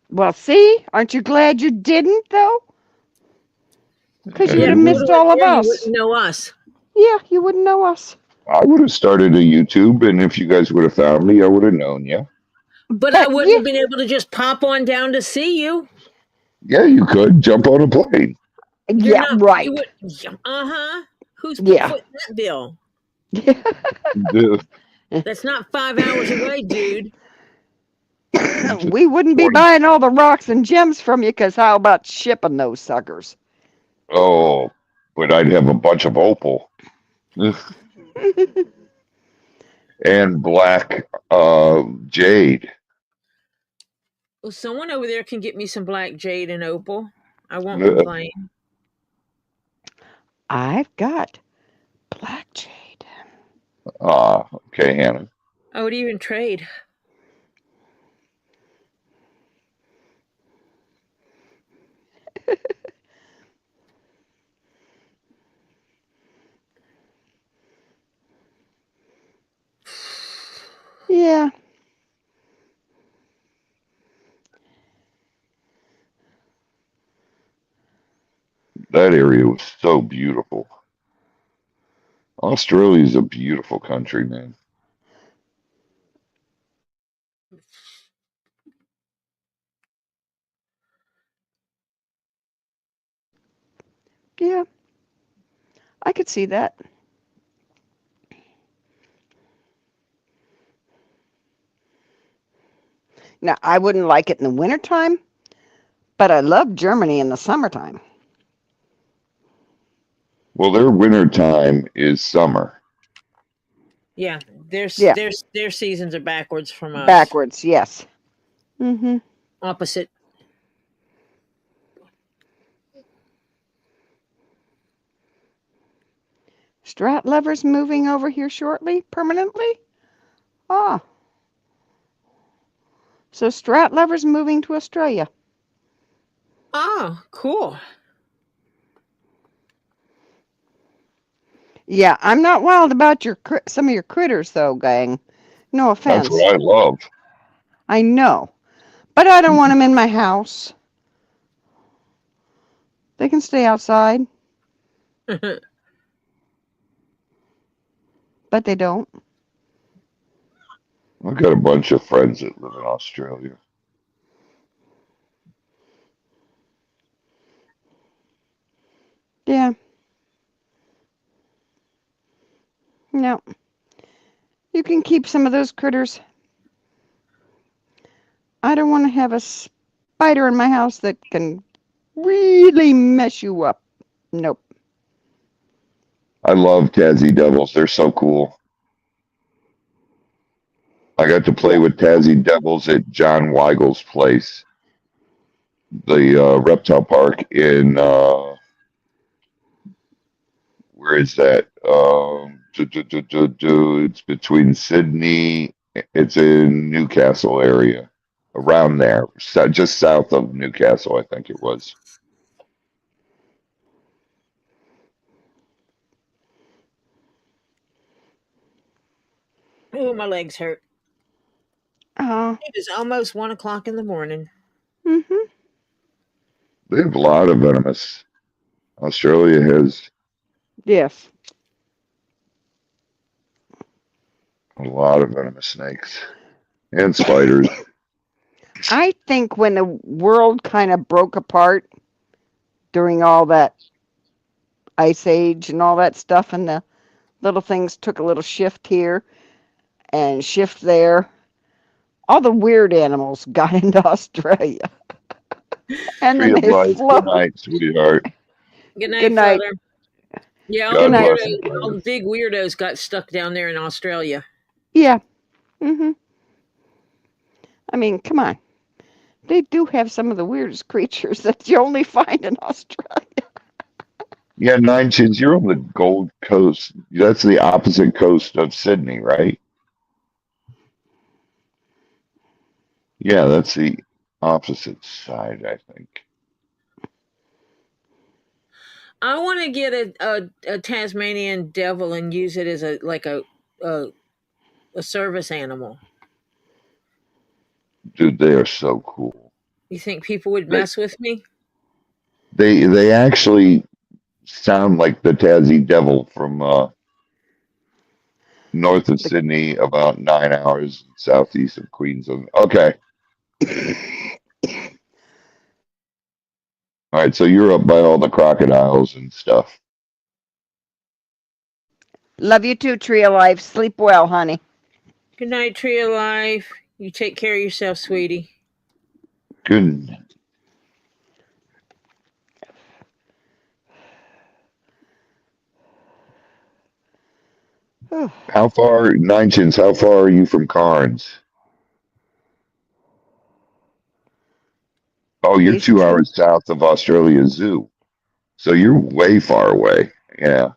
Well, see? Aren't you glad you didn't, though? Because you would have missed all of us. You wouldn't know us. Yeah, you wouldn't know us. I would have started a YouTube, and if you guys would have found me, I would have known you. But I wouldn't have been able to just pop on down to see you. Yeah, you could jump on a plane. Yeah, right. Who's footing that bill? That's not 5 hours away, dude. We wouldn't be buying all the rocks and gems from you, because how about shipping those suckers? Oh, but I'd have a bunch of opal. And black jade. Well, someone over there can get me some black jade and opal. I won't complain. I've got black jade. Okay, Hannah. I would even trade. Yeah. That area was so beautiful. Australia is a beautiful country, man. Yeah. I could see that. Now, I wouldn't like it in the wintertime, but I love Germany in the summertime. Well, their winter time is summer. Yeah, their seasons are backwards from us. Backwards, yes. Mm-hmm. Opposite. Strat lovers moving over here shortly, permanently? Ah. So Strat lovers moving to Australia. Oh, cool. Yeah, I'm not wild about some of your critters, though, gang. No offense. That's what I love. I know. But I don't want them in my house. They can stay outside. But they don't. I've got a bunch of friends that live in Australia. Yeah. No. You can keep some of those critters. I don't want to have a spider in my house that can really mess you up. Nope. I love Tassie Devils. They're so cool. I got to play with Tassie Devils at John Weigel's place, the reptile park in where is that? It's between Sydney. It's in Newcastle area, around there, just south of Newcastle, I think it was. Oh, my legs hurt. It is almost 1 o'clock in the morning. Mm-hmm. They have a lot of venomous. Australia has. Yes. A lot of venomous snakes and spiders. I think when the world kind of broke apart during all that Ice Age and all that stuff, and the little things took a little shift here and shift there. All the weird animals got into Australia, and Tree then of they life. Good float. night, sweetheart. Good Good night, night. Flutter. Yeah, Good God night. bless. all the big weirdos got stuck down there in Australia. Yeah. I mean, come on. They do have some of the weirdest creatures that you only find in Australia. Yeah, Nine Chins, you're on the Gold Coast. That's the opposite coast of Sydney, right? Yeah, that's the opposite side, I think. I want to get a Tasmanian devil and use it as a service animal. Dude, they are so cool. You think people would They mess with me? they actually sound like the Tassie Devil from north of Sydney, about 9 hours southeast of Queensland. Okay. All right, so you're up by all the crocodiles and stuff. Love you too, Tree of Life. Sleep well, honey. Good night, Tree of Life. You take care of yourself, sweetie. Good. How far, Nine Chins, how far are you from Carnes? Oh, you're East 2 hours south of Australia Zoo. So you're way far away. Yeah.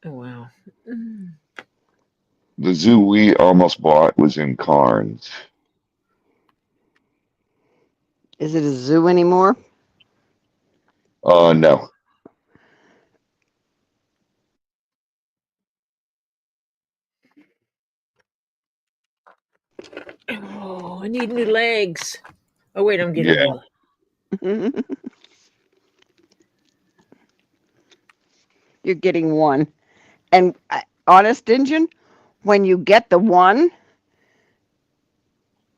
Oh, wow. The zoo we almost bought was in Carnes. Is it a zoo anymore? No. Oh, I need new legs. Oh, wait, I'm getting Yeah. new legs. You're getting one. And honest Injun, when you get the one,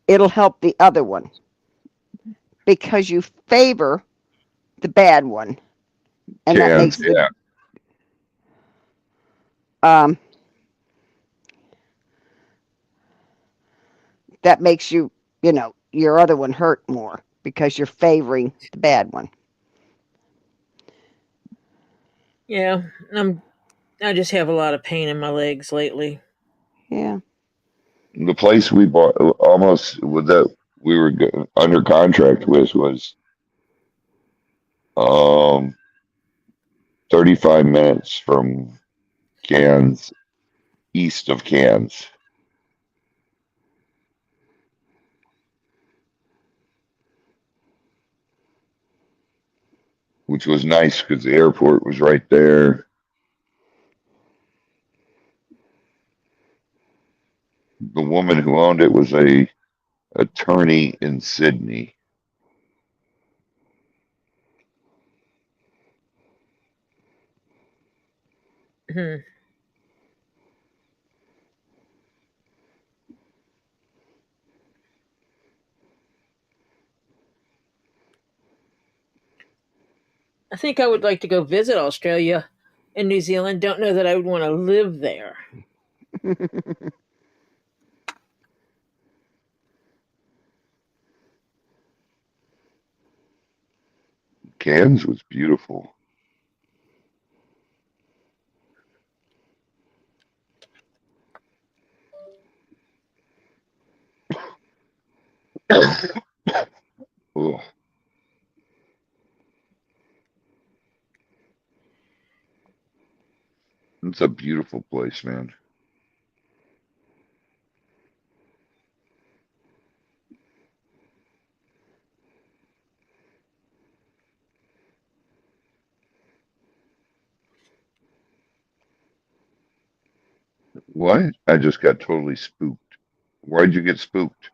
it'll help the other one because you favor the bad one, and that Cans. makes Yeah. um, that makes you, your other one hurt more because you're favoring the bad one. Yeah, I just have a lot of pain in my legs lately. Yeah. The place we bought almost with that we were under contract with was um 35 minutes from Cairns, east of Cairns, which was nice because the airport was right there. The woman who owned it was a attorney in Sydney. Hmm. I think I would like to go visit Australia and New Zealand. Don't know that I would want to live there. Cairns was beautiful. Oh, it's a beautiful place, man. What? I just got totally spooked. Why'd you get spooked?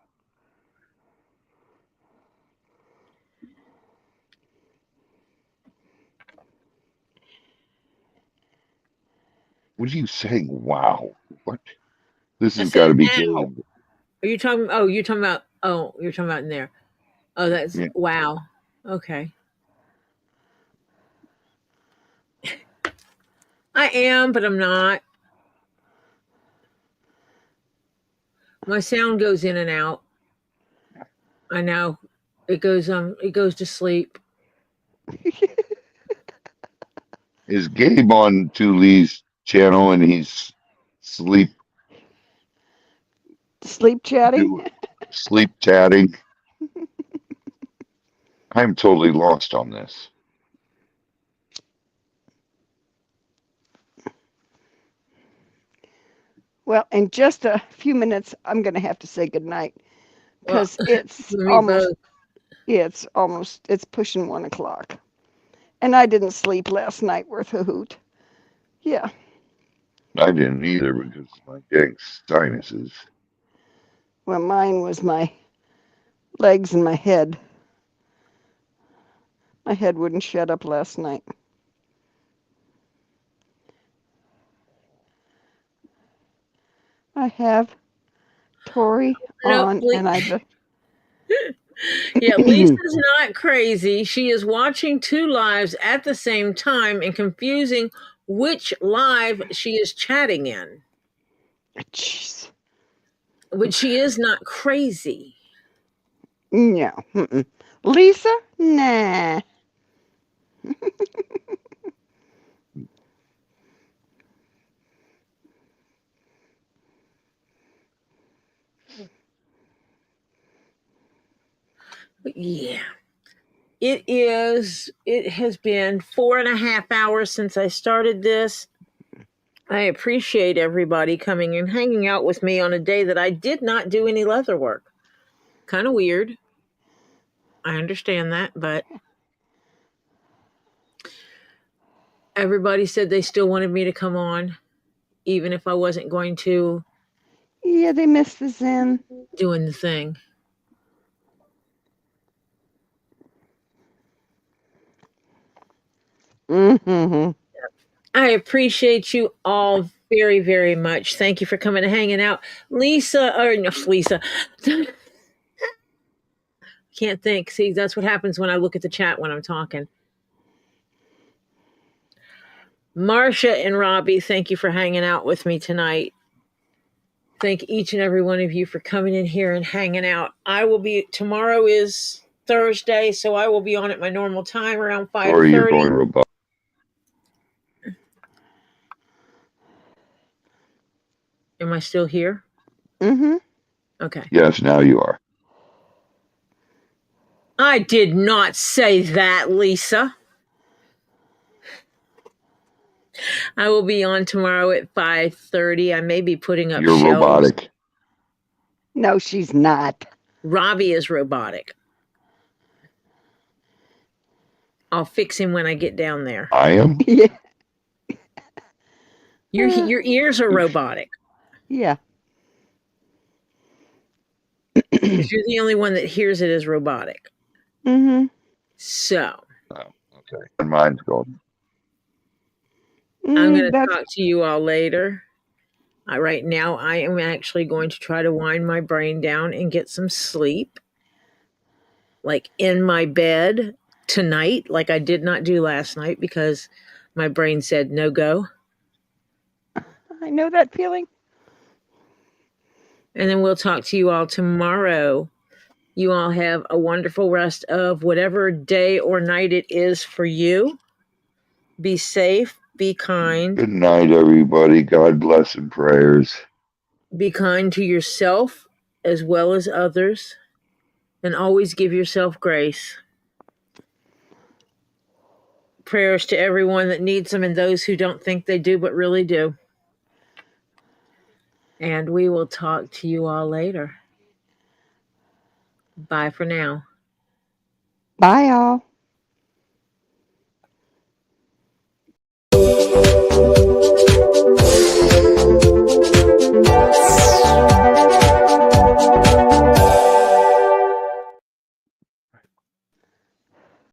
What are you saying? Wow. What? This I has got said, to be ow. game. Are you talking? Oh, you're talking about. Oh, you're talking about in there. Oh, that's Yeah. wow. Okay. I am, but I'm not. My sound goes in and out. I know. It goes to sleep. Is Gabe on Lee's channel and he's sleep chatting? sleep chatting? I'm totally lost on this. Well, in just a few minutes, I'm going to have to say goodnight Well, because it's me both. it's pushing 1 o'clock. And I didn't sleep last night worth a hoot. Yeah. I didn't either because of my dang sinuses. Well, mine was my legs and my head. My head wouldn't shut up last night. I have Tori on, and I just. Yeah, Lisa's not crazy. She is watching 2 lives at the same time and confusing which live she is chatting in. Jeez. But she is not crazy. No. Lisa? Nah. But yeah. It has been 4.5 hours since I started this. I appreciate everybody coming and hanging out with me on a day that I did not do any leather work. Kind of weird. I understand that, but everybody said they still wanted me to come on, even if I wasn't going to. Yeah, they missed the Zen. Doing the thing. Mm-hmm. I appreciate you all very, very much. Thank you for coming and hanging out. Lisa. Can't think. See, that's what happens when I look at the chat when I'm talking. Marcia and Robbie, thank you for hanging out with me tonight. Thank each and every one of you for coming in here and hanging out. Tomorrow is Thursday, so I will be on at my normal time around 5:30. Or you're going robotic. Am I still here? Mm-hmm. Okay. Yes, now you are. I did not say that, Lisa. I will be on tomorrow at 5:30. I may be putting up You're shelves. robotic. No, she's not. Robbie is robotic. I'll fix him when I get down there. I am? Yeah. Your ears are robotic. Yeah. Because you're the only one that hears it as robotic. Mm-hmm. So. Oh, okay. And mine's going. I'm going to talk to you all later. Right now, I am actually going to try to wind my brain down and get some sleep. Like in my bed tonight, like I did not do last night because my brain said no go. I know that feeling. And then we'll talk to you all tomorrow. You all have a wonderful rest of whatever day or night it is for you. Be safe. Be kind. Good night, everybody. God bless and prayers. Be kind to yourself as well as others. And always give yourself grace. Prayers to everyone that needs them and those who don't think they do but really do. And we will talk to you all later. Bye for now. Bye, all.